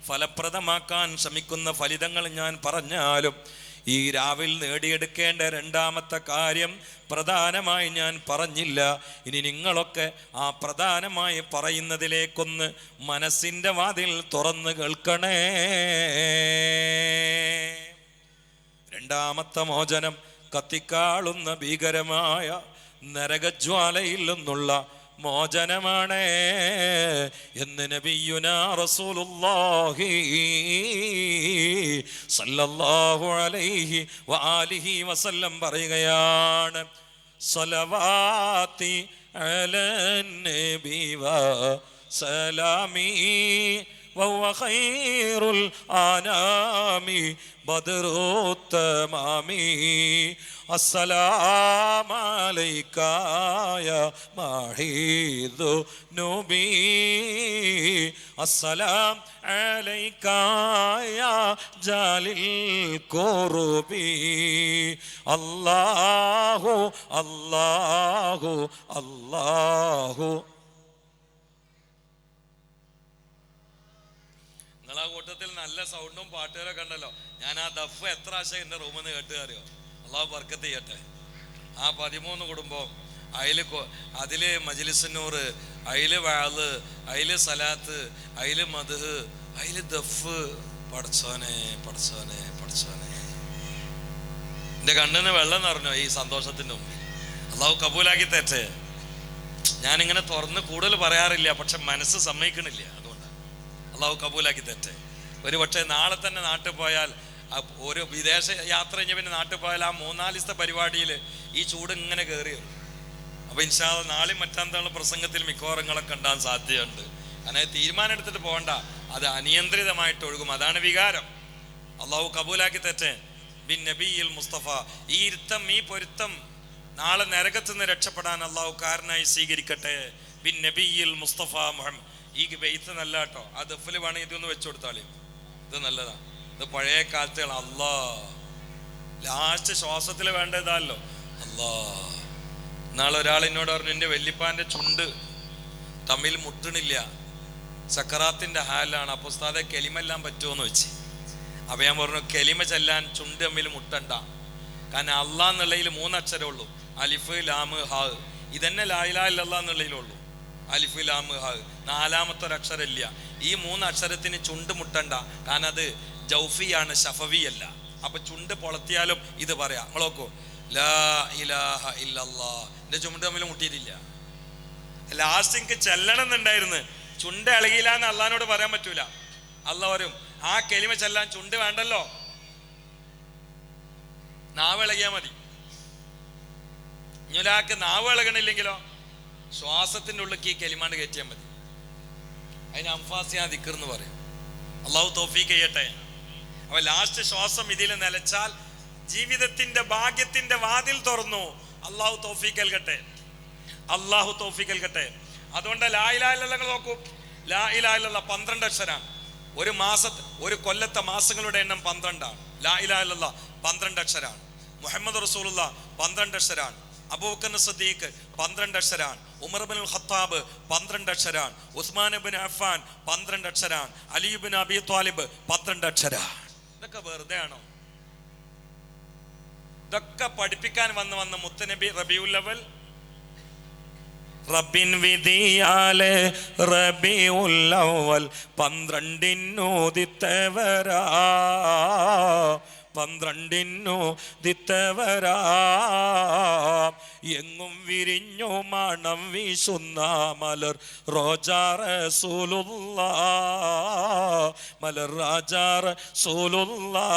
ഫലപ്രദമാക്കാൻ ശ്രമിക്കുന്ന ഫലിതങ്ങൾ ഞാൻ പറഞ്ഞാലും ഈ രാവിൽ നേടിയെടുക്കേണ്ട 2ാമത്തെ കാര്യം പ്രധാനമായി ഞാൻ പറഞ്ഞില്ല. ഇനി നിങ്ങളൊക്കെ ആ പ്രധാനമായി പറയുന്നതിലേക്കൊന്ന് മനസ്സിൻ്റെ വാതിൽ തുറന്ന് കേൾക്കണേ. 2ാമത്തെ മോചനം കത്തിക്കാളുന്ന ഭീകരമായ നരകജ്വാലയിൽ നിന്നുള്ള മോചനമാണ് എന്ന് നബിയുനാ റസൂലുള്ളാഹി സല്ലല്ലാഹു അലൈഹി വആലിഹി വസല്ലം പറയുകയാണ്. സ്വലവാതി അലൻ നബി വസലാമി വഹുവ ഖൈറുൽ അനാമി ബദ്റുത്തമാമി അസ്സലാമു അലൈക യാ മഹീദു നബി അസ്സലാം അലൈക യാ ജാലിൽ ഖുർബി അല്ലാഹു അല്ലാഹു അല്ലാഹു. നിങ്ങളാ കൂട്ടത്തിൽ നല്ല സൗണ്ടും പാട്ടുകാരൊക്കെ ഉണ്ടല്ലോ. ഞാൻ ആ ദഫ് എത്ര ആശയം എൻ്റെ റൂമിൽ നിന്ന് കേട്ട് അറിയോ. അള്ളാഹു ബർക്കത്ത് ചെയ്യട്ടെ. ആ 13 കുടുംബം, അതില് മജ്ലിസുന്നൂർ, അതില് വഅദ്, അതില് സലാത്ത്, അതില് മദ്ഹ്, അതില് ദഫ്. പടച്ചോനെ പടച്ചോനെ പടച്ചോനെ, എൻ്റെ കണ്ണിന് വെള്ളം നിറഞ്ഞോ ഈ സന്തോഷത്തിൻ്റെ മുമ്പിൽ. അള്ളാഹു കബൂലാക്കി തരട്ടെ. ഞാനിങ്ങനെ തുറന്ന് കൂടുതൽ പറയാറില്ല, പക്ഷെ മനസ്സ് സമ്മതിക്കണില്ല. അതുകൊണ്ടാണ്. അള്ളാഹു കബൂലാക്കി തരട്ടെ. ഒരു പക്ഷേ നാളെ തന്നെ നാട്ടിൽ പോയാൽ, ഒരു വിദേശ യാത്ര കഴിഞ്ഞ പിന്നെ നാട്ടിൽ പോയാൽ ആ 3-4 ദിവസത്തെ പരിപാടിയിൽ ഈ ചൂട് ഇങ്ങനെ കയറി വരും. അപ്പോൾ ഇൻഷാ അല്ലാഹ് നാളെയും മറ്റാന്നുള്ള പ്രസംഗത്തിൽ മിക്കവാറങ്ങളൊക്കെ ഉണ്ടാകാൻ സാധ്യതയുണ്ട്. അങ്ങനെ തീരുമാനം എടുത്തിട്ട് പോകണ്ട, അത് അനിയന്ത്രിതമായിട്ട് ഒഴുകും. അതാണ് വികാരം. അള്ളാഹു കബൂലാക്കി തരട്ടെ. ബിൻ നബിയിൽ മുസ്തഫ. ഈ ഇരുത്തം, ഈ പൊരുത്തം നാളെ നരകത്ത് നിന്ന് രക്ഷപ്പെടാൻ അള്ളാഹു കാരണമായി സ്വീകരിക്കട്ടെ. ബിൻ നബിയിൽ മുസ്തഫ മുഹമ്മദ്. ഈ ബെയ്ത്ത് നല്ല കേട്ടോ. ആ ദഫിൽ വേണമെങ്കിൽ ഇതൊന്ന് വെച്ചു കൊടുത്താളി. ഇത് നല്ലതാ. ഇത് പഴയ കാലത്തുകൾ. അല്ലാ, ലാസ്റ്റ് ശ്വാസത്തിൽ വേണ്ടതല്ലോ. അല്ലാ. നാളെ ഒരാൾ എന്നോട് പറഞ്ഞു, എൻ്റെ വല്യപ്പാൻ്റെ ചുണ്ട് തമ്മിൽ മുട്ടണില്ല, സക്കറാത്തിൻ്റെ ഹാലാണ്. അപ്പോൾ ഉസ്താദെ കെലിമെല്ലാം പറ്റുമോയെന്ന് വെച്ച്. അപ്പം ഞാൻ പറഞ്ഞു, കെലിമ ചെല്ലാൻ ചുണ്ട് തമ്മിൽ മുട്ടണ്ട. കാരണം അള്ളാ എന്നുള്ളതിൽ 3 അക്ഷരമേ ഉള്ളൂ. അലിഫ് ലാമ് ഹാ. ഇതന്നെ ലാ ഇലാഹ ഇല്ലല്ലാഹ് എന്നുള്ളതിലുള്ളൂ. അലിഫ് ലാമ് ഹാ. 4ാമത്തെ ഒരു അക്ഷരം ഇല്ല. ഈ 3 അക്ഷരത്തിന് ചുണ്ട് മുട്ടണ്ട. കാരണം അത് ജൗഫിയാണ്, ശഫവി അല്ല. അപ്പൊ ചുണ്ട് പൊളത്തിയാലും ഇത് പറയാം. നമ്മൾ നോക്കൂ, ലാ ഇലാഹ ഇല്ലല്ലാഹ്. എൻ്റെ ചുണ്ട് തമ്മിൽ മുട്ടിയിട്ടില്ല. ലാസ്റ്റ് എനിക്ക് ചെല്ലണം എന്നുണ്ടായിരുന്നു. ചുണ്ട് ഇളകിയില്ല എന്ന് അള്ളഹാനോട് പറയാൻ പറ്റൂല. അള്ളാഹ് വരും ആ കെലിമ ചെല്ലാൻ ചുണ്ട് വേണ്ടല്ലോ, നാവ് ഇളകിയാ മതി. ഇഞ്ഞൊരാൾക്ക് നാവ് ഇളകണില്ലെങ്കിലോ ശ്വാസത്തിന്റെ ഉള്ളിലേക്ക് ഈ കെലിമാണ്ട് കയറ്റിയാൽ മതി. അതിന് അംഫാസിയ ദിക്ർ എന്ന് പറയും. അള്ളാഹു തൗഫീഖ് ചെയ്യട്ടെ. അപ്പൊ ലാസ്റ്റ് ശ്വാസം ഇതിൽ നിലച്ചാൽ ജീവിതത്തിന്റെ ഭാഗ്യത്തിന്റെ വാതിൽ തുറന്നു. അള്ളാഹു തൗഫീഖ് നൽകട്ടെ, അള്ളാഹു തൗഫീഖ് നൽകട്ടെ. അതുകൊണ്ട് ലാ ഇലാഹ ഇല്ലല്ലാഹ് നോക്കൂ, ലാ ഇലാഹ ഇല്ലല്ലാഹ് 12 അക്ഷരാണ്. ഒരു കൊല്ലത്തെ മാസങ്ങളുടെ എണ്ണം 12ആണ്. ലാ ഇലാഹ ഇല്ലല്ലാഹ് 12 അക്ഷരാണ്. മുഹമ്മദ് റസൂലുള്ളാഹ് 12 അക്ഷരാണ്. അബൂബക്കർ സിദ്ദീഖ് 12 അക്ഷരാണ്. ഉമർ ഇബ്നുൽ ഖത്താബ് 12 അക്ഷരാണ്. ഉസ്മാൻ ഇബ്നു അഫ്ഫാൻ 12 അക്ഷരാണ്. അലി ഇബ്നു അബി ത്വാലിബ് 12 അക്ഷരാണ്. ഇതൊക്കെ വെറുതെ ആണോ? ഇതൊക്കെ പഠിപ്പിക്കാൻ വന്ന് മുത്തനബി റബീഉൽ അവൽ റബ്ബിൻ വിധിയാലെ റബീഉൽ അവൽ 12 ദിത്തവരാ എങ്ങും വിരിഞ്ഞു മണം വീശുന്ന മലർ റോജാ റസൂലുള്ളാഹ്, മലർ റോജാ റസൂലുള്ളാഹ്.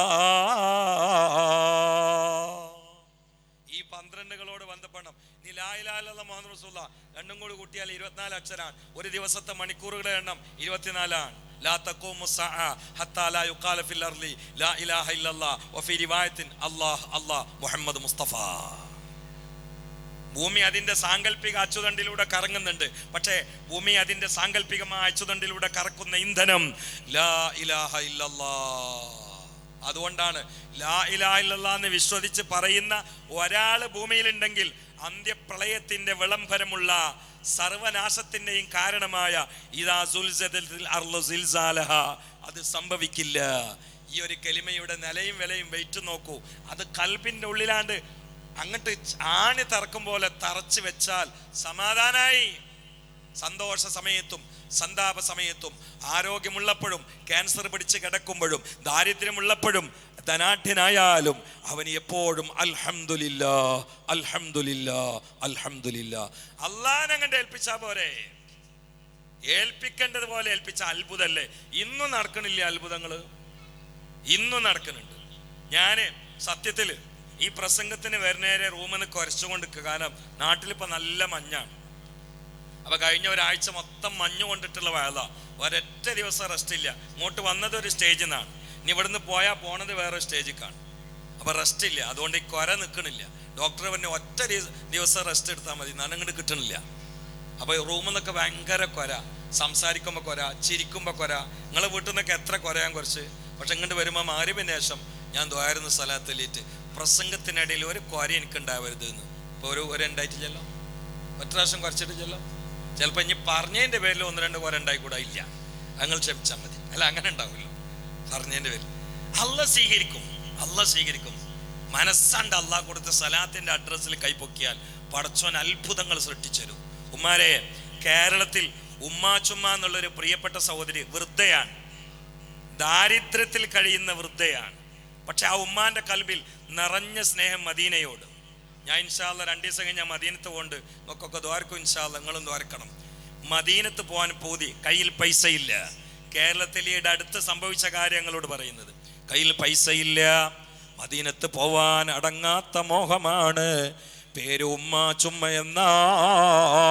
ഈ 12കളോട് ബന്ധപ്പെടണം. നീ ലാ ഇലാഹ ഇല്ലല്ലാഹ് മുഹമ്മദ് റസൂലുള്ളാഹ് രണ്ടും കൂടി കൂട്ടിയാൽ 24 അക്ഷരാണ്. ഒരു ദിവസത്തെ മണിക്കൂറുകളുടെ എണ്ണം 24 ആണ്. ലാ തഖൂമു സ്സഅ ഹത്താ ലാ യുഖാല ഫിൽ അർളി ലാ ഇലാഹ ഇല്ലല്ലാഹ് വഫീ റിവായത്തിൻ അല്ലാഹ് അല്ലാഹ് മുഹമ്മദ് മുസ്തഫ. ഭൂമി അതിന്റെ സാങ്കല്പിക അച്ചുതണ്ടിലൂടെ കറങ്ങുന്നുണ്ട്. പക്ഷേ ഭൂമി അതിന്റെ സാങ്കല്പികമായ അച്ചുതണ്ടിലൂടെ കറക്കുന്ന ഇന്ധനം ലാ ഇലാഹ ഇല്ലല്ലാഹ്. അതുകൊണ്ടാണ് ലാ ഇലാഹ ഇല്ലല്ലാഹ് എന്ന് വിശ്വസിച്ച് പറയുന്ന ഒരാൾ ഭൂമിയിലുണ്ടെങ്കിൽ അന്ത്യപ്രളയത്തിന്റെ വിളംബരമുള്ള സർവനാശത്തിന്റെയും കാരണമായ ഇദാ സുൽസിലത്തിൽ അർളു സിൽസാലഹ അത് സംഭവിക്കില്ല. ഈ ഒരു കലിമയുടെ നിലയും വിലയും വെയിറ്റ് നോക്കൂ. അത് കൽബിന്റെ ഉള്ളിലാണ്ട് അങ്ങോട്ട് ആണി തറക്കും പോലെ തറച്ചു വെച്ചാൽ സമാധാനായി. സന്തോഷ സമയത്തും സന്താപ സമയത്തും, ആരോഗ്യമുള്ളപ്പോഴും ക്യാൻസർ പിടിച്ച് കിടക്കുമ്പോഴും, ദാരിദ്ര്യമുള്ളപ്പോഴും, ധനാഢ്യനായാലും അവന് എപ്പോഴും അൽഹംദുലില്ലാഹ് അൽഹംദുലില്ലാഹ് അൽഹംദുലില്ലാഹ്. അള്ളാഹനെ അങ്ങോട്ട് ഏൽപ്പിച്ചാ പോരെ. ഏൽപ്പിക്കേണ്ടതുപോലെ ഏൽപ്പിച്ച അത്ഭുതല്ലേ. ഇന്നും നടക്കണില്ലേ അത്ഭുതങ്ങള്? ഇന്നും നടക്കുന്നുണ്ട്. ഞാന് സത്യത്തില് ഈ പ്രസംഗത്തിന് വരുന്നേരെ റൂമിന് കുരച്ചുകൊണ്ടിരിക്കുക. കാരണം നാട്ടിലിപ്പോ നല്ല മഞ്ഞാണ്. അപ്പൊ കഴിഞ്ഞ ഒരാഴ്ച മൊത്തം മഞ്ഞ് കൊണ്ടിട്ടുള്ള വയലാ. ഒരൊറ്റ ദിവസം റെസ്റ്റ് ഇല്ല. ഇങ്ങോട്ട് വന്നത് ഒരു സ്റ്റേജിൽ നിന്നാണ്, ഇനി ഇവിടുന്ന് പോണത് വേറെ സ്റ്റേജിക്കാണ്. അപ്പൊ റെസ്റ്റ് ഇല്ല. അതുകൊണ്ട് ഈ കൊര നിൽക്കണില്ല. ഡോക്ടർ പറഞ്ഞ ഒറ്റ ദിവസം റെസ്റ്റ് എടുത്താൽ മതി, നനങ്ങോട്ട് കിട്ടണില്ല. അപ്പൊ റൂമിൽ നിന്നൊക്കെ ഭയങ്കര കൊര, സംസാരിക്കുമ്പോ കൊര, ചിരിക്കുമ്പോ കൊര. നിങ്ങളെ വീട്ടിൽ നിന്നൊക്കെ എത്ര കൊരയാൻ കുറച്ച്. പക്ഷെ ഇങ്ങോട്ട് വരുമ്പോൾ മഗ്‌രിബിന് ശേഷം ഞാൻ ദ്വാരുന്ന സ്ഥലത്തിലേറ്റ് പ്രസംഗത്തിനിടയിൽ ഒരു കൊര എനിക്ക് ഉണ്ടാവരുത് എന്ന് ഇപ്പൊ ഒരു ഉണ്ടായിട്ടില്ലല്ലോ. ഒറ്റ പ്രാവശ്യം കുറച്ചിട്ടില്ലല്ലോ. ചിലപ്പോൾ ഇനി പറഞ്ഞതിന്റെ പേരിൽ 1-2 കൊര ഉണ്ടായിക്കൂടാ. ഇല്ല, നിങ്ങൾ ക്ഷമിച്ചാൽ മതി. അല്ല, അങ്ങനെ ഉണ്ടാവുമല്ലോ പറഞ്ഞതിന്റെ പേരിൽ. അള്ളാഹ് സ്വീകരിക്കും, അള്ളാഹ് സ്വീകരിക്കും. മനസ്സാണ്ട് അള്ളാഹ് കൊടുത്ത സലാത്തിന്റെ അഡ്രസ്സിൽ കൈപ്പൊക്കിയാൽ പടച്ചോൻ അത്ഭുതങ്ങൾ സൃഷ്ടിച്ചു തരും. ഉമ്മാരെ, കേരളത്തിൽ ഉമ്മാച്ചുമ്മ എന്നുള്ളൊരു പ്രിയപ്പെട്ട സഹോദരി വൃദ്ധയാണ്, ദാരിദ്ര്യത്തിൽ കഴിയുന്ന വൃദ്ധയാണ്. പക്ഷെ ആ ഉമ്മാന്റെ കൽബിൽ നിറഞ്ഞ സ്നേഹം മദീനയോട്. ഞാൻ ഇൻഷാ അല്ലാഹ് 2 ദിവസം കഴിഞ്ഞ് ഞാൻ മദീനത്ത് പോണ്ട്. നോക്കൊക്കെ ദ്വാരക്കും ഇൻഷാ അല്ലാഹ്, നിങ്ങളും ദ്വാരക്കണം. മദീനത്ത് പോകാൻ പൂതി, കയ്യിൽ പൈസയില്ല. കേരളത്തിൽ ഈയിടെ അടുത്ത് സംഭവിച്ച കാര്യങ്ങളോട് പറയുന്നത്. കയ്യിൽ പൈസയില്ല, മദീനത്ത് പോവാൻ അടങ്ങാത്ത മോഹമാണ്. പേര് ഉമ്മ ചുമ്മ എന്നാണ്.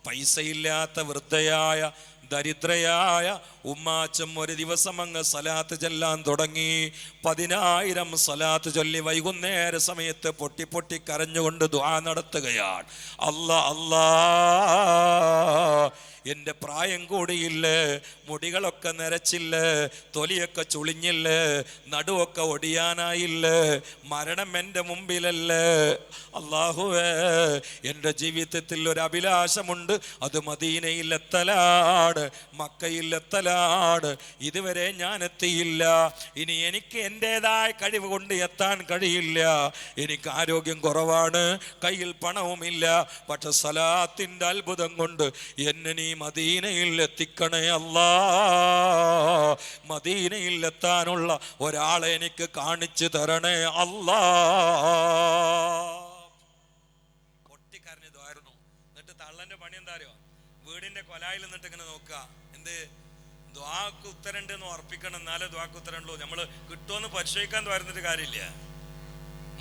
പൈസയില്ലാത്ത വൃദ്ധയായ ദരിദ്രയായ ഉമ്മാച്ചം ഒരു ദിവസം അങ്ങ് സലാത്ത് ചൊല്ലാൻ തുടങ്ങി. 10,000 സലാത്ത് ചൊല്ലി വൈകുന്നേര സമയത്ത് പൊട്ടി പൊട്ടി കരഞ്ഞുകൊണ്ട് ദുആ നടത്തുകയാണ്. അല്ലാ അല്ലാ, എൻ്റെ പ്രായം കൂടിയില്ലേ, മുടികളൊക്കെ നരച്ചില്ലേ, തൊലിയൊക്കെ ചുളിഞ്ഞില്ലേ, നടുവൊക്കെ ഒടിയാനായില്ലേ, മരണം എൻ്റെ മുമ്പിലല്ലേ. അല്ലാഹുവേ, എൻ്റെ ജീവിതത്തിൽ ഒരു അഭിലാഷമുണ്ട്, അത് മദീനയിൽ എത്തലാണ്, മക്കയിൽ എത്തലാണ്. ഇതുവരെ ഞാൻ എത്തിയില്ല. ഇനി എനിക്ക് എൻ്റെതായ കഴിവ് കൊണ്ട് എത്താൻ കഴിയില്ല. എനിക്ക് ആരോഗ്യം കുറവാണ്, കയ്യിൽ പണവുമില്ല. പക്ഷെ സലാത്തിൻ്റെ അത്ഭുതം കൊണ്ട് എന്നെ നീ മദീനയിൽ എത്തിക്കണേ അല്ലാ. മദീനയിൽ എത്താനുള്ള ഒരാളെ എനിക്ക് കാണിച്ചു തരണേ അല്ലാ. പൊട്ടിക്കരഞ്ഞതായിരുന്നു. എന്നിട്ട് തള്ളന്റെ പണി എന്താ അറിയോ? വീടിന്റെ പ്രസിഡന്റിന്റെ കൊലായിൽ നിന്നിട്ട് ഇങ്ങനെ നോക്കുക, എന്ത് ദ്വാക്ക് ഉത്തരണ്ട് എന്ന് ഉറപ്പിക്കണം, എന്നാലേ ദ്വാക്ക് ഉത്തരമുള്ളൂ. നമ്മൾ കിട്ടുമെന്ന് പരിശോധിക്കാൻ വരുന്നിട്ട് കാര്യമില്ല.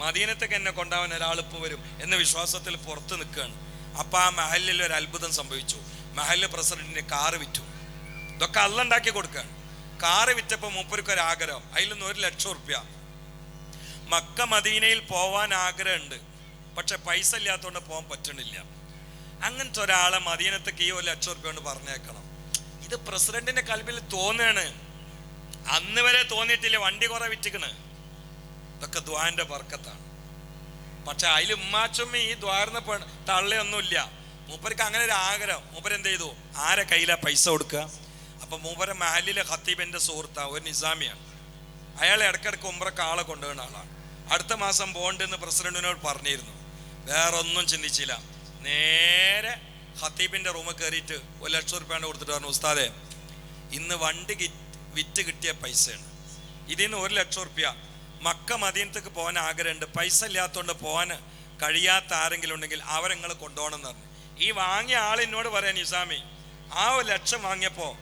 മദീനത്തേക്ക് എന്നെ കൊണ്ടാവാൻ ഒരാളിപ്പോൾ വരും എന്ന വിശ്വാസത്തിൽ പുറത്ത് നിൽക്കുകയാണ്. അപ്പം ആ മഹലിൽ ഒരു അത്ഭുതം സംഭവിച്ചു. മഹല് പ്രസിഡന്റിന് കാറ് വിറ്റു. ഇതൊക്കെ അള്ള ഉണ്ടാക്കി കൊടുക്കുകയാണ്. കാറ് വിറ്റപ്പോൾ മൂപ്പർക്കൊരാഗ്രഹം, അതിൽ നിന്ന് 1,00,000 റുപ്യ. മക്ക മദീനയിൽ പോവാൻ ആഗ്രഹമുണ്ട്, പക്ഷെ പൈസ ഇല്ലാത്തതുകൊണ്ട് പോകാൻ പറ്റണില്ല. അങ്ങനത്തെ ഒരാളെ മദീനത്തേക്ക് ഈ 1,00,000 റുപ്യ കൊണ്ട് പറഞ്ഞേക്കണം. ഇത് പ്രസിഡന്റിന്റെ കൽബിൽ തോന്നുകയാണ്. അന്ന് വരെ തോന്നിയിട്ടില്ല, വണ്ടി കുറെ വിറ്റിക്കണ്. ഇതൊക്കെ ദ്വാന്റെ ബർക്കത്താണ്. പക്ഷെ അതിൽ ഉമ്മാച്ചുമ്മ ഈ ദ്വാർന്ന തള്ളയൊന്നുമില്ല. മൂപ്പർക്ക് അങ്ങനെ ഒരു ആഗ്രഹം. മൂപ്പർ എന്ത് ചെയ്തു, ആരെ കയ്യിലാ പൈസ കൊടുക്കുക? അപ്പൊ മൂപ്പരെ മഹലിലെ ഖത്തീബിന്റെ സുഹൃത്താ, ഒരു നിസാമിയാണ്. അയാൾ ഇടയ്ക്കിടയ്ക്ക് ഉംറക്ക് ആളെ കൊണ്ടുപോകുന്ന ആളാണ്. അടുത്ത മാസം പോകണ്ടെന്ന് പ്രസിഡന്റിനോട് പറഞ്ഞിരുന്നു. വേറെ ഒന്നും ചിന്തിച്ചില്ല, നേരെ ഖത്തീബിന്റെ റൂമിൽ കയറിയിട്ട് 1,00,000 റുപ്യ കൊടുത്തിട്ട് പറഞ്ഞു, ഉസ്താദെ ഇന്ന് വണ്ടി വിറ്റ് കിട്ടിയ പൈസയാണ്, ഇതിന് 1,00,000 റുപ്യ മക്ക മദീനത്തേക്ക് പോകാൻ ആഗ്രഹമുണ്ട്, പൈസ ഇല്ലാത്തതുകൊണ്ട് പോകാൻ കഴിയാത്ത ആരെങ്കിലും ഉണ്ടെങ്കിൽ അവരെങ്ങൾ കൊണ്ടുപോകണം എന്ന് പറഞ്ഞു. ഈ വാങ്ങിയ ആളിനോട് പറയാൻ, നിസാമി ആ 1,00,000 വാങ്ങിയപ്പോൾ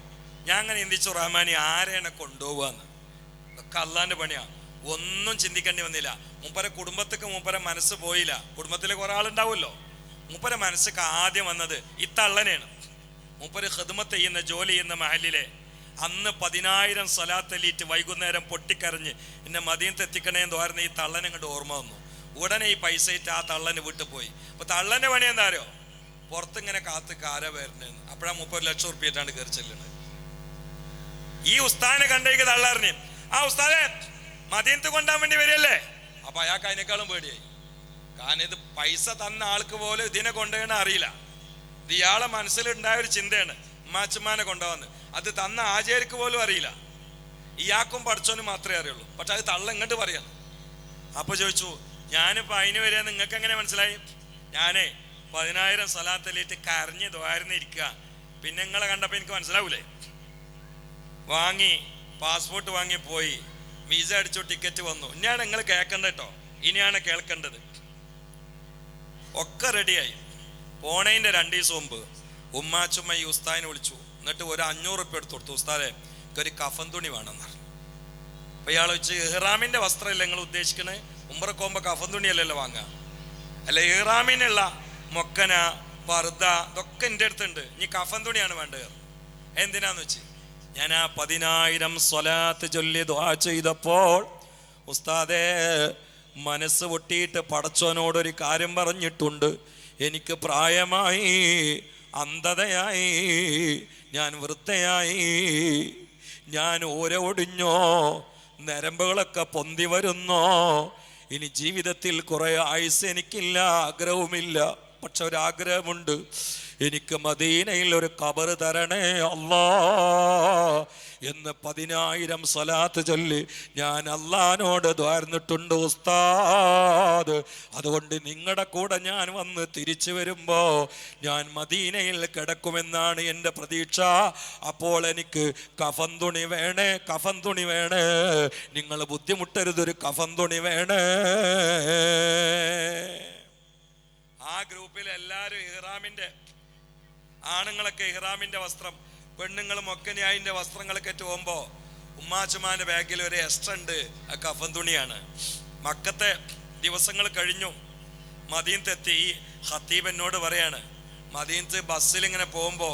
ഞാൻ അങ്ങനെ ചിന്തിച്ചു, റഹ്മാനി ആരെയാണ് കൊണ്ടുപോകുകയെന്ന്. ഇതൊക്കെ അള്ളാന്റെ പണിയാണ്. ഒന്നും ചിന്തിക്കേണ്ടി വന്നില്ല. മൂപ്പരെ കുടുംബത്തേക്ക് മൂപ്പരെ മനസ്സ് പോയില്ല. കുടുംബത്തിൽ കുറെ ആളുണ്ടാവുമല്ലോ. മൂപ്പരെ മനസ്സൊക്കെ ആദ്യം വന്നത് ഈ തള്ളനെയാണ്. മൂപ്പര് ഖിദ്മത്ത് ചെയ്യുന്ന ജോലി ചെയ്യുന്ന മഹലിലെ അന്ന് 10,000 സ്വലാത്തല്ലിയിട്ട് വൈകുന്നേരം പൊട്ടിക്കരഞ്ഞ് എന്നെ മദീനത്ത് എത്തിക്കണേ എന്ന് പറയുന്ന ഈ തള്ളനെ അങ്ങോട്ട് ഓർമ്മ വന്നു. ഉടനെ ഈ പൈസ ഇട്ട് ആ തള്ളന് വീട്ടിൽ പോയി. അപ്പൊ തള്ളന്റെ പണി എന്താ അറിയോ, പുറത്തിങ്ങനെ കാത്ത് കാര വരണേന്ന്. അപ്പോഴാ 30,00,000 റുപ്യ ആയിട്ടാണ് കയറി ചെല്ലണത്. ഈ ഉസ്താദിനെ കണ്ടേക്ക് തള്ളറിഞ്ഞ്, ആ ഉസ്താദെ മദീനത്ത് കൊണ്ടാൻ വേണ്ടി വരികയല്ലേ. അപ്പൊ അയാൾക്ക് അതിനേക്കാളും പേടിയായി. കാരണം ഇത് പൈസ തന്ന ആൾക്ക് പോലും ഇതിനെ കൊണ്ടുപോകണ അറിയില്ല. ഇത് ഇയാളെ മനസ്സിലുണ്ടായ ഒരു ചിന്തയാണ്, ഉമ്മാച്ചുമ്മാനെ കൊണ്ടുപോകുന്നത്. അത് തന്ന ആചാര്യക്ക് പോലും അറിയില്ല. ഇയാൾക്കും പഠിച്ചോനും മാത്രമേ അറിയുള്ളൂ. പക്ഷെ അത് തള്ള ഇങ്ങോട്ട് പറയാം. അപ്പൊ ചോദിച്ചു, ഞാനിപ്പോ അതിന് വരെ നിങ്ങൾക്ക് എങ്ങനെ മനസ്സിലായി? ഞാനേ 10,000 സ്വലാത്തല്ലിട്ട് കരഞ്ഞ് ദ്വാരുന്നിരിക്കുക. പിന്നെ നിങ്ങളെ കണ്ടപ്പോ എനിക്ക് മനസ്സിലാവൂലേ. വാങ്ങി, പാസ്പോർട്ട് വാങ്ങി പോയി, വിസ അടിച്ചു, ടിക്കറ്റ് വന്നു. ഇനിയാണ് നിങ്ങൾ കേൾക്കേണ്ടത് കേട്ടോ, ഇനിയാണ് കേൾക്കേണ്ടത്. ഒക്കെ റെഡിയായി. പോണേന്റെ 2 ദിവസം മുമ്പ് ഉമ്മാച്ചുമ്മ ഈ ഉസ്താദിനെ വിളിച്ചു. എന്നിട്ട് ഒരു 500 റുപ്യ എടുത്ത് കൊടുത്തു. ഉസ്താദെ ഒരു കഫൻ തുണി വേണമെന്ന് പറഞ്ഞു. അപ്പൊ ഇയാൾ വെച്ച്, ഇഹ്റാമിന്റെ വസ്ത്രമല്ല നിങ്ങൾ ഉദ്ദേശിക്കണേ? ഉംറക്കോമ്പോ കഫൻ തുണിയല്ലല്ലോ വാങ്ങുക. അല്ല, ഇഹ്റാമിനുള്ള മൊക്കന പർദ്ദ ഇതൊക്കെ എൻ്റെ അടുത്തുണ്ട്, ഇനി കഫൻ തുണിയാണ് വേണ്ടത്. എന്തിനാന്ന് വെച്ച് ഞാൻ ആ 10,000 സ്വലാത്ത് ചൊല്ലി ദുആ ചെയ്തപ്പോൾ ഉസ്താദേ മനസ്സ് പൊട്ടിയിട്ട് പടച്ചോനോടൊരു കാര്യം പറഞ്ഞിട്ടുണ്ട്. എനിക്ക് പ്രായമായി, അന്ധതയായി, ഞാൻ വൃദ്ധയായി, ഞാൻ ഒടിഞ്ഞോ, നരമ്പുകളൊക്കെ പൊന്തി വരുന്നോ, ഇനി ജീവിതത്തിൽ കുറെ ആയുസ് എനിക്കില്ല, ആഗ്രഹവുമില്ല. പക്ഷെ ഒരാഗ്രഹമുണ്ട്, എനിക്ക് മദീനയിൽ ഒരു ഖബർ തരണേ അല്ലാ എന്ന് 10,000 സ്വലാത്ത് ചൊല്ലി ഞാൻ അള്ളാനോട് ദ്വാർന്നിട്ടുണ്ട് ഉസ്താദ്. അതുകൊണ്ട് നിങ്ങളുടെ കൂടെ ഞാൻ വന്ന് തിരിച്ചു വരുമ്പോ ഞാൻ മദീനയിൽ കിടക്കുമെന്നാണ് എൻ്റെ പ്രതീക്ഷ. അപ്പോൾ എനിക്ക് കഫൻ തുണി വേണേ, കഫൻ തുണി വേണേ, നിങ്ങൾ ബുദ്ധിമുട്ടരുത്, ഒരു കഫൻ തുണി വേണേ. ആ ഗ്രൂപ്പിൽ എല്ലാവരും ഇഹ്റാമിന്റെ, ആണുങ്ങളൊക്കെ ഇഹ്റാമിന്റെ വസ്ത്രം, പെണ്ണുങ്ങളും ഒക്കെ അതിന്റെ വസ്ത്രങ്ങളൊക്കെ പോകുമ്പോ ഉമ്മാച്ചുമാന്റെ ബാഗിൽ ഒരു എക്സ്ട്രാ ഉണ്ട്, ആ കഫൻ തുണിയാണ്. മക്കത്തെ ദിവസങ്ങൾ കഴിഞ്ഞു, മദീനത്തെത്തി. ഈ ഖത്തീബ് എന്നോട് പറയാണ്, മദീനത്ത് ബസ്സിൽ ഇങ്ങനെ പോകുമ്പോ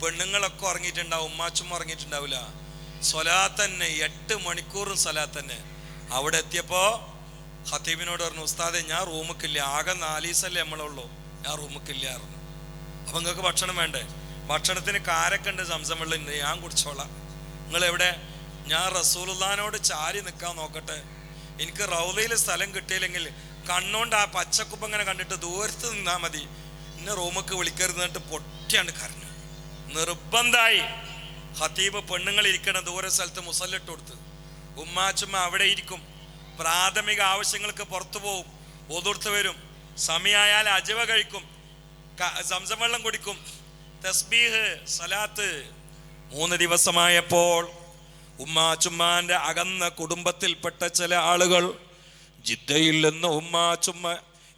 പെണ്ണുങ്ങളൊക്കെ ഉറങ്ങിയിട്ടുണ്ടാവും, ഉമ്മാച്ചുമ്മ ഉറങ്ങിയിട്ടുണ്ടാവില്ല. സ്വലാത്ത് തന്നെ 8 മണിക്കൂറും സ്വലാത്ത് തന്നെ. അവിടെ എത്തിയപ്പോ ഖത്തീബിനോട് പറഞ്ഞു, ഉസ്താദെ ഞാൻ റൂമിക്കില്ല, ആകെ 4 ദിവസമല്ലേ നമ്മളുള്ളൂ, ഞാൻ റൂമിക്കില്ല പറഞ്ഞു. അപ്പൊ നിങ്ങൾക്ക് ഭക്ഷണം വേണ്ടേ? ഭക്ഷണത്തിന് കാരൊക്കെ ഉണ്ട്, സംസം വെള്ളം ഉണ്ട്, ഞാൻ കുടിച്ചോളാം. നിങ്ങൾ എവിടെ? ഞാൻ റസൂലുള്ളാഹിനോട് ചാരി നിൽക്കാൻ നോക്കട്ടെ. എനിക്ക് റൗദയിൽ സ്ഥലം കിട്ടിയില്ലെങ്കിൽ കണ്ണുകൊണ്ട് ആ പച്ചക്കുപ്പം ഇങ്ങനെ കണ്ടിട്ട് ദൂരത്ത് നിന്നാ മതി, എന്നെ റൂമൊക്കെ വിളിക്കരുത് എന്നിട്ട് പൊട്ടിയാണ് കരഞ്ഞു. നിർബന്ധമായി ഖത്തീബ് പെണ്ണുങ്ങൾ ഇരിക്കണ ദൂര സ്ഥലത്ത് മുസല്ലിട്ട് കൊടുത്ത്. ഉമ്മാച്ചുമ്മ അവിടെ ഇരിക്കും, പ്രാഥമിക ആവശ്യങ്ങൾക്ക് പുറത്തു പോവും, ഒതുർത്ത് വരും, സമയായാൽ അജവ കഴിക്കും, സംസം വെള്ളം കുടിക്കും, തസ്ബീഹ്, സലാത്ത്. 3 ദിവസമായപ്പോൾ ഉമ്മാച്ചുമ്മാന്റെ അകന്ന കുടുംബത്തിൽപ്പെട്ട ചില ആളുകൾ ജിദ്ദയിൽ നിന്ന് ഉമ്മാച്ചുമ്മ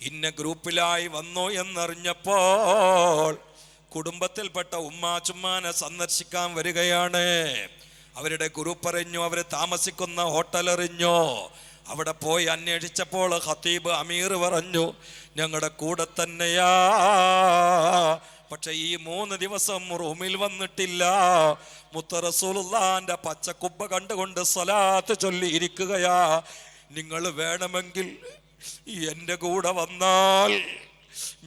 ഇന്ന ഗ്രൂപ്പിലായി വന്നു എന്നറിഞ്ഞപ്പോൾ കുടുംബത്തിൽപ്പെട്ട ഉമ്മാച്ചുമ്മാനെ സന്ദർശിക്കാൻ വരികയാണ്. അവരുടെ ഗ്രൂപ്പ് അറിഞ്ഞു, അവർ താമസിക്കുന്ന ഹോട്ടൽ അറിഞ്ഞു. അവിടെ പോയി അന്വേഷിച്ചപ്പോൾ ഖത്തീബ് അമീർ പറഞ്ഞു, ഞങ്ങളുടെ കൂടെ തന്നെയാ, പക്ഷെ ഈ 3 ദിവസം റൂമിൽ വന്നിട്ടില്ല. മുത്ത റസൂലുള്ളാന്റെ പച്ചക്കുബ്ബ കണ്ടുകൊണ്ട് സ്വലാത്ത് ചൊല്ലി ഇരിക്കുകയാ. നിങ്ങൾ വേണമെങ്കിൽ എൻ്റെ കൂടെ വന്നാൽ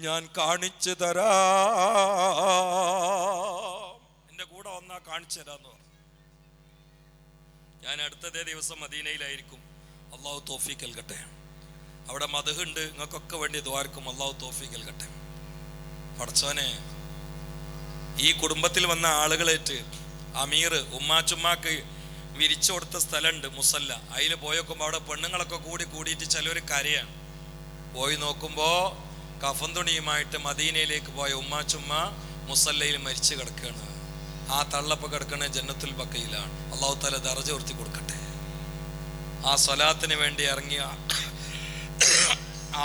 ഞാൻ കാണിച്ചു തരാം. എൻ്റെ കൂടെ വന്നാൽ കാണിച്ചു തരാന്ന് പറഞ്ഞു. ഞാൻ അടുത്തതേ ദിവസം മദീനയിലായിരിക്കും. അള്ളാഹു തൗഫീഖ് നൽകട്ടെ. അവിടെ മദ്ഹുണ്ട്, നിങ്ങൾക്കൊക്കെ വേണ്ടി ദ്വാരക്കും. അള്ളാഹു തൗഫീഖ് നൽകട്ടെ. പടച്ചോനെ, ഈ കുടുംബത്തിൽ വന്ന ആളുകളേറ്റ് അമീർ ഉമ്മാച്ചുമ്മാക്ക് വിരിച്ചു കൊടുത്ത സ്ഥലമുണ്ട്, മുസല്ല. അതിൽ പോയോക്കുമ്പോൾ അവിടെ പെണ്ണുങ്ങളൊക്കെ കൂടിയിട്ട് ചിലവർ കരയാണ്. പോയി നോക്കുമ്പോൾ കഫൻ തുണിയുമായിട്ട് മദീനയിലേക്ക് പോയ ഉമ്മാച്ചുമ്മ മുസല്ലയിൽ മരിച്ചു കിടക്കുകയാണ്. ആ തള്ളപ്പ് കിടക്കണ ജന്നത്തുൽ ബഖയിലാണ്. അള്ളാഹു തആല ദറജ ഉയർത്തി കൊടുക്കട്ടെ. ആ സ്വലാത്തിന് വേണ്ടി ഇറങ്ങിയ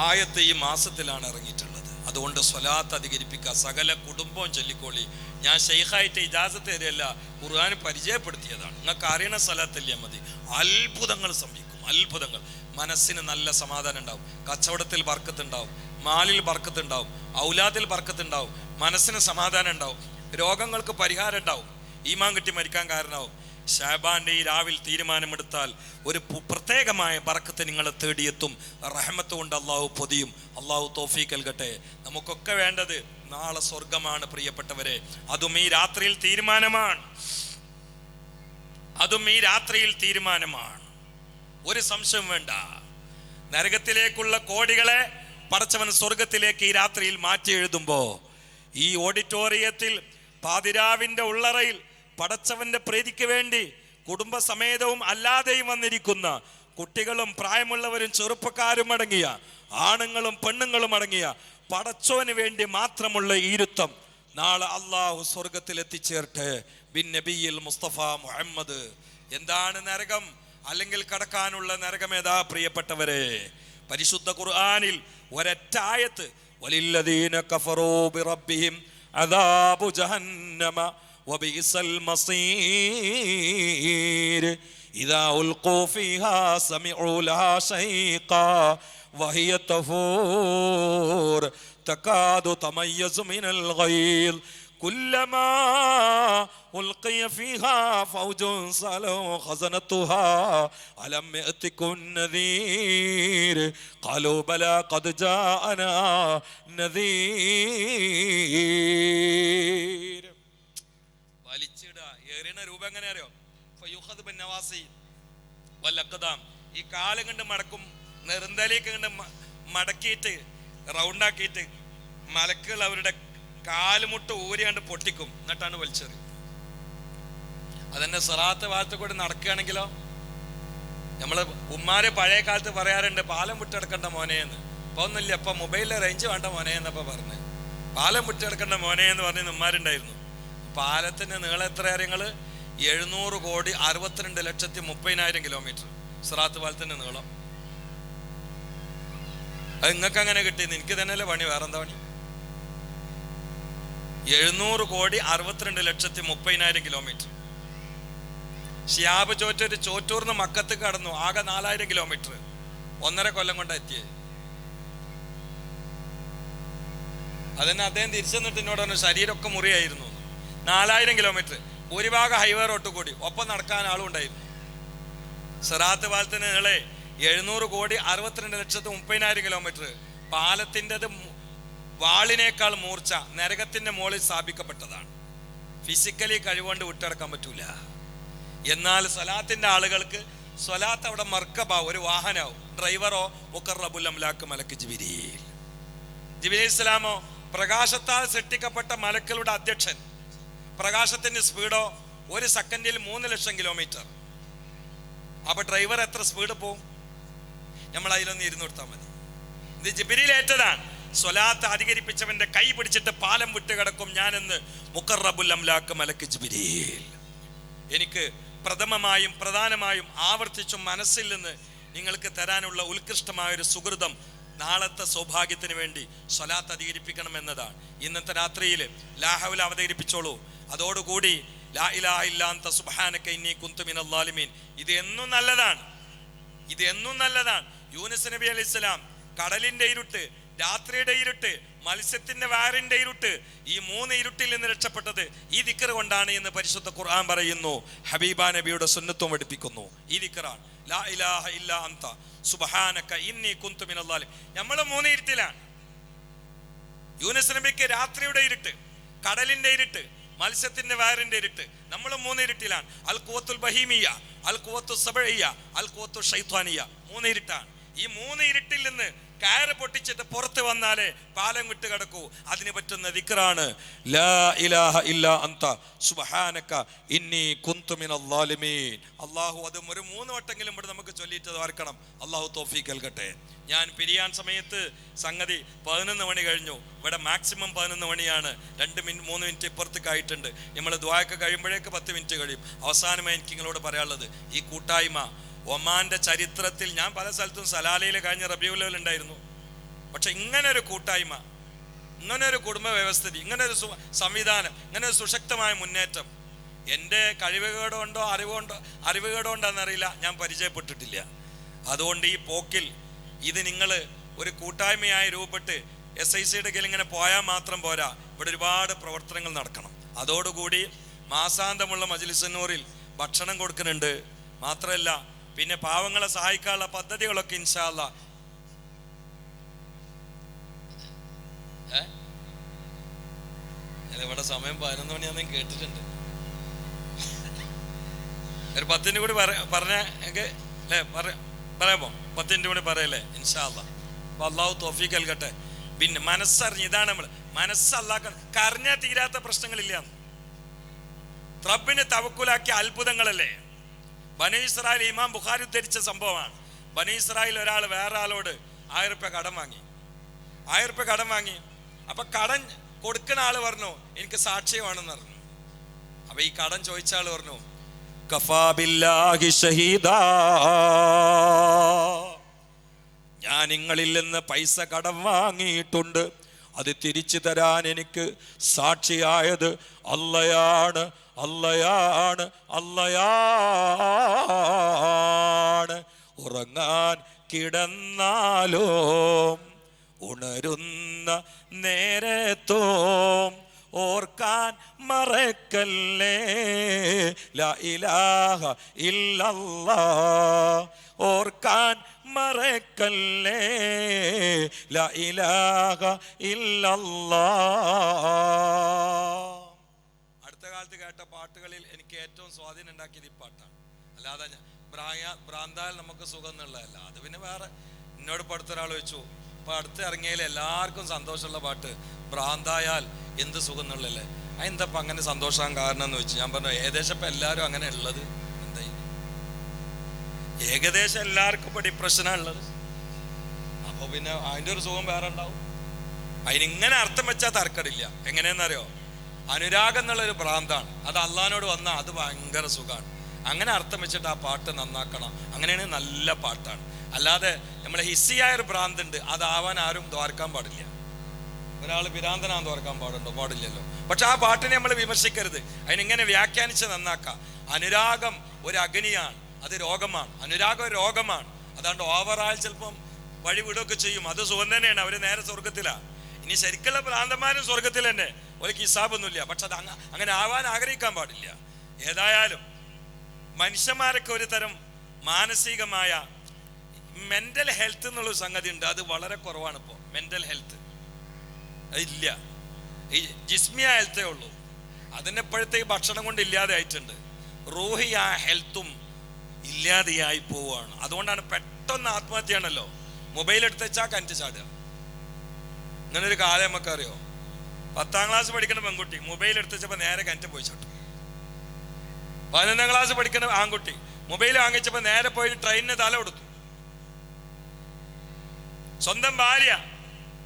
ആയത്ത് ഈ മാസത്തിലാണ് ഇറങ്ങിയിട്ടുള്ളത്. അതുകൊണ്ട് സ്വലാത്ത് അധികരിപ്പിക്കുക. സകല കുടുംബവും ചൊല്ലിക്കോളി. ഞാൻ ഷെയ്ഖായിട്ട് ഇജാസത്ത് തരികയല്ല, ഖുർആൻ പരിചയപ്പെടുത്തിയതാണ്. നിങ്ങൾക്ക് അറിയണ സ്വലാത്തല്ലേ മതി. അത്ഭുതങ്ങൾ സംഭവിക്കും, അത്ഭുതങ്ങൾ. മനസ്സിന് നല്ല സമാധാനം ഉണ്ടാവും, കച്ചവടത്തിൽ ബർക്കത്തുണ്ടാവും, മാലിൽ ബർക്കത്തുണ്ടാവും, ഔലാദിൽ ബർക്കത്തുണ്ടാവും, മനസ്സിന് സമാധാനം ഉണ്ടാവും, രോഗങ്ങൾക്ക് പരിഹാരം ഉണ്ടാവും, ഈമാൻ കിട്ടി മരിക്കാൻ കാരണമാവും. ഷാബാന്റെ ഈ രാവിൽ തീരുമാനമെടുത്താൽ ഒരു പ്രത്യേകമായ ബർക്കത്ത് നിങ്ങളെ തേടിയെത്തും. റഹ്മത്ത് കൊണ്ട് അള്ളാഹു പൊതിയും. അള്ളാഹു തൗഫീഖ് നൽകട്ടെ. നമുക്കൊക്കെ വേണ്ടത് നാളെ സ്വർഗമാണ് പ്രിയപ്പെട്ടവരെ. അതും ഈ രാത്രിയിൽ തീരുമാനമാണ്, അതും ഈ രാത്രിയിൽ തീരുമാനമാണ്. ഒരു സംശയം വേണ്ട. നരകത്തിലേക്കുള്ള കോടികളെ പടച്ചവൻ സ്വർഗത്തിലേക്ക് ഈ രാത്രിയിൽ മാറ്റി എഴുതുമ്പോ ഈ ഓഡിറ്റോറിയത്തിൽ പാതിരാവിന്റെ ഉള്ളറയിൽ പടച്ചവന്റെ പ്രീതിക്ക് വേണ്ടി കുടുംബസമേതവും അല്ലാതെയും വന്നിരിക്കുന്ന കുട്ടികളും പ്രായമുള്ളവരും ചെറുപ്പക്കാരും അടങ്ങിയ ആണുങ്ങളും പെണ്ണുങ്ങളും അടങ്ങിയ പടച്ചോന് വേണ്ടി മാത്രമുള്ള ഇരുത്തം നാളെ അള്ളാഹു സ്വർഗത്തിൽ എത്തിച്ചേർട്ടെ. ബിൻ നബിയിൽ മുസ്തഫ മുഹമ്മദ്. എന്താണ് നരകം, അല്ലെങ്കിൽ കടക്കാനുള്ള നരകമേതാ പ്രിയപ്പെട്ടവരെ? പരിശുദ്ധ ഖുർആനിൽ ഒരൊറ്റ ആയത്ത്, വലില്ലദീന കഫറൂ ബിറബ്ബിഹിം അദാബു ജഹന്നമ വബിഇസൽ മസീർ ഇദാ ഉൽഖൂ ഫീഹാ സമിഉ ലഹാ ശൈഖാ വഹിയ തഫൂർ തകാദു തമയ്യസു മിനൽ ഗൈൽ കുല്ലമാ ഉൽഖിയ ഫീഹാ ഫൗജുൻ സലൂ ഖസനതുഹാ അലം യഅതികുൻ നദീർ ഖാലൂ ബലാ ഖദ് ജാഅനാ നദീർ. വലിച്ചിടുക, എറിയണ രൂപം എങ്ങനെ അറിയോ? ഫയുഖദ് ബിൻ നവാസി വല്ലഖദാം. ഈ കാല് കണ്ട് മടക്കും, നെറുന്തലേക്ക് കണ്ട് മടക്കിയിട്ട് റൗണ്ടാക്കിയിട്ട് മലക്കുകൾ അവരുടെ കാലുമുട്ട് ഊരി കണ്ട് പൊട്ടിക്കും, എന്നിട്ടാണ് വലിച്ചെറിയും. അതെന്നെ സിറാത്ത് ഭാഗത്ത് കൂടി നടക്കുകയാണെങ്കിലോ? നമ്മള് ഉമ്മാര് പഴയ കാലത്ത് പറയാറുണ്ട്, പാലം വിട്ടെടുക്കണ്ട മോനെ എന്ന്. ഇപ്പൊ ഒന്നുമില്ല, ഇപ്പൊ മൊബൈലിലെ റേഞ്ച് വേണ്ട മോനെ എന്നപ്പോ പറഞ്ഞ്. പാലം വിട്ടെടുക്കണ്ട മോനെ എന്ന് പറഞ്ഞ ഉമ്മാരുണ്ടായിരുന്നു. പാലത്തിന്റെ നീളം എത്ര കാര്യങ്ങള്? 762,62,30,000 കിലോമീറ്റർ സിറാത്ത് പാലത്തിന്റെ നീളം. അത് നിങ്ങൾക്ക് അങ്ങനെ കിട്ടിയെന്ന് എനിക്ക് തന്നെയല്ലേ പണി, വേറെന്താ പണി? 762,62,30,000 കിലോമീറ്റർ. ഷിയാബ് ചോറ്റൊരു ചോറ്റൂർന്ന് മക്കത്ത് കടന്നു, ആകെ 4,000 കിലോമീറ്റർ. 1.5 കൊല്ലം കൊണ്ടാ എത്തിയത്. അതന്നെ അദ്ദേഹം തിരിച്ചെന്നിട്ട് എന്നോട് പറഞ്ഞു, ശരീരമൊക്കെ മുറിയായിരുന്നു. 4,000 കിലോമീറ്റർ, ഭൂരിഭാഗം ഹൈവേ റോട്ട് കൂടി, ഒപ്പം നടക്കാൻ ആളും ഉണ്ടായിരുന്നു. സിറാത്ത് പാലത്തിന് നീളെ 762,62,30,000 കിലോമീറ്റർ. പാലത്തിൻ്റെത് വാളിനേക്കാൾ മൂർച്ച നരകത്തിന്റെ മുകളിൽ സ്ഥാപിക്കപ്പെട്ടതാണ്. ഫിസിക്കലി കഴിവുകൊണ്ട് വിട്ടടക്കാൻ പറ്റൂല. എന്നാൽ സ്വലാത്തിന്റെ ആളുകൾക്ക് സ്വലാത്ത് അവിടെ മർക്കബാവും, ഒരു വാഹനമാവും. ഡ്രൈവറോ മുഖറബുൽ അംലാക്ക് മലക്ക് ജിബ്രീൽ. ജിബ്രീൽ ഇസ്ലാമോ പ്രകാശത്താൽ സൃഷ്ടിക്കപ്പെട്ട മലക്കളുടെ അധ്യക്ഷൻ. പ്രകാശത്തിന്റെ സ്പീഡോ 1 സെക്കൻഡിൽ 3,00,000 കിലോമീറ്റർ. അപ്പൊ ഡ്രൈവർ എത്ര സ്പീഡ് പോവും? നമ്മൾ അതിലൊന്ന് ഇരുന്ന് കൊടുത്താൽ മതി. ഇത് ജിബ്രീൽ ഏറ്റതാണ്. സ്വലാത്ത് അധികരിപ്പിച്ചവന്റെ കൈ പിടിച്ചിട്ട് പാലം വിട്ട് കിടക്കും ഞാനെന്ന് മുഖറബുൽ അംലാക്ക് മലക്ക് ജിബ്രീൽ. എനിക്ക് പ്രഥമമായും പ്രധാനമായും ആവർത്തിച്ചും മനസ്സിൽ നിന്ന് നിങ്ങൾക്ക് തരാനുള്ള ഉത്കൃഷ്ടമായൊരു സുഹൃതം നാളത്തെ സൗഭാഗ്യത്തിന് വേണ്ടി സ്വലാത്ത് അധികരിപ്പിക്കണം എന്നതാണ്. ഇന്നത്തെ രാത്രിയിൽ ലാ ഹൗല അവതരിപ്പിച്ചോളൂ. അതോടുകൂടി ലാ ഇലാഹ ഇല്ലാ അൻത സുബ്ഹാനക ഇന്നി കുന്തു മിനൽ ളാലിമീൻ. ഇത് എന്നും നല്ലതാണ്, ഇത് എന്നും നല്ലതാണ്. യൂനുസ് നബി അലൈഹിസ്സലാം കടലിന്റെ ഇരുട്ട്, രാത്രിയുടെ ഇരുട്ട്, മത്സ്യത്തിന്റെ വാറിന്റെ ഇരുട്ട്, ഈ 3 ഇരുട്ടിൽ നിന്ന് രക്ഷപ്പെട്ടത് ഈ ദിക്ർ കൊണ്ടാണ് എന്ന് പരിശുദ്ധ ഖുർആൻ പറയുന്നു. ഹബീബ നബിയുടെ സുന്നത്തും പഠിപ്പിക്കുന്നു. ഈ ദിക്റാണ് ലാ ഇലാഹ ഇല്ലാ അൻത സുബ്ഹാനക ഇന്നി കുന്തു മിനൽ ളാലിമീൻ. നമ്മൾ 3 ഇരുട്ടിലാണ്. യൂനുസ് നബിക്ക് രാത്രിയുടെ ഇരുട്ട്, കടലിന്റെ ഇരുട്ട്, മത്സ്യത്തിന്റെ വയറിന്റെ ഇരുട്ട്. നമ്മൾ 3 ഇരുട്ടിലാണ്. അൽ ഖുവത്തുൽ ബഹീമിയ, അൽ ഖുവത്തു സബഇയ, അൽ ഖുവത്തു ശൈത്വാനിയ. 3 ഇരുട്ടാണ്. ഈ 3 ഇരുട്ടിൽ നിന്ന് കയറ് പൊട്ടിച്ചിട്ട് പുറത്ത് വന്നാലേ പാലം വിട്ട് കിടക്കൂ. അതിന് പറ്റുന്ന ദിക്റാണ് ലാ ഇലാഹ ഇല്ലാ അൻത സുബ്ഹാനക ഇന്നി കുന്തു മിനൽ ളാലിമീൻ. അല്ലാഹു അത് ഒരു 3 വട്ടെങ്കിലും ഇവിടെ നമുക്ക് ചൊല്ലിയിട്ട് ഓർക്കണം. അല്ലാഹു തൗഫീഖ് നൽകട്ടെ. ഞാൻ പിരിയാൻ സമയത്ത് സംഗതി 11 മണി കഴിഞ്ഞു. ഇവിടെ മാക്സിമം 11 മണിയാണ്. 2-3 മിനിറ്റ് ഇപ്പുറത്തേക്കായിട്ടുണ്ട്. നമ്മൾ ദുആയൊക്കെ കഴിയുമ്പോഴേക്ക് 10 മിനിറ്റ് കഴിയും. അവസാനമായി എനിക്ക് നിങ്ങളോട് പറയാനുള്ളത്, ഈ കൂട്ടായ്മ ഒമാന്റെ ചരിത്രത്തിൽ, ഞാൻ പല സ്ഥലത്തും സലാലയിൽ കഴിഞ്ഞ റബീഉൽ അവ്വൽ ഉണ്ടായിരുന്നു, പക്ഷെ ഇങ്ങനൊരു കൂട്ടായ്മ, ഇങ്ങനൊരു കുടുംബ വ്യവസ്ഥിതി, ഇങ്ങനൊരു സംവിധാനം, ഇങ്ങനൊരു സുശക്തമായ മുന്നേറ്റം എൻ്റെ കഴിവുകേടുകൊണ്ടോ അറിവുകേടുകൊണ്ടാണെന്നറിയില്ല, ഞാൻ പരിചയപ്പെട്ടിട്ടില്ല. അതുകൊണ്ട് ഈ പോക്കിൽ ഇത് നിങ്ങൾ ഒരു കൂട്ടായ്മയായി രൂപപ്പെട്ട് SICയുടെ കീഴിൽ ഇങ്ങനെ പോയാൽ മാത്രം പോരാ, ഇവിടെ ഒരുപാട് പ്രവർത്തനങ്ങൾ നടക്കണം. അതോടുകൂടി മാസാന്തമുള്ള മജ്ലിസുന്നൂറിൽ ഭക്ഷണം കൊടുക്കുന്നുണ്ട്. മാത്രമല്ല പിന്നെ പാവങ്ങളെ സഹായിക്കാനുള്ള പദ്ധതികളൊക്കെ ഇൻഷാ അല്ലാഹ് ഇവിടെ സമയം 11 മണിയാണെന്ന് കേട്ടിട്ടുണ്ട്. ഒരു 10 മിനിറ്റ് കൂടി പറഞ്ഞ അല്ലേ, പറയാമോ? 10 മിനിറ്റ് കൂടി പറയല്ലേ ഇൻഷാ അല്ലാഹ്. അപ്പൊ അല്ലാഹു തൗഫീഖ് നൽകട്ടെ. പിന്നെ മനസ്സറിഞ്ഞ്, ഇതാണ് നമ്മൾ മനസ്സല്ലാക്കാൻ, കരഞ്ഞാൽ തീരാത്ത പ്രശ്നങ്ങളില്ല. റബ്ബിനെ തവക്കുലാക്കിയ അത്ഭുതങ്ങളല്ലേ. ബനീ ഇസ്രായേൽ, ഇമാം ബുഖാരി ഉദ്ധരിച്ച സംഭവമാണ്. ബനീ ഇസ്രായേൽ ഒരാൾ വേറെ ആളോട് 1000 രൂപ കടം വാങ്ങി. 1000 രൂപ കടം വാങ്ങി. അപ്പൊ കടം കൊടുക്കുന്ന ആള് പറഞ്ഞു എനിക്ക് സാക്ഷ്യമാണെന്ന് പറഞ്ഞു. അപ്പൊ ഈ കടം ചോദിച്ച ആള് പറഞ്ഞു കഫാ ബില്ലാഹി ഷഹീദാ, ഞാൻ നിങ്ങളിൽ നിന്ന് പൈസ കടം വാങ്ങിയിട്ടുണ്ട്, അത് തിരിച്ചു തരാൻ എനിക്ക് സാക്ഷിയായത് അള്ളയാണ്, അള്ളയാണ്, അള്ളയാണ്. ഉറങ്ങാൻ കിടന്നാലോ ഉണരുന്ന നേരത്തോ ഓർക്കാൻ മറക്കല്ലേ ലാ ഇലാഹ ഇല്ലല്ലാഹ്, ഓർക്കാൻ മറക്കല്ലേ ലാ ഇലാഹ ഇല്ലല്ലാഹ്. അടുത്ത കാലത്ത് കേട്ട പാട്ടുകളിൽ എനിക്ക് ഏറ്റവും സ്വാധീനം ഉണ്ടാക്കിയത് ഈ പാട്ടാണ്. അല്ലാതെ ഭ്രാന്താൽ നമുക്ക് സുഖം എന്നുള്ളതല്ല. അത് പിന്നെ വേറെ എന്നോട് ഇപ്പോൾ അടുത്തൊരാൾ വെച്ചു, ഇപ്പം അടുത്ത് ഇറങ്ങിയതിൽ എല്ലാവർക്കും സന്തോഷമുള്ള പാട്ട് ഭ്രാന്തായാൽ എന്ത് സുഖം എന്നുള്ളല്ലേ. അതെന്തപ്പം അങ്ങനെ സന്തോഷമാകാൻ കാരണം എന്ന് വെച്ചു. ഞാൻ പറഞ്ഞു ഏകദേശം ഇപ്പം എല്ലാവരും അങ്ങനെ ഉള്ളത്. എന്തായി, ഏകദേശം എല്ലാവർക്കും ഇപ്പം ഡിപ്രഷനാണ് ഉള്ളത്. അപ്പോൾ പിന്നെ അതിൻ്റെ ഒരു സുഖം വേറെ ഉണ്ടാവും. അതിനിങ്ങനെ അർത്ഥം വെച്ചാൽ തർക്കടില്ല. എങ്ങനെയെന്നറിയോ, അനുരാഗം എന്നുള്ളൊരു ഭ്രാന്താണ്. അത് അള്ളാഹിനോട് വന്നാൽ അത് ഭയങ്കര സുഖമാണ്. അങ്ങനെ അർത്ഥം വെച്ചിട്ട് ആ പാട്ട് നന്നാക്കണം. അങ്ങനെയാണ് നല്ല പാട്ടാണ്. അല്ലാതെ നമ്മളെ ഹിസ്സിയായൊരു ഭ്രാന്തുണ്ട്, അതാവാൻ ആരും ദ്വാർക്കാൻ പാടില്ല. ഒരാൾ ഭ്രാന്തനാന്ന് ദ്വാർക്കാൻ പാടുണ്ടോ? പാടില്ലല്ലോ. പക്ഷെ ആ പാട്ടിനെ നമ്മൾ വിമർശിക്കരുത്. അതിനെങ്ങനെ വ്യാഖ്യാനിച്ച് നന്നാക്കാം. അനുരാഗം ഒരു അഗ്നിയാണ്, അത് രോഗമാണ്. അനുരാഗം ഒരു രോഗമാണ്. അതാണ്ട് ഓവറാൽ ചിലപ്പം വഴിവിടുകയൊക്കെ ചെയ്യും. അത് സുഖം തന്നെയാണ്, അവർ നേരെ സ്വർഗത്തിലാണ്. ഇനി ശരിക്കുള്ള ഭ്രാന്തന്മാരും സ്വർഗത്തിൽ തന്നെ, ഒരിക്കൽ ഹിസാബൊന്നുമില്ല. പക്ഷെ അത് അങ്ങനെ ആവാൻ ആഗ്രഹിക്കാൻ പാടില്ല. ഏതായാലും മനുഷ്യന്മാരൊക്കെ ഒരു തരം മാനസികമായ മെന്റൽ ഹെൽത്ത് എന്നുള്ളൊരു സംഗതി ഉണ്ട്. അത് വളരെ കുറവാണ് ഇപ്പോൾ. മെന്റൽ ഹെൽത്ത് ഇല്ല, ഈ ജിസ്മിയ ഹെൽത്തേ ഉള്ളൂ. അതിനെ ഇപ്പോഴത്തെ ഭക്ഷണം കൊണ്ട് ഇല്ലാതെ ആയിട്ടുണ്ട്. റൂഹിയ ഹെൽത്തും ഇല്ലാതെയായി പോവുകയാണ്. അതുകൊണ്ടാണ് പെട്ടെന്ന് ആത്മഹത്യയാണല്ലോ. മൊബൈൽ എടുത്ത് വെച്ചാൽ കനറ്റ് ചാടുക. ഇങ്ങനൊരു കാലം നമുക്കറിയോ, 10ാം ക്ലാസ് പഠിക്കുന്ന പെൺകുട്ടി മൊബൈൽ എടുത്ത് വെച്ചപ്പോൾ നേരെ കനറ്റ് പോയി ചാട്ടും. 11ാം ക്ലാസ് പഠിക്കുന്ന ആൺകുട്ടി മൊബൈൽ വാങ്ങിച്ചപ്പോൾ നേരെ പോയി ട്രെയിനിന് തല കൊടുത്തു. സ്വന്തം ഭാര്യ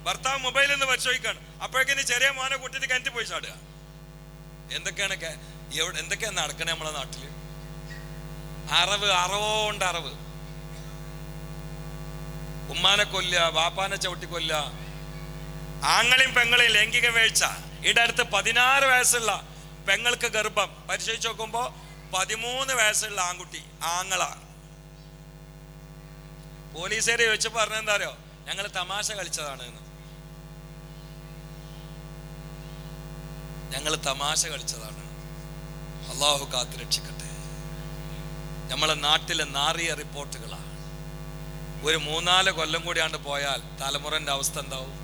ഭർത്താവ് മൊബൈൽ എന്ന് പരിശോധിക്കാണ്, അപ്പോഴേക്കിന് ചെറിയ മോനെ കൂട്ടിട്ട് കനറ്റ് പോയി ചാടുക. എന്തൊക്കെയാണ് നടക്കണേ നമ്മളെ നാട്ടില്? അറിവുകൊണ്ട് അറിവ്. ഉമ്മാനെ കൊല്ല, വാപ്പാനെ ചവിട്ടിക്കൊല്ല, ആങ്ങളെയും പെങ്ങളെയും ലൈംഗിക വീഴ്ച. ഇവിടെ അടുത്ത് 16 വയസ്സുള്ള പെങ്ങൾക്ക് ഗർഭം പരിശോധിച്ച് നോക്കുമ്പോ 13 വയസ്സുള്ള ആൺകുട്ടി ആങ്ങള. പോലീസുകാരെ ചോദിച്ചപ്പോ പറഞ്ഞെന്താ അറിയോ? ഞങ്ങൾ തമാശ കളിച്ചതാണ് എന്ന്. ഞങ്ങൾ തമാശ കളിച്ചതാണ്. അള്ളാഹു കാത്ത് രക്ഷിക്കട്ടെ. നമ്മളെ നാട്ടിലെ നാറിയ റിപ്പോർട്ടുകളാണ്. ഒരു 3-4 കൊല്ലം കൂടിയാണ്ട് പോയാൽ തലമുറന്റെ അവസ്ഥ എന്താവും?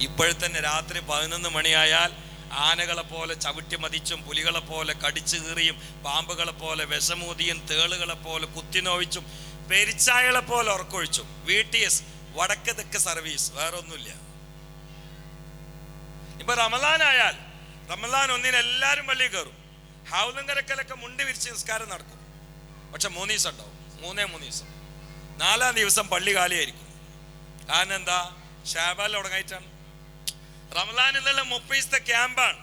ഇപ്പോഴത്തന്നെ രാത്രി 11 മണിയായാൽ ആനകളെ പോലെ ചവിട്ടി മതിച്ചും, പുലികളെ പോലെ കടിച്ചു കീറിയും, പാമ്പുകളെ പോലെ വിഷമൂതിയും, തേളുകളെ പോലെ കുത്തിനോവിച്ചും, പെരിച്ചായകളെ പോലെ ഉറക്കൊഴിച്ചും. VTS വടക്ക് തെക്ക് സർവീസ്, വേറെ ഒന്നുമില്ല. ഇപ്പൊ റമദാനായാൽ റമദാൻ 1 എല്ലാവരും പള്ളിയിൽ കയറും. ഹൗലും കരക്കലൊക്കെ മുണ്ടി വിരിച്ച് നിസ്കാരം നടക്കും. പക്ഷെ 3 ദിവസം ഉണ്ടാവും, 3 ദിവസം. 4-ാം ദിവസം പള്ളി കാലിയായിരിക്കും. കാരണം എന്താ? ഷാബാൻ തുടങ്ങായിട്ടാണ്. റമദാൻ എന്നുള്ള 30 ദിവസത്തെ ക്യാമ്പാണ്.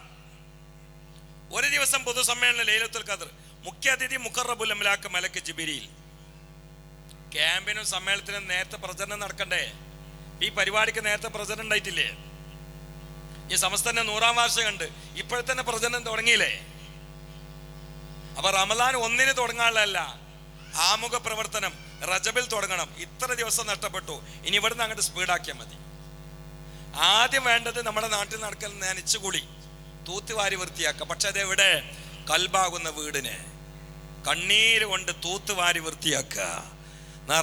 ഒരു ദിവസം പൊതുസമ്മേളനം ലൈലത്തുൽ ഖദ്ർ, മുഖ്യ അതിഥി മുഖറബുൽ അംലാക്ക് മലക്ക് ജിബ്രീൽ. ക്യാമ്പിനും സമ്മേളനത്തിനും നേരത്തെ പ്രചരണം നടക്കണ്ടേ? ഈ പരിപാടിക്ക് നേരത്തെ പ്രചരണം ഉണ്ടായിട്ടില്ലേ? ഈ സമസ്തന്റെ 100-ാം വാർഷികം ഉണ്ട്, ഇപ്പോഴത്തന്നെ പ്രചരണം തുടങ്ങിയില്ലേ? അപ്പൊ റമദാൻ 1-ന് തുടങ്ങാനുള്ളതല്ല, ആമുഖ പ്രവർത്തനം റജബിൽ തുടങ്ങണം. ഇത്ര ദിവസം നഷ്ടപ്പെട്ടു, ഇനി ഇവിടുന്ന് അങ്ങോട്ട് സ്പീഡാക്കിയാൽ മതി. ആദ്യം വേണ്ടത് നമ്മുടെ നാട്ടിൽ നടക്കുന്ന നനച്ചുകുളി, തൂത്തുവാരി വൃത്തിയാക്കുക. പക്ഷെ അതെവിടെ? കൽബാകുന്ന വീടിനെ കണ്ണീര് കൊണ്ട് തൂത്തുവാരി വൃത്തിയാക്കുക.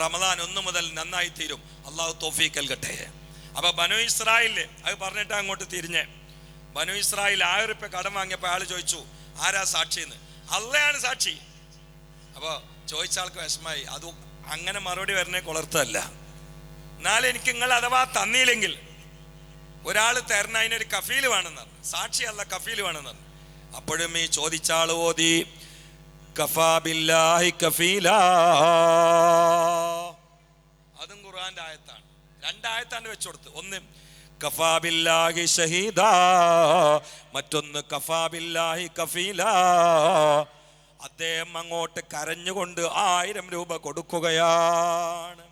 റമദാൻ 1 മുതൽ നന്നായി തീരും. അള്ളാഹു തൗഫീഖ് നൽകട്ടെ. അപ്പൊ ബനു ഇസ്രായേലില് അത് പറഞ്ഞിട്ട് അങ്ങോട്ട് തിരിഞ്ഞ്, ബനു ഇസ്രായേൽ 1000 രൂപ കടം വാങ്ങിയപ്പോ ആള് ചോദിച്ചു, ആരാ സാക്ഷി എന്ന്? അള്ളയാണ് സാക്ഷി. അപ്പൊ ചോദിച്ച ആൾക്ക് വിഷമായി. അത് അങ്ങനെ മറുപടി വരുന്നേ കൊളർത്തല്ല. എന്നാലും എനിക്ക് നിങ്ങൾ അഥവാ തന്നില്ലെങ്കിൽ ഒരാള് തരണ, അതിനൊരു കഫീല് വേണമെന്ന് പറഞ്ഞു. സാക്ഷിയല്ല, കഫീല് വേണമെന്ന് പറഞ്ഞു. അപ്പോഴും ഈ ചോദിച്ചാള് ഓതി കഫാ ബില്ലാഹി കഫീലാ. അതും ഖുർആന്റെ ആയത്താണ്. 2 ആയത്താണ് വെച്ചു കൊടുത്ത്. ഒന്ന് കഫാ ബില്ലാഹി ഷഹീദാ, മറ്റൊന്ന് കഫാ ബില്ലാഹി കഫീലാ. അദ്ദേഹം അങ്ങോട്ട് കരഞ്ഞുകൊണ്ട് 1000 രൂപ കൊടുക്കുകയാണ്.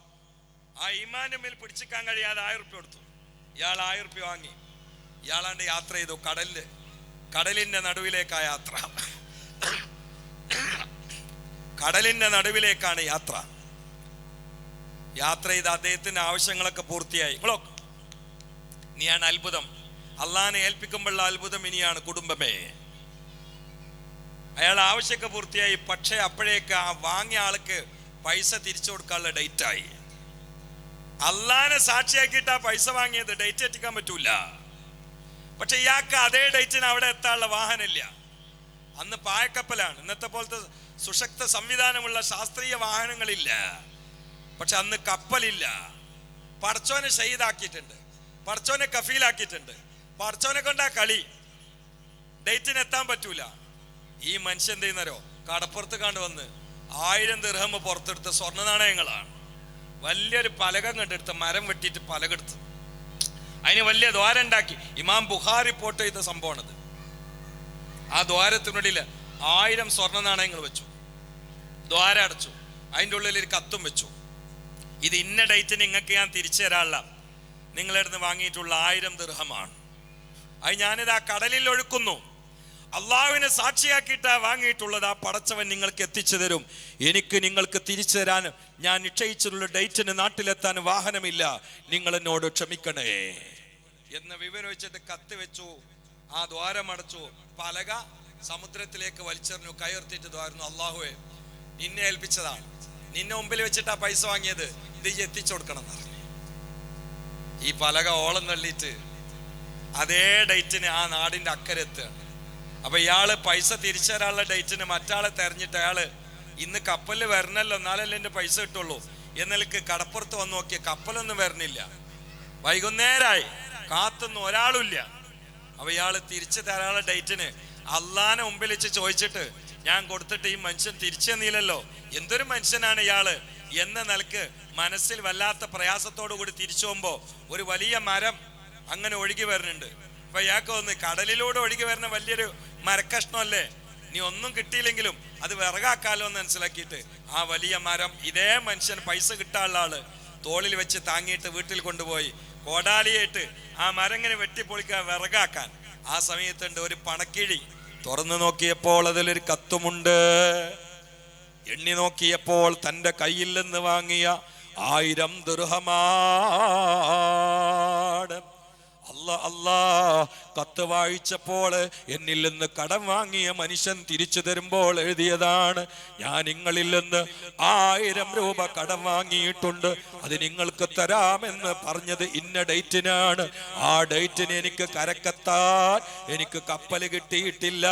ആ ഈമാന്റെ മേൽ പിടിച്ചിക്കാൻ കഴിയാതെ 1000 രൂപ കൊടുത്തു. ഇയാൾ 1000 രൂപ വാങ്ങി. ഇയാളാണ്ട് യാത്ര ചെയ്തു. കടലിന്റെ നടുവിലേക്കാ യാത്ര. കടലിന്റെ നടുവിലേക്കാണ് യാത്ര. യാത്ര ചെയ്ത് അദ്ദേഹത്തിന്റെ ആവശ്യങ്ങളൊക്കെ പൂർത്തിയായി. ഇനിയാണ് അത്ഭുതം. അള്ളാഹിനെ ഏൽപ്പിക്കുമ്പോഴുള്ള അത്ഭുതം ഇനിയാണ്. കുടുംബമേ, അയാൾ ആവശ്യമൊക്കെ പൂർത്തിയായി. പക്ഷെ അപ്പോഴേക്ക് ആ വാങ്ങിയ ആൾക്ക് പൈസ തിരിച്ചു കൊടുക്കാനുള്ള ഡേറ്റായി. അള്ളാഹിനെ സാക്ഷിയാക്കിയിട്ട് ആ പൈസ വാങ്ങിയത്, ഡേറ്റ് എത്തിക്കാൻ പറ്റൂല. പക്ഷെ ഇയാൾക്ക് അതേ ഡേറ്റിന് അവിടെ എത്താനുള്ള വാഹനമില്ല. അന്ന് പായക്കപ്പലാണ്. ഇന്നത്തെ പോലത്തെ സുശക്ത സംവിധാനമുള്ള ശാസ്ത്രീയ വാഹനങ്ങളില്ല. പക്ഷെ അന്ന് കപ്പലില്ല. പടച്ചോനെ ഷഹീദാക്കിയിട്ടുണ്ട്, പടച്ചോനെ കഫീലാക്കിയിട്ടുണ്ട്. പടച്ചോനെ കൊണ്ടാ കളി. ഡേറ്റിന് എത്താൻ പറ്റൂല. ഈ മനുഷ്യൻ എന്ത് ചെയ്യുന്നരോ, കടപ്പുറത്ത് കണ്ടു വന്ന് 1000 ദിർഹം പുറത്തെടുത്ത സ്വർണ്ണ നാണയങ്ങളാണ്. വലിയൊരു പലകം കണ്ടെടുത്ത് മരം വെട്ടിയിട്ട് പലകെടുത്ത് അതിന് വലിയ ദ്വാരം ഉണ്ടാക്കി. ഇമാം ബുഖാരി റിപ്പോർട്ട് ചെയ്ത സംഭവമാണത്. ആ ദ്വാരത്തിനുള്ളിൽ 1000 സ്വർണ്ണ നാണയങ്ങൾ വെച്ചു, ദ്വാരം അടച്ചു, അതിൻ്റെ ഉള്ളിൽ ഒരു കത്തും വെച്ചു. ഇത് ഇന്ന ഡേറ്റിന് നിങ്ങൾക്ക് ഞാൻ തിരിച്ചു തരാനുള്ള, നിങ്ങളുടെ അടുത്ത് വാങ്ങിയിട്ടുള്ള 1000 ദിർഹമാണ്. അത് ഞാനിത് ആ കടലിൽ ഒഴുക്കുന്നു. അള്ളാഹുവിനെ സാക്ഷിയാക്കിയിട്ടാ വാങ്ങിയിട്ടുള്ളത്. ആ പടച്ചവൻ നിങ്ങൾക്ക് എത്തിച്ചു തരും. എനിക്ക് നിങ്ങൾക്ക് തിരിച്ചു തരാൻ ഞാൻ നിശ്ചയിച്ചിട്ടുള്ള ഡേറ്റിന് നാട്ടിലെത്താൻ വാഹനമില്ല, നിങ്ങൾ എന്നോട് ക്ഷമിക്കണേ എന്ന് വിവരം വെച്ചിട്ട് കത്ത് വെച്ചു. ആ ദ്വാരം അടച്ചു. പലക സമുദ്രത്തിലേക്ക് വലിച്ചെറിഞ്ഞു. കയർത്തിട്ട് ദ്വാരുന്നു, അള്ളാഹുവേ നിന്നെ ഏൽപ്പിച്ചതാണ്, നിന്നെ മുമ്പിൽ വെച്ചിട്ട് ആ പൈസ വാങ്ങിയത്, ഇത് എത്തിച്ചു കൊടുക്കണം എന്ന് പറഞ്ഞു. ഈ പലക ഓളം തള്ളിയിട്ട് അതേ ഡേറ്റിന് ആ നാടിന്റെ അക്കരെത്തുകയാണ്. അപ്പൊ ഇയാള് പൈസ തിരിച്ചു തരാനുള്ള ഡേറ്റിന് മറ്റാളെ തെരഞ്ഞിട്ട് അയാള് ഇന്ന് കപ്പലിൽ വരണല്ലോ, എന്നാലല്ലേ എന്റെ പൈസ കിട്ടുള്ളൂ എന്നൊക്കെ കടപ്പുറത്ത് വന്ന് നോക്കിയ കപ്പലൊന്നും വരണില്ല. വൈകുന്നേരമായി, കാത്തൊന്നും ഒരാളുമില്ല. അപ്പൊ ഇയാള് തിരിച്ചു തരാനുള്ള ഡേറ്റിന് അള്ളാനെ മുമ്പിൽ വെച്ച് ചോദിച്ചിട്ട് ഞാൻ കൊടുത്തിട്ട് ഈ മനുഷ്യൻ തിരിച്ചു തന്നില്ലല്ലോ, എന്തൊരു മനുഷ്യനാണ് ഇയാള് എന്ന നിലക്ക് മനസ്സിൽ വല്ലാത്ത പ്രയാസത്തോടു കൂടി തിരിച്ചു പോകുമ്പോ ഒരു വലിയ മരം അങ്ങനെ ഒഴുകി വരുന്നുണ്ട്. അപ്പൊ ഇയാൾക്ക് ഒന്ന് കടലിലൂടെ ഒഴുകി വരുന്ന വലിയൊരു മരക്കഷ്ണമല്ലേ, നീ ഒന്നും കിട്ടിയില്ലെങ്കിലും അത് വിറകാക്കാലോ എന്ന് മനസ്സിലാക്കിയിട്ട് ആ വലിയ മരം ഇതേ മനുഷ്യൻ പൈസ കിട്ടാനുള്ള ആള് തോളിൽ വെച്ച് താങ്ങിയിട്ട് വീട്ടിൽ കൊണ്ടുപോയി കോടാലിയായിട്ട് ആ മരങ്ങനെ വെട്ടിപ്പൊളിക്കാൻ വിറകാക്കാൻ. ആ സമയത്തുണ്ട് ഒരു പണക്കിഴി. തുറന്നു നോക്കിയപ്പോൾ അതിലൊരു കത്തുമുണ്ട്. എണ്ണി നോക്കിയപ്പോൾ തൻ്റെ കയ്യിൽ നിന്ന് വാങ്ങിയ 1000 ദിർഹമാണ്. അല്ലാ, കത്ത് വായിച്ചപ്പോൾ എന്നിൽ നിന്ന് കടം വാങ്ങിയ മനുഷ്യൻ തിരിച്ചു തരുമ്പോൾ എഴുതിയതാണ്, ഞാൻ നിങ്ങളിൽ നിന്ന് 1000 രൂപ കടം വാങ്ങിയിട്ടുണ്ട്, അത് നിങ്ങൾക്ക് തരാമെന്ന് പറഞ്ഞത് ഇന്ന ഡേറ്റിനാണ്. ആ ഡേറ്റിന് എനിക്ക് കരക്കെത്താൻ എനിക്ക് കപ്പൽ കിട്ടിയിട്ടില്ല.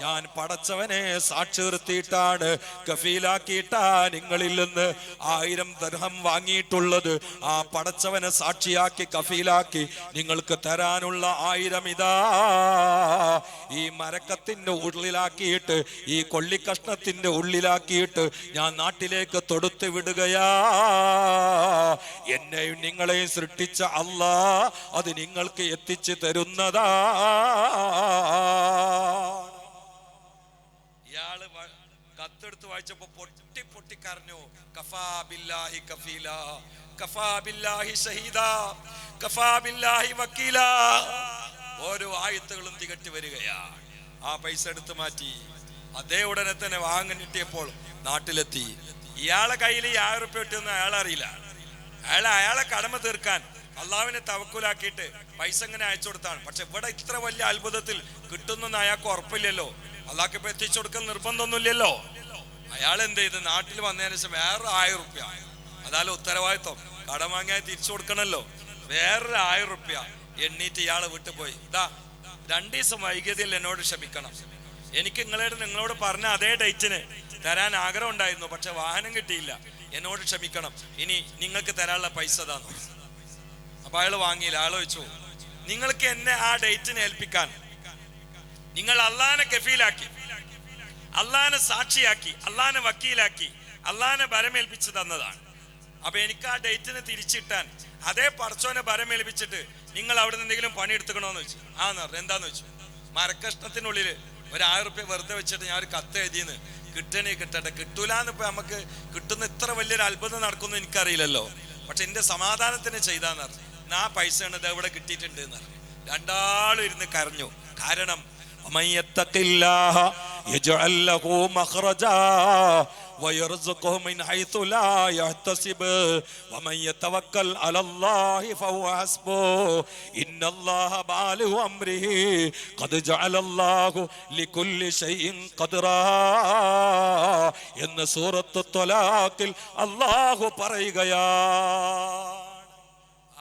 ഞാൻ പടച്ചവനെ സാക്ഷി നിർത്തിയിട്ടാണ്, കഫീലാക്കിയിട്ടാ നിങ്ങളിൽ നിന്ന് 1000 ദിർഹം വാങ്ങിയിട്ടുള്ളത്. ആ പടച്ചവനെ സാക്ഷിയാക്കി കഫീലാക്കി നിങ്ങൾക്ക് തരാനുള്ള 1000 ഇതാ ഈ മരക്കത്തിന്റെ ഉള്ളിലാക്കിയിട്ട്, ഈ കൊള്ളിക്കഷ്ണത്തിന്റെ ഉള്ളിലാക്കിയിട്ട് ഞാൻ നാട്ടിലേക്ക് തൊടുത്തു വിടുകയാ. എന്നെയും നിങ്ങളെയും സൃഷ്ടിച്ച അല്ലാ അത് നിങ്ങൾക്ക് എത്തിച്ചു തരുന്നതാ. ഇയാള് കത്തെടുത്ത് വായിച്ചപ്പോ പൊട്ടി പൊട്ടി കരഞ്ഞു. കഫാ ബില്ലാഹി കഫീല, കഫാ ബില്ലാഹി ഷഹീദ, കഫാ ബില്ലാഹി വക്കീല. ഓരോ ആയത്തുകളും തികട്ടി വരികയാണ്. ആ പൈസ എടുത്തു മാറ്റി. അതേ ഉടനെ തന്നെ വാങ്ങാൻ കിട്ടിയപ്പോൾ നാട്ടിലെത്തി. ഇയാളെ കയ്യിൽ 1000 റുപ്യ കിട്ടിയൊന്നും അയാളറിയില്ല. അയാളെ കടമ തീർക്കാൻ അള്ളാഹുവിനെ തവക്കുലാക്കിയിട്ട് പൈസ ഇങ്ങനെ അയച്ചു കൊടുത്താണ്. പക്ഷെ ഇവിടെ ഇത്ര വലിയ അത്ഭുതത്തിൽ കിട്ടുന്നെന്ന് അയാൾക്ക് ഉറപ്പില്ലല്ലോ. അള്ളാഹ്ക്ക് ഇപ്പൊ എത്തിച്ചു കൊടുക്കാൻ നിർബന്ധമൊന്നുമില്ലല്ലോ. അയാൾ എന്ത് ചെയ്ത്, നാട്ടിൽ വന്നതിന് ശേഷം വേറെ 1000 റുപ്യ, അതായത് ഉത്തരവാദിത്വം, കടം വാങ്ങിയാൽ തിരിച്ചു കൊടുക്കണല്ലോ. വേറൊരു 1000 റുപ്യ എണ്ണീറ്റ് ഇയാളെ വിട്ടു പോയി. 2 ദിവസം വൈകിയതിൽ എന്നോട് ക്ഷമിക്കണം, എനിക്ക് നിങ്ങളോട് പറഞ്ഞ അതേ ഡേറ്റിന് തരാൻ ആഗ്രഹം ഉണ്ടായിരുന്നു, പക്ഷെ വാഹനം കിട്ടിയില്ല, എന്നോട് ക്ഷമിക്കണം, ഇനി നിങ്ങൾക്ക് തരാനുള്ള പൈസ താന്നു. അപ്പൊ അയാൾ വാങ്ങിയില്ല. അയാൾ ചോദിച്ചു, നിങ്ങൾക്ക് എന്നെ ആ ഡേറ്റിന് ഏൽപ്പിക്കാൻ നിങ്ങൾ അള്ളാനെ കഫീലാക്കി, അള്ളാനെ സാക്ഷിയാക്കി, അള്ളാനെ വക്കീലാക്കി, അള്ളാനെ ബരമേൽപ്പിച്ച് തന്നതാണ്. അപ്പൊ എനിക്ക് ആ ഡേറ്റിന് തിരിച്ചിട്ടാൻ അതേ പടച്ചോനെ ബരമേൽപ്പിച്ചിട്ട് നിങ്ങൾ അവിടെ നിന്ന് എന്തെങ്കിലും പണി എടുത്തുക്കണോന്ന് വെച്ചു. ആന്ന് പറഞ്ഞു. എന്താന്ന് വെച്ചു, മരക്കഷ്ണത്തിനുള്ളിൽ ഒരു 1000 റുപ്യ വെറുതെ വെച്ചിട്ട് ഞാൻ ഒരു കത്ത് എഴുതിയെന്ന്, കിട്ടണേ കിട്ടട്ടെ. കിട്ടൂലെന്ന് ഇപ്പൊ നമുക്ക് കിട്ടുന്ന ഇത്ര വലിയൊരു അത്ഭുതം നടക്കുന്നു എനിക്കറിയില്ലല്ലോ, പക്ഷെ എന്റെ സമാധാനത്തിന് ചെയ്താന്ന് പറഞ്ഞു. ആ പൈസ ഇത് എവിടെ കിട്ടിയിട്ടുണ്ട് എന്ന് പറഞ്ഞു. രണ്ടാളും ഇരുന്ന് കരഞ്ഞു. കാരണം ويرزقه من حيث لا يحتسب ومن يتوكل على الله فهو حسبه إن الله بالغ أمره قد جعل الله لكل شيء قدرا എന്ന് സൂറത്ത് ത്വലാഖിൽ അല്ലാഹു പറയുകയാണ്.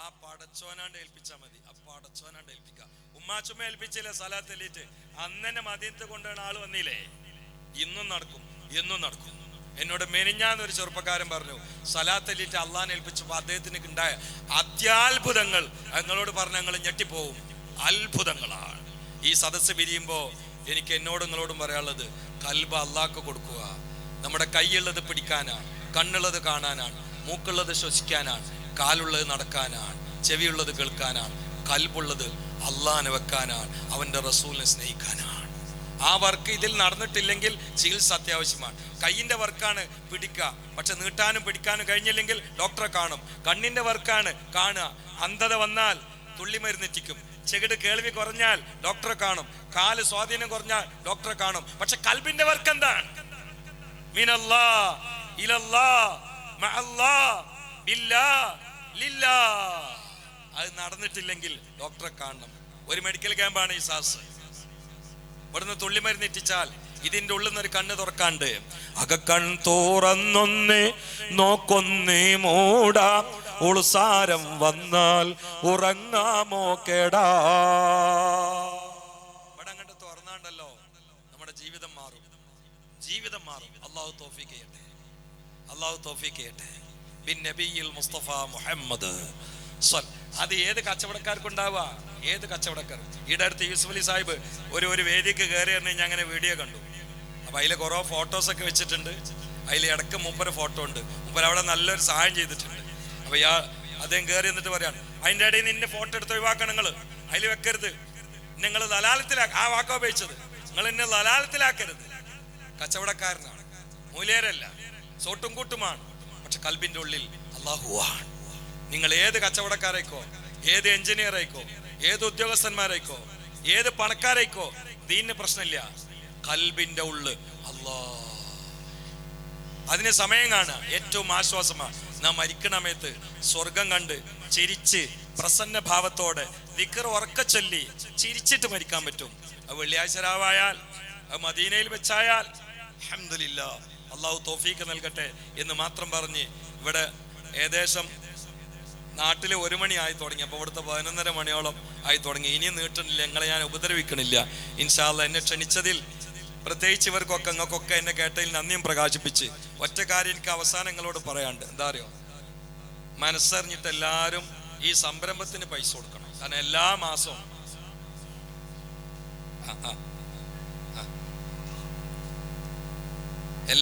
ആ പടച്ചോനാണ്ട് ഏൽപ്പിച്ചാൽ മതി. ആ പടച്ചോനാണ്ട് ഏൽപ്പിക്കുക. ഉമ്മാച്ചുമ്മ ഏൽപ്പിച്ചില്ലേ സലാത്ത് എല്ലിട്ട്, അന്നെ മദീനത്ത് കൊണ്ടുവന്ന ആള് വന്നില്ലേ, ഇന്നും നടക്കും, എന്നും നടക്കും. എന്നോട് മെനിഞ്ഞാന്നൊരു ചെറുപ്പക്കാരൻ പറഞ്ഞു, സലാത്ത് എല്ലിട്ട് അള്ളാനെ ഏൽപ്പിച്ചപ്പോൾ അദ്ദേഹത്തിന് ഉണ്ടായ അത്യാത്ഭുതങ്ങൾ ഞങ്ങളോട് പറഞ്ഞ ഞങ്ങൾ ഞെട്ടിപ്പോവും. അത്ഭുതങ്ങളാണ്. ഈ സദസ്സ് പിരിയുമ്പോൾ എനിക്ക് എന്നോടും നിങ്ങളോടും പറയാനുള്ളത്, കൽബ് അള്ളാഹ്ക്ക് കൊടുക്കുക. നമ്മുടെ കൈയുള്ളത് പിടിക്കാനാണ്, കണ്ണുള്ളത് കാണാനാണ്, മൂക്കുള്ളത് ശ്വസിക്കാനാണ്, കാലുള്ളത് നടക്കാനാണ്, ചെവിയുള്ളത് കേൾക്കാനാണ്, കൽബുള്ളത് അള്ളാഹനെ വെക്കാനാണ്, അവന്റെ റസൂലിനെ സ്നേഹിക്കാനാണ്. ആ വർക്ക് ഇതിൽ നടന്നിട്ടില്ലെങ്കിൽ ചികിത്സ അത്യാവശ്യമാണ്. കൈയിന്റെ വർക്കാണ് പിടിക്കുക, പക്ഷെ നീട്ടാനും പിടിക്കാനും കഴിഞ്ഞില്ലെങ്കിൽ ഡോക്ടറെ കാണും. കണ്ണിന്റെ വർക്കാണ് കാണുക, അന്ധത വന്നാൽ തുള്ളിമരുന്നെത്തിക്കും. ചെകിട് കേൾവി കുറഞ്ഞാൽ ഡോക്ടറെ കാണും. കാല് സ്വാധീനം കുറഞ്ഞാൽ ഡോക്ടറെ കാണും. പക്ഷെ കൽബിന്റെ വർക്ക് എന്താണ്? മിനല്ലാ ഇലല്ലാ മഅല്ലാ ബില്ലാ ലില്ലാ. അത് നടന്നിട്ടില്ലെങ്കിൽ ഡോക്ടറെ കാണണം. ഒരു മെഡിക്കൽ ക്യാമ്പാണ് ഈ സാസ്. ഇവിടുന്ന് തുള്ളിമരുന്ന് എത്തിച്ചാൽ ഇതിന്റെ ഉള്ളിൽ നിന്നൊരു കണ്ണ് തുറക്കാണ്ട്, അകക്കൺ തുറന്നൊന്നേ നോക്കൊന്നേ മൂടാ, ഉൾസാരം വന്നാൽ ഉറങ്ങാമോ കേടാ. ഇവിടെ അങ്ങോട്ട് തുറന്നാണ്ടല്ലോ നമ്മുടെ ജീവിതം മാറും, ജീവിതം മാറും. അള്ളാഹു തൗഫീഖ് ചെയ്യട്ടെ, അള്ളാഹു തൗഫീഖ് ചെയ്യട്ടെ. ബിൻ നബിയിൽ മുസ്തഫ മുഹമ്മദ്. അത് ഏത് കച്ചവടക്കാർക്കുണ്ടാവുക, ഏത് കച്ചവടക്കാർ. ഈടെ അടുത്ത് യൂസുഫ് അലി സാഹിബ് ഒരു വേദിക്ക് കയറി ഞാൻ അങ്ങനെ വീഡിയോ കണ്ടു. അപ്പൊ അതിൽ കുറേ ഫോട്ടോസൊക്കെ വെച്ചിട്ടുണ്ട്. അതിൽ ഇടയ്ക്ക് മൂപ്പര് ഫോട്ടോ ഉണ്ട്. മൂപ്പര് അവിടെ നല്ലൊരു സഹായം ചെയ്തിട്ടുണ്ട്. അപ്പൊ അദ്ദേഹം കയറി എന്നിട്ട് പറയാണ്, അതിൻ്റെ ഇടയിൽ നിന്ന് ഇന്നെ ഫോട്ടോ എടുത്ത് ഒഴിവാക്കണം, നിങ്ങൾ അതിൽ വെക്കരുത്, നിങ്ങൾ ദലാലത്തിലാക്ക. ആ വാക്കാ ഉപയോഗിച്ചത്, നിങ്ങൾ എന്നെ ദലാലത്തിലാക്കരുത്. കച്ചവടക്കാരനാണ്, മൂലേരല്ല, സോട്ടും കൂട്ടുമാണ്. പക്ഷെ കൽബിന്റെ ഉള്ളിൽ അല്ലാഹുവാണ്. നിങ്ങൾ ഏത് കച്ചവടക്കാരായിക്കോ, ഏത് എഞ്ചിനീയർ ആയിക്കോ, ഏത് ഉദ്യോഗസ്ഥന്മാരായിക്കോ, ഏത് പണക്കാരായിക്കോ, ദീനിന് പ്രശ്നമില്ല. കൽബിന്റെ ഉള്ള് അല്ലാഹ്. അതിന് സമയം കാണുക ഏറ്റവും ആശ്വാസമാണ്. നാം മരിക്കണ സമയത്ത് സ്വർഗം കണ്ട് ചിരിച്ച് പ്രസന്ന ഭാവത്തോടെ ദിക്ർ ഉറക്കെ ചൊല്ലി ചിരിച്ചിട്ട് മരിക്കാൻ പറ്റും. അത് വെള്ളിയാഴ്ച രാവായാൽ, അത് മദീനയിൽ വെച്ചായാൽ അൽഹംദുലില്ലാഹ്, അള്ളാഹു തൗഫീഖ് നൽകട്ടെ എന്ന് മാത്രം പറഞ്ഞ് ഇവിടെ ഏകദേശം നാട്ടിൽ 1 മണി ആയി തുടങ്ങി. അപ്പോൾ ഇവിടുത്തെ 11:30 മണിയോളം ആയി തുടങ്ങി. ഇനിയും നീട്ടുന്നില്ല, നിങ്ങളെ ഞാൻ ഉപദ്രവിക്കണില്ല. ഇൻഷാ അല്ലാഹ് എന്നെ ക്ഷണിച്ചതിൽ പ്രത്യേകിച്ച് ഇവർക്കൊക്കെ നിങ്ങൾക്കൊക്കെ എന്നെ കേട്ടതിൽ നന്ദിയും പ്രകാശിപ്പിച്ച് ഒറ്റ കാര്യം എനിക്ക് അവസാനം നിങ്ങളോട് പറയാണ്ട്. എന്താ അറിയോ, മനസ്സറിഞ്ഞിട്ട് എല്ലാവരും ഈ സംരംഭത്തിന് പൈസ കൊടുക്കണം. കാരണം എല്ലാ മാസവും